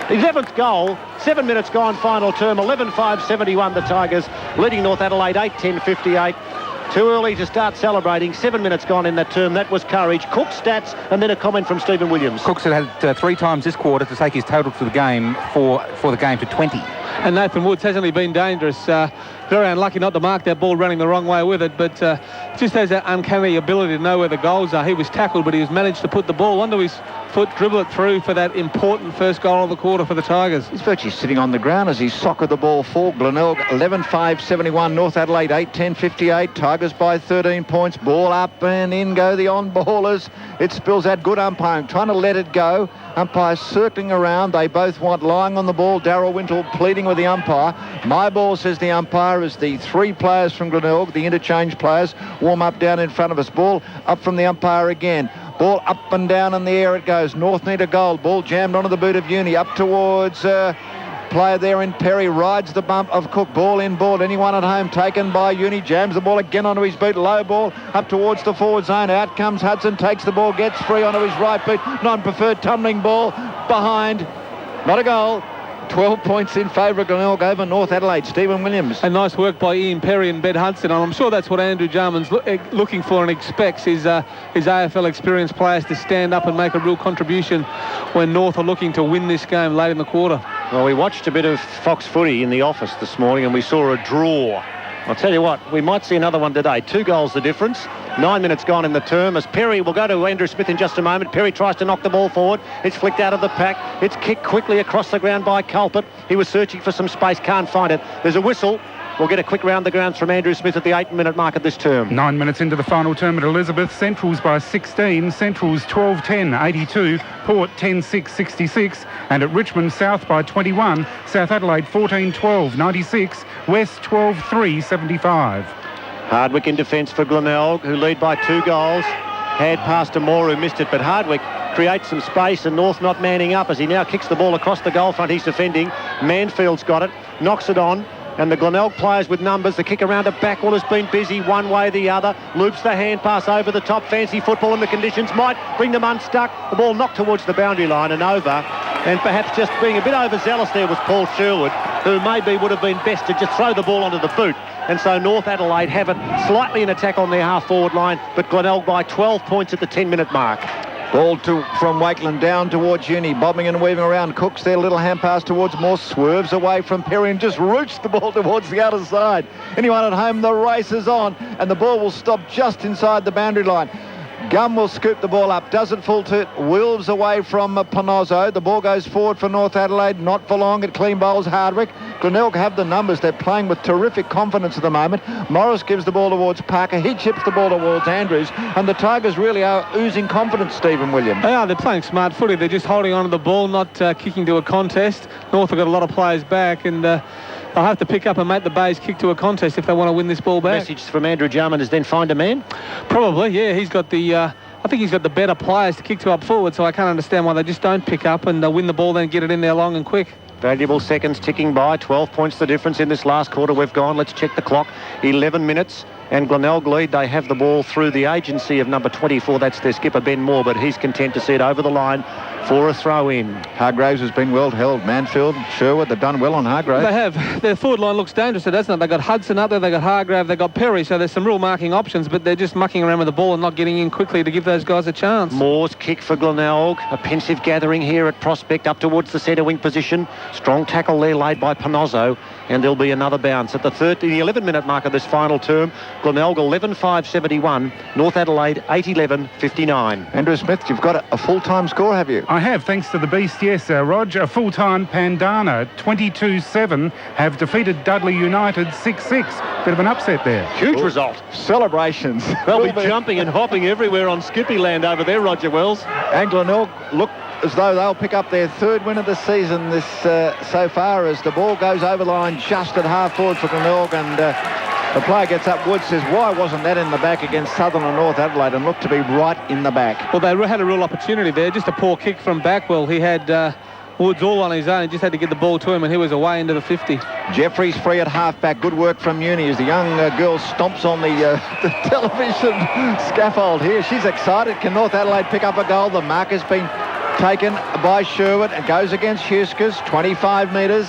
Speaker 2: 11th goal. 7 minutes gone final term. 11-5-71 the Tigers, leading North Adelaide 8-10-58. Too early to start celebrating. 7 minutes gone in that term. That was courage. Cook's stats, and then a comment from Stephen Williams.
Speaker 4: Cook's had 3 times this quarter to take his total for the game for the game to 20.
Speaker 3: And Nathan Woods hasn't he been dangerous. Very unlucky not to mark that ball running the wrong way with it, but just has that uncanny ability to know where the goals are. He was tackled, but he has managed to put the ball onto his foot, dribble it through for that important first goal of the quarter for the Tigers.
Speaker 5: He's virtually sitting on the ground as he soccered the ball for Glenelg. 11-5-71, North Adelaide 8-10-58. Tigers by 13 points. Ball up and in go the on-ballers. It spills out. Good umpiring, trying to let it go. Umpires circling around. They both want lying on the ball. Darryl Wintle pleading with the umpire. My ball, says the umpire, as the 3 players from Glenelg, the interchange players, warm up down in front of us. Ball up from the umpire again. Ball up and down in the air it goes. North need a goal. Ball jammed onto the boot of Uni. Up towards... player there in Perry, rides the bump of Cook. Ball in ball. Anyone at home taken by Uni. Jams the ball again onto his boot. Low ball up towards the forward zone. Out comes Hudson. Takes the ball. Gets free onto his right boot. Non-preferred tumbling ball behind. Not a goal. 12 points in favour of Glenelg over North Adelaide. Stephen Williams.
Speaker 3: And nice work by Ian Perry and Ben Hudson. And I'm sure that's what Andrew Jarman's looking for and expects his AFL experienced players to stand up and make a real contribution when North are looking to win this game late in the quarter.
Speaker 2: Well, we watched a bit of Fox footy in the office this morning and we saw a draw. I'll tell you what, we might see another one today. 2 goals the difference. 9 minutes gone in the term as Perry will go to Andrew Smith in just a moment. Perry tries to knock the ball forward. It's flicked out of the pack. It's kicked quickly across the ground by Culpet. He was searching for some space, can't find it. There's a whistle. We'll get a quick round the grounds from Andrew Smith at the 8-minute mark of this term.
Speaker 6: 9 minutes into the final term at Elizabeth. Centrals by 16. Centrals 12-10, 82. Port 10-6, 66. And at Richmond, South by 21. South Adelaide 14-12, 96. West 12-3, 75.
Speaker 2: Hardwick in defence for Glenelg, who lead by 2 goals. Had passed to Moore, who missed it, but Hardwick creates some space and North not manning up as he now kicks the ball across the goal front. He's defending. Manfield's got it, knocks it on. And the Glenelg players with numbers. The kick around to Backwell has been busy one way or the other. Loops the hand pass over the top. Fancy football in the conditions might bring them unstuck. The ball knocked towards the boundary line and over. And perhaps just being a bit overzealous there was Paul Sherwood, who maybe would have been best to just throw the ball onto the boot. And so North Adelaide have it slightly in attack on their half-forward line, but Glenelg by 12 points at the 10-minute mark.
Speaker 5: Ball from Wakeland down towards Uni, bobbing and weaving around. Cooks there, little hand pass towards Moore, swerves away from Perry and just roots the ball towards the other side. Anyone at home, the race is on, and the ball will stop just inside the boundary line. Gum will scoop the ball up. Doesn't fall to Wills away from Panozzo. The ball goes forward for North Adelaide. Not for long. It clean bowls Hardwick. Glenelg have the numbers. They're playing with terrific confidence at the moment. Morris gives the ball towards Parker. He chips the ball towards Andrews. And the Tigers really are oozing confidence, Stephen Williams.
Speaker 3: They are. They're playing smart footy. They're just holding on to the ball, not kicking to a contest. North have got a lot of players back, and they'll have to pick up and make the Bays kick to a contest if they want to win this ball back.
Speaker 2: Message from Andrew Jarman is then find a man?
Speaker 3: Probably, yeah. He's got the... I think he's got the better players to kick to up forward, so I can't understand why they just don't pick up and win the ball, then get it in there long and quick.
Speaker 2: Valuable seconds ticking by. 12 points the difference in this last quarter we've gone. Let's check the clock. 11 minutes. And Glenelg lead. They have the ball through the agency of number 24. That's their skipper, Ben Moore, but he's content to see it over the line for a throw-in.
Speaker 5: Hargraves has been well held. Mansfield, Sherwood, they've done well on Hargraves.
Speaker 3: They have. Their forward line looks dangerous, doesn't it? They've got Hudson up there, they've got Hargrave, they've got Perry, so there's some real marking options, but they're just mucking around with the ball and not getting in quickly to give those guys a chance.
Speaker 2: Moore's kick for Glenelg. A pensive gathering here at Prospect up towards the centre wing position. Strong tackle there laid by Panozzo, and there'll be another bounce at the 11-minute mark of this final term. Glenelg 11-5-71, North Adelaide 8-11-59.
Speaker 5: Andrew Smith, you've got a full-time score, have you?
Speaker 6: I have, thanks to the Beast, yes, Rog. A full-time Pandana, 22-7, have defeated Dudley United 6-6. Bit of an upset there.
Speaker 2: Huge result.
Speaker 5: Celebrations.
Speaker 2: They'll be jumping and hopping everywhere on Skippy land over there, Roger Wells.
Speaker 5: And Glenelg look as though they'll pick up their third win of the season this so far, as the ball goes over the line just at half forward for Glenelg, and the player gets up. Wood says, why wasn't that in the back against Southern and North Adelaide, and looked to be right in the back.
Speaker 3: Well, they had a real opportunity there. Just a poor kick from Backwell. He had Woods all on his own. He just had to get the ball to him, and he was away into the 50.
Speaker 5: Jeffries free at half-back. Good work from Uni as the young girl stomps on the television scaffold here. She's excited. Can North Adelaide pick up a goal? The mark has been taken by Sherwood. It goes against Huskers, 25 metres,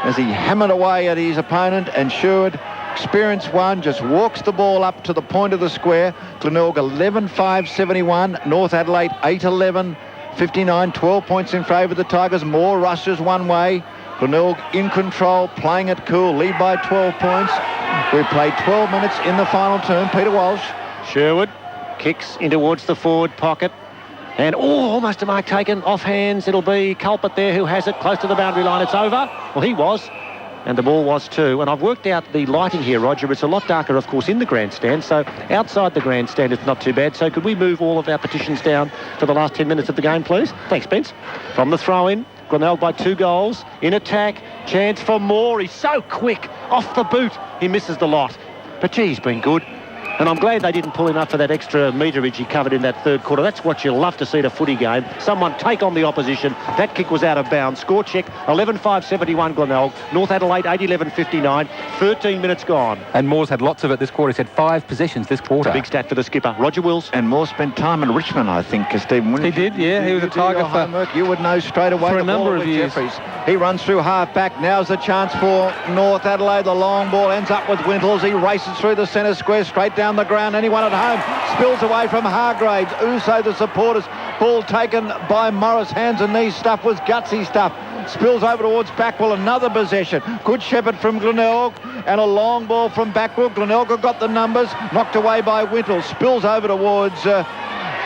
Speaker 5: as he hammered away at his opponent, and Sherwood, experienced one, just walks the ball up to the point of the square. Glenelg 11-5-71, North Adelaide 8-11-59, 12 points in favour of the Tigers. More rushes one way. Glenelg in control, playing it cool, lead by 12 points. We've played 12 minutes in the final term. Peter Walsh.
Speaker 2: Sherwood kicks in towards the forward pocket. And, almost a mark taken off hands. It'll be Culpet there who has it close to the boundary line. It's over. Well, he was. And the ball was too. And I've worked out the lighting here, Roger. It's a lot darker, of course, in the grandstand. So outside the grandstand, it's not too bad. So could we move all of our petitions down for the last 10 minutes of the game, please? Thanks, Spence. From the throw-in, Glenelg by 2 goals. In attack, chance for Moore. He's so quick. Off the boot. He misses the lot. But, gee, he's been good. And I'm glad they didn't pull him up for that extra meterage he covered in that third quarter. That's what you love to see at a footy game. Someone take on the opposition. That kick was out of bounds. Score check, 11-5-71 Glenelg. North Adelaide, 8-11-59. 13 minutes gone.
Speaker 4: And Moore's had lots of it this quarter. He's had 5 possessions this quarter.
Speaker 2: Big stat for the skipper, Roger Wills.
Speaker 5: And Moore spent time in Richmond, I think, Stephen.
Speaker 3: He did, yeah. He was a Tiger for
Speaker 5: homework. You would know straight away.
Speaker 3: For a number of years.
Speaker 5: Jeffries. He runs through half-back. Now's the chance for North Adelaide. The long ball ends up with Wintles. He races through the centre square, straight down the ground. Anyone at home spills away from Hargraves. Uso, the supporters. Ball taken by Morris. Hands and knees stuff was gutsy stuff. Spills over towards Backwell. Another possession. Good shepherd from Glenelg, and a long ball from Backwell. Glenelg have got the numbers. Knocked away by Wintles. Spills over towards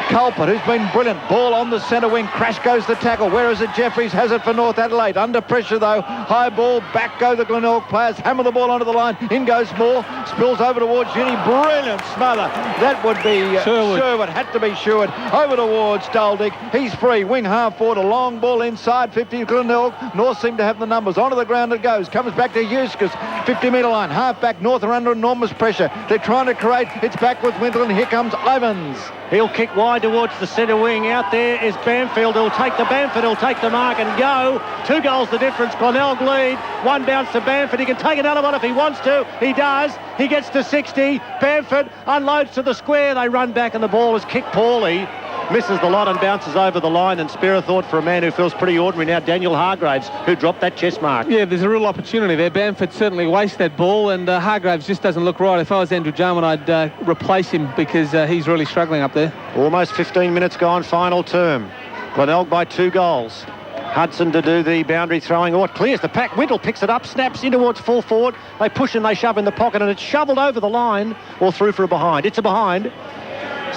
Speaker 5: Culpet, who's been brilliant. Ball on the centre wing. Crash goes the tackle. Where is it? Jeffries has it for North Adelaide. Under pressure, though. High ball. Back go the Glenelg players. Hammer the ball onto the line. In goes Moore. Spills over towards Uni. Brilliant smother. That would be Sherwood. Had to be Sherwood. Over towards Daldick. He's free. Wing half forward. A long ball inside 50. Glenelg. North seem to have the numbers. Onto the ground it goes. Comes back to Eustace. 50-metre line. Half back. North are under enormous pressure. They're trying to create. It's back with Wintle, and here comes Ivans.
Speaker 2: He'll kick wide towards the centre wing. Out there is Bamfield. He'll take the Bamford. He'll take the mark and go. 2 goals the difference. Glenelg lead. 1 bounce to Bamford. He can take another one if he wants to. He does. He gets to 60. Bamford unloads to the square. They run back and the ball is kicked poorly. Misses the lot and bounces over the line, and spare a thought for a man who feels pretty ordinary now, Daniel Hargraves, who dropped that chest mark.
Speaker 3: Yeah, there's a real opportunity there. Bamford certainly wastes that ball, and Hargraves just doesn't look right. If I was Andrew Jarman, I'd replace him because he's really struggling up there.
Speaker 2: Almost 15 minutes gone, final term. Glenelg by 2 goals. Hudson to do the boundary throwing. Oh, it clears the pack. Wintle picks it up, snaps in towards full forward. They push and they shove in the pocket, and it's shovelled over the line or through for a behind. It's a behind.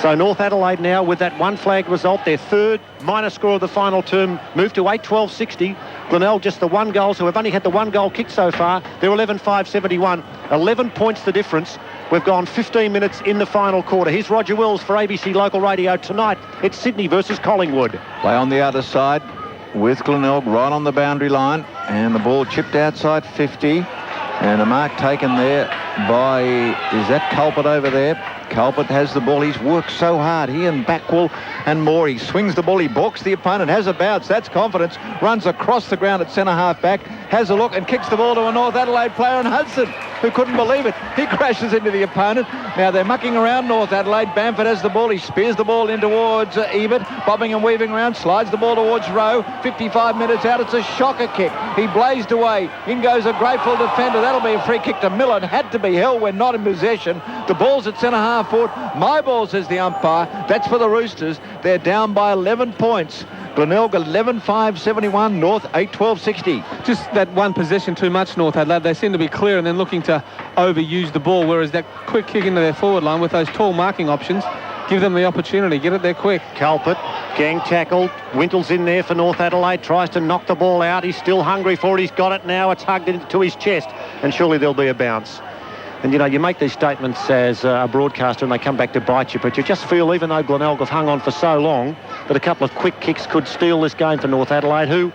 Speaker 2: So North Adelaide now with that one flag result, their third minor score of the final term, moved to 8-12-60. Glenelg just the one goal, so we've only had the one goal kick so far. They're 11-5-71. 11 points the difference. We've gone 15 minutes in the final quarter. Here's Roger Wills for ABC Local Radio tonight. It's Sydney versus Collingwood.
Speaker 5: Play on the other side with Glenelg right on the boundary line, and the ball chipped outside 50, and a mark taken there by, is that Culpet over there? Culpet has the ball. He's worked so hard. He and Backwell and Moore. He swings the ball. He balks the opponent. Has a bounce. That's confidence. Runs across the ground at centre half back. Has a look and kicks the ball to a North Adelaide player, and Hudson, who couldn't believe it, he crashes into the opponent. Now they're mucking around North Adelaide. Bamford has the ball. He spears the ball in towards Ebert, bobbing and weaving around, slides the ball towards Rowe. 55 minutes out. It's a shocker kick. He blazed away. In goes a grateful defender. That'll be a free kick to Miller. It had to be held when not in possession. The ball's at centre half forward. My ball, says the umpire. That's for the Roosters. They're down by 11 points. Glenelg 11-5-71, North 8-12-60.
Speaker 3: Just that one possession too much, North Adelaide. They seem to be clear and then looking to overuse the ball, whereas that quick kick into their forward line with those tall marking options, give them the opportunity. Get it there quick.
Speaker 2: Culpet, gang tackled. Wintle's in there for North Adelaide, tries to knock the ball out. He's still hungry for it. He's got it now. It's hugged into his chest, and surely there'll be a bounce. And, you know, you make these statements as a broadcaster and they come back to bite you, but you just feel, even though Glenelg have hung on for so long, that a couple of quick kicks could steal this game for North Adelaide, who,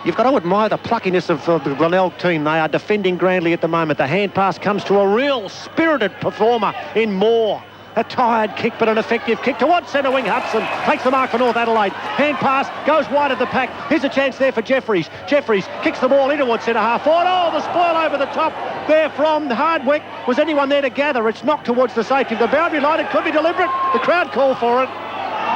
Speaker 2: you've got to admire the pluckiness of the Glenelg team. They are defending grandly at the moment. The hand pass comes to a real spirited performer in Moore. A tired kick, but an effective kick towards centre wing. Hudson takes the mark for North Adelaide. Hand pass goes wide of the pack. Here's a chance there for Jeffries. Jeffries kicks the ball in towards centre half forward. Oh, the spoil over the top there from Hardwick. Was anyone there to gather? It's knocked towards the safety of the boundary line. It could be deliberate. The crowd called for it.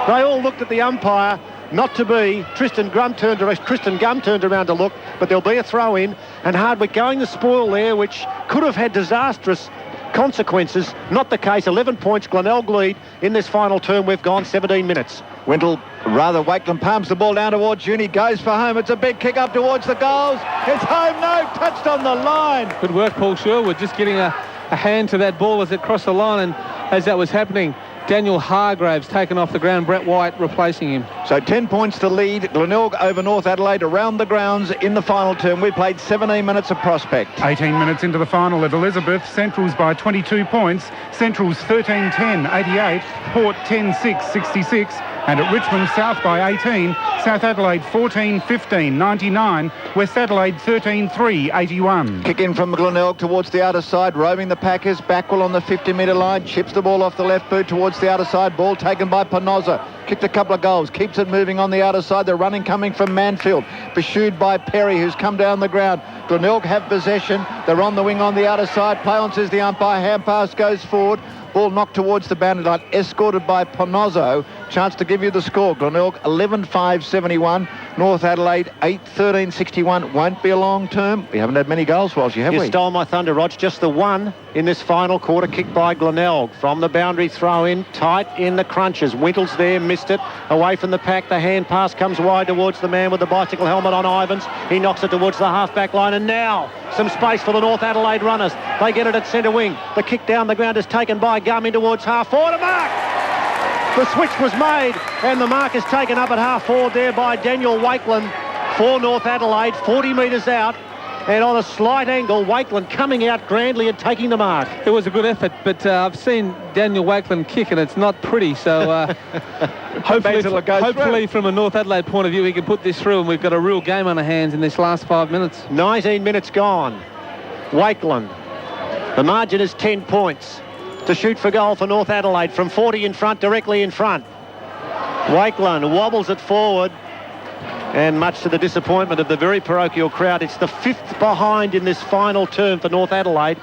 Speaker 2: They all looked at the umpire. Not to be. Tristan Gum turned around to look, but there'll be a throw in, and Hardwick going the spoil there, which could have had disastrous consequences. Not the case. 11 points. Glenelg lead in this final term. We've gone 17 minutes.
Speaker 5: Wintle, rather, Wakeland palms the ball down towards June. He goes for home. It's a big kick up towards the goals. It's home. No, touched on the line.
Speaker 3: Good work, Paul Sherwood, just getting a hand to that ball as it crossed the line, and as that was happening, Daniel Hargraves taken off the ground, Brett White replacing him.
Speaker 5: So 10 points to lead. Glenelg over North Adelaide around the grounds in the final term. We played 17 minutes of prospect.
Speaker 6: 18 minutes into the final at Elizabeth. Central's by 22 points. Central's 13-10, 88. Port 10-6, 66. And at Richmond, South by 18. South Adelaide 14-15, 99. West Adelaide 13-3, 81.
Speaker 5: Kick in from Glenelg towards the outer side, roving the Packers. Backwell on the 50-metre line, chips the ball off the left boot towards the outer side. Ball taken by Panozza. Kicked a couple of goals, keeps it moving on the outer side. The running coming from Manfield, pursued by Perry, who's come down the ground. Glenelg have possession. They're on the wing on the outer side. Play on, says the umpire. Hand pass goes forward. Ball knocked towards the boundary line, escorted by Panozzo. Chance to give you the score. Glenelg 11-5-71. North Adelaide 8-13-61. Won't be a long term. We haven't had many goals whilst you have
Speaker 2: You
Speaker 5: we?
Speaker 2: stole my thunder, Rog. Just the one in this final quarter, kicked by Glenelg. From the boundary throw in, tight in the crunches. Wintle's there, missed it. Away from the pack, the hand pass comes wide towards the man with the bicycle helmet on, Ivans. He knocks it towards the half-back line, and now some space for the North Adelaide runners. They get it at centre wing. The kick down the ground is taken by Gum in towards half forward. A mark! The switch was made, and the mark is taken up at half forward there by Daniel Wakeland for North Adelaide, 40 metres out. And on a slight angle, Wakeland coming out grandly and taking the mark.
Speaker 3: It was a good effort, but I've seen Daniel Wakeland kick, and it's not pretty. So hopefully from a North Adelaide point of view, he can put this through, and we've got a real game on our hands in this last 5 minutes.
Speaker 2: 19 minutes gone. Wakeland. The margin is 10 points. To shoot for goal for North Adelaide from 40 in front, directly in front. Wakeland wobbles it forward, and much to the disappointment of the very parochial crowd, it's the 5th behind in this final term for North Adelaide,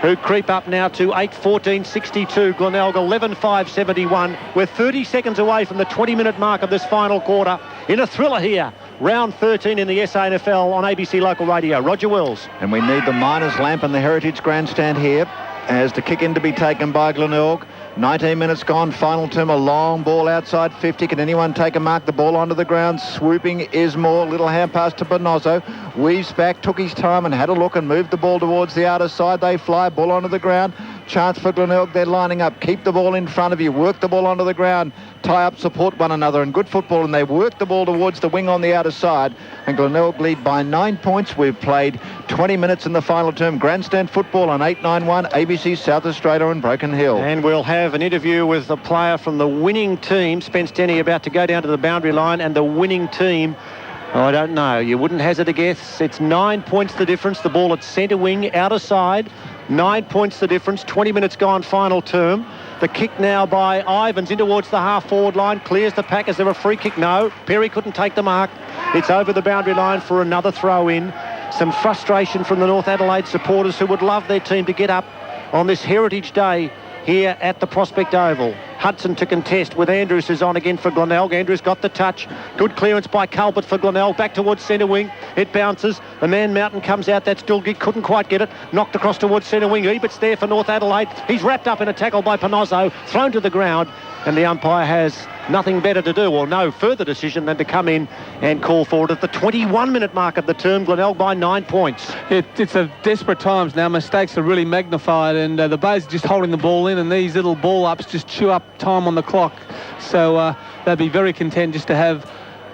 Speaker 2: who creep up now to 8-14-62. Glenelg 11-5-71. We're 30 seconds away from the 20-minute mark of this final quarter in a thriller here. Round 13 in the SANFL on ABC Local Radio. Roger Wills.
Speaker 5: And we need the Miners' Lamp and the Heritage Grandstand here as the kick in to be taken by Glenelg. 19 minutes gone, final term, a long ball outside 50. Can anyone take a mark? The ball onto the ground, swooping is Moore. Little hand pass to Bonozzo. Weaves back, took his time and had a look and moved the ball towards the outer side. They fly, ball onto the ground. chance for Glenelg. They're lining up. Keep the ball in front of you. Work the ball onto the ground. Tie up, support one another. And good football. And they work the ball towards the wing on the outer side. And Glenelg lead by 9 points. We've played 20 minutes in the final term. Grandstand football on 891 ABC South Australia and Broken Hill.
Speaker 2: And we'll have an interview with a player from the winning team. Spence Denny about to go down to the boundary line, and the winning team, I don't know. You wouldn't hazard a guess. It's 9 points the difference. The ball at centre wing, outer side. 9 points the difference. 20 minutes gone, final term. The kick now by Ivans in towards the half-forward line. Clears the pack. Is there a free kick? No. Perry couldn't take the mark. It's over the boundary line for another throw-in. Some frustration from the North Adelaide supporters who would love their team to get up on this Heritage Day here at the Prospect Oval. Hudson to contest with Andrews, who's on again for Glenelg. Andrews got the touch. Good clearance by Culbert for Glenelg. Back towards centre wing. It bounces. The man Mountain comes out. That's Dulgig. Couldn't quite get it. Knocked across towards centre wing. Ebert's there for North Adelaide. He's wrapped up in a tackle by Panozzo. Thrown to the ground. And the umpire has nothing better to do, or no further decision than to come in and call for it at the 21-minute mark of the term. Glenelg by 9 points.
Speaker 3: It's a desperate times now. Mistakes are really magnified, and the Bays are just holding the ball in, and these little ball ups just chew up time on the clock. So they'd be very content just to have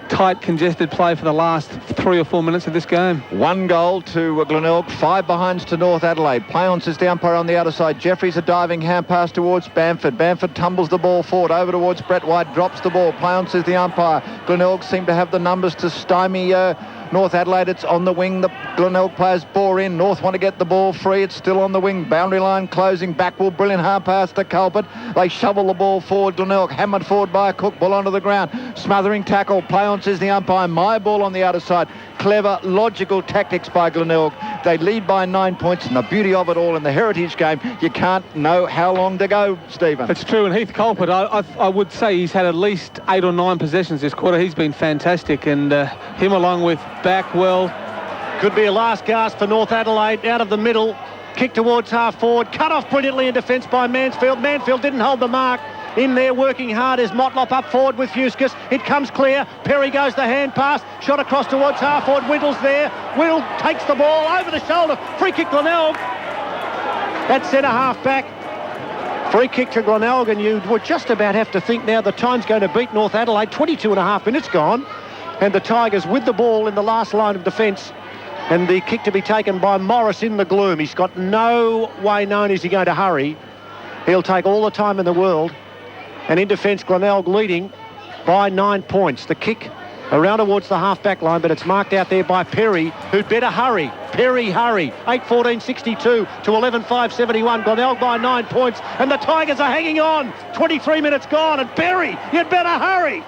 Speaker 3: tight, congested play for the last 3 or 4 minutes of this game.
Speaker 5: 1 goal to Glenelg, 5 behinds to North Adelaide. Play-on says the umpire on the outer side. Jeffries a diving hand pass towards Bamford. Bamford tumbles the ball forward over towards Brett White, drops the ball. Play-on says the umpire. Glenelg seem to have the numbers to stymie North Adelaide. It's on the wing. The Glenelg players bore in. North want to get the ball free. It's still on the wing. Boundary line closing. Backwell, brilliant half pass to Culbert. They shovel the ball forward. Glenelg hammered forward by a Cook. Ball onto the ground. Smothering tackle. Play on says the umpire. My ball on the outer side. Clever, logical tactics by Glenelg. They lead by 9 points, and the beauty of it all in the Heritage game, you can't know how long to go, Stephen.
Speaker 3: It's true, and Heath Culbert, I would say he's had at least 8 or 9 possessions this quarter. He's been fantastic, and him along with Backwell.
Speaker 2: Could be a last gasp for North Adelaide. Out of the middle, kick towards half forward, cut off brilliantly in defence by Mansfield. Mansfield didn't hold the mark. In there working hard is Motlop up forward with Fuscus. It comes clear. Perry goes the hand pass. Shot across towards half forward. Whittle's there. Whittle takes the ball over the shoulder. Free kick Glenelg. At centre half back. Free kick to Glenelg, and you would just about have to think now the time's going to beat North Adelaide. 22 and a half minutes gone. And the Tigers with the ball in the last line of defence. And the kick to be taken by Morris in the gloom. He's got no way known is he going to hurry. He'll take all the time in the world. And in defence, Glenelg leading by 9 points. The kick around towards the half-back line, but it's marked out there by Perry, who'd better hurry. Perry, hurry. 8:14.62 to 11:5.71. Glenelg by 9 points, and the Tigers are hanging on. 23 minutes gone, and Perry, you'd better hurry.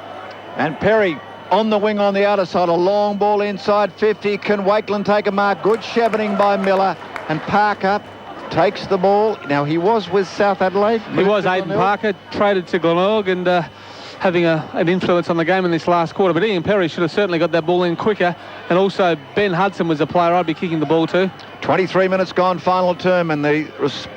Speaker 5: And Perry on the wing on the outer side. A long ball inside 50. Can Wakeland take a mark? Good shepherding by Miller. And Parker takes the ball. Now, he was with South Adelaide.
Speaker 3: He was. Aidan Parker traded to Glenelg and having an influence on the game in this last quarter. But Ian Perry should have certainly got that ball in quicker. And also, Ben Hudson was a player I'd be kicking the ball to.
Speaker 5: 23 minutes gone, final term, and the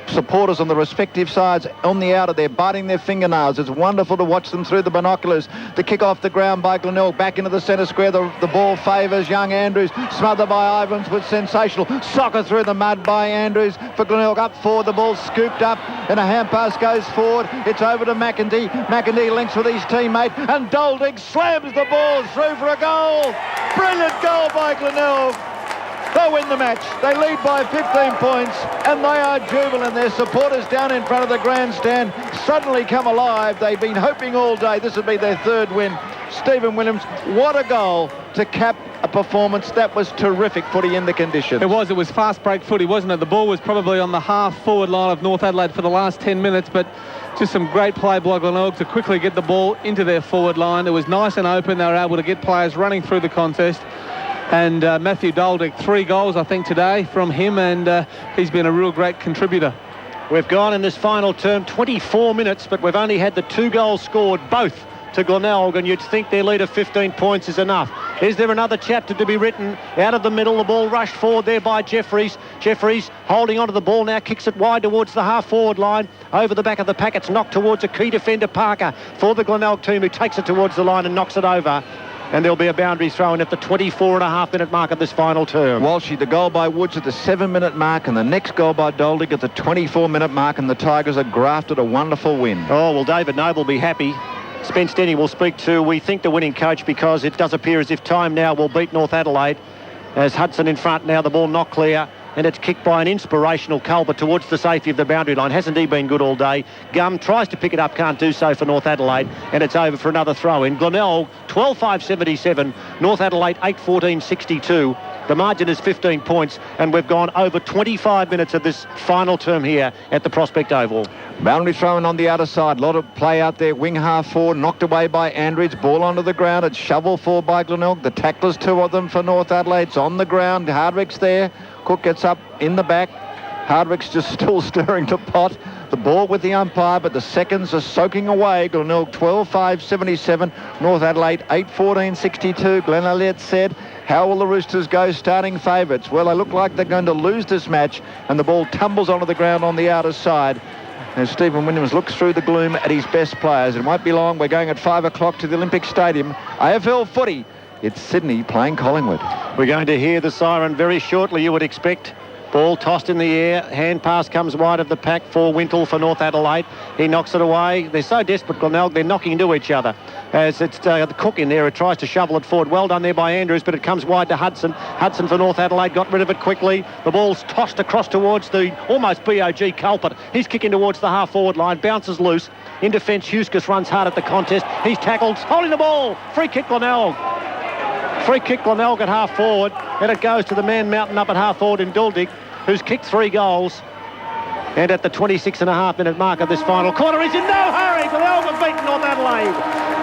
Speaker 5: supporters on the respective sides on the outer, they're biting their fingernails. It's wonderful to watch them through the binoculars. The kick off the ground by Glenelg, back into the centre square. The ball favours young Andrews, smothered by Ivans with sensational soccer through the mud by Andrews for Glenelg. Up forward, the ball scooped up, and a hand pass goes forward. It's over to McIntyre. McIntyre links with his teammate, and Doldig slams the ball through for a goal. Brilliant goal by Glenelg. They win the match. They lead by 15 points, and they are jubilant. Their supporters down in front of the grandstand suddenly come alive. They've been hoping all day this would be their third win. Stephen Williams, what a goal to cap a performance. That was terrific footy in the conditions.
Speaker 3: It was fast break footy, wasn't it? The ball was probably on the half-forward line of North Adelaide for the last 10 minutes, but just some great play by Glenelg to quickly get the ball into their forward line. It was nice and open. They were able to get players running through the contest. And Matthew Doldig, 3 goals, I think, today from him, and he's been a real great contributor.
Speaker 2: We've gone in this final term 24 minutes, but we've only had the 2 goals scored, both to Glenelg, and you'd think their lead of 15 points is enough. Is there another chapter to be written? Out of the middle, the ball rushed forward there by Jeffries. Jeffries holding onto the ball now, kicks it wide towards the half-forward line. Over the back of the pack, it's knocked towards a key defender, Parker, for the Glenelg team, who takes it towards the line and knocks it over. and there'll be a boundary throw in at the 24.5-minute mark of this final term.
Speaker 5: Walshy, the goal by Woods at the 7-minute mark, and the next goal by Doldig at the 24-minute mark, and the Tigers are grafted a wonderful win.
Speaker 2: Oh, well, David Noble will be happy. Spence Denny will speak to, we think, the winning coach, because it does appear as if time now will beat North Adelaide. As Hudson in front now, the ball not clear, and it's kicked by an inspirational Culbert towards the safety of the boundary line. Hasn't he been good all day? Gum tries to pick it up, can't do so for North Adelaide, and it's over for another throw-in. Glenelg, 12.577. North Adelaide, 8.14.62. The margin is 15 points, and we've gone over 25 minutes of this final term here at the Prospect Oval.
Speaker 5: Boundary thrown on the outer side. A lot of play out there. Wing half forward, knocked away by Andridge. Ball onto the ground. It's shovel forward by Glenelg. The tacklers, 2 of them for North Adelaide. It's on the ground. Hardwick's there. Cook gets up in the back. Hardwick's just still stirring to pot. The ball with the umpire, but the seconds are soaking away. Glenelg 12.577. North Adelaide 8.14.62. Glenn Elliott said, how will the Roosters go starting favourites? Well, they look like they're going to lose this match, and the ball tumbles onto the ground on the outer side. As Stephen Williams looks through the gloom at his best players. It won't be long. We're going at 5 o'clock to the Olympic Stadium. AFL footy. It's Sydney playing Collingwood.
Speaker 2: We're going to hear the siren very shortly, you would expect. Ball tossed in the air. Hand pass comes wide of the pack for Wintle for North Adelaide. He knocks it away. They're so desperate, Glenelg, they're knocking into each other. As it's the Cook in there who tries to shovel it forward. Well done there by Andrews, but it comes wide to Hudson. Hudson for North Adelaide got rid of it quickly. The ball's tossed across towards the almost BOG Culpert. He's kicking towards the half-forward line. Bounces loose. In defence, Huskis runs hard at the contest. He's tackled. Holding the ball. Free kick, Glenelg. Free kick, Glenelg at half-forward. And it goes to the man mountain up at half-forward in Doldig, who's kicked 3 goals. And at the 26.5-minute mark of this final quarter, he's in no hurry. Glenelg have beaten North Adelaide.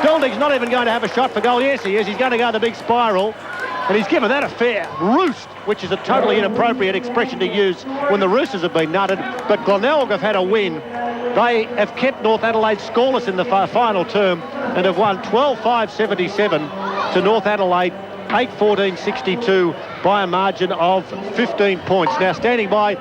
Speaker 2: Doldig's not even going to have a shot for goal. Yes, he is. He's going to go the big spiral. And he's given that a fair roost, which is a totally inappropriate expression to use when the Roosters have been nutted. But Glenelg have had a win. They have kept North Adelaide scoreless in the final term and have won 12.577 to North Adelaide, 8.14.62 by a margin of 15 points. Now standing by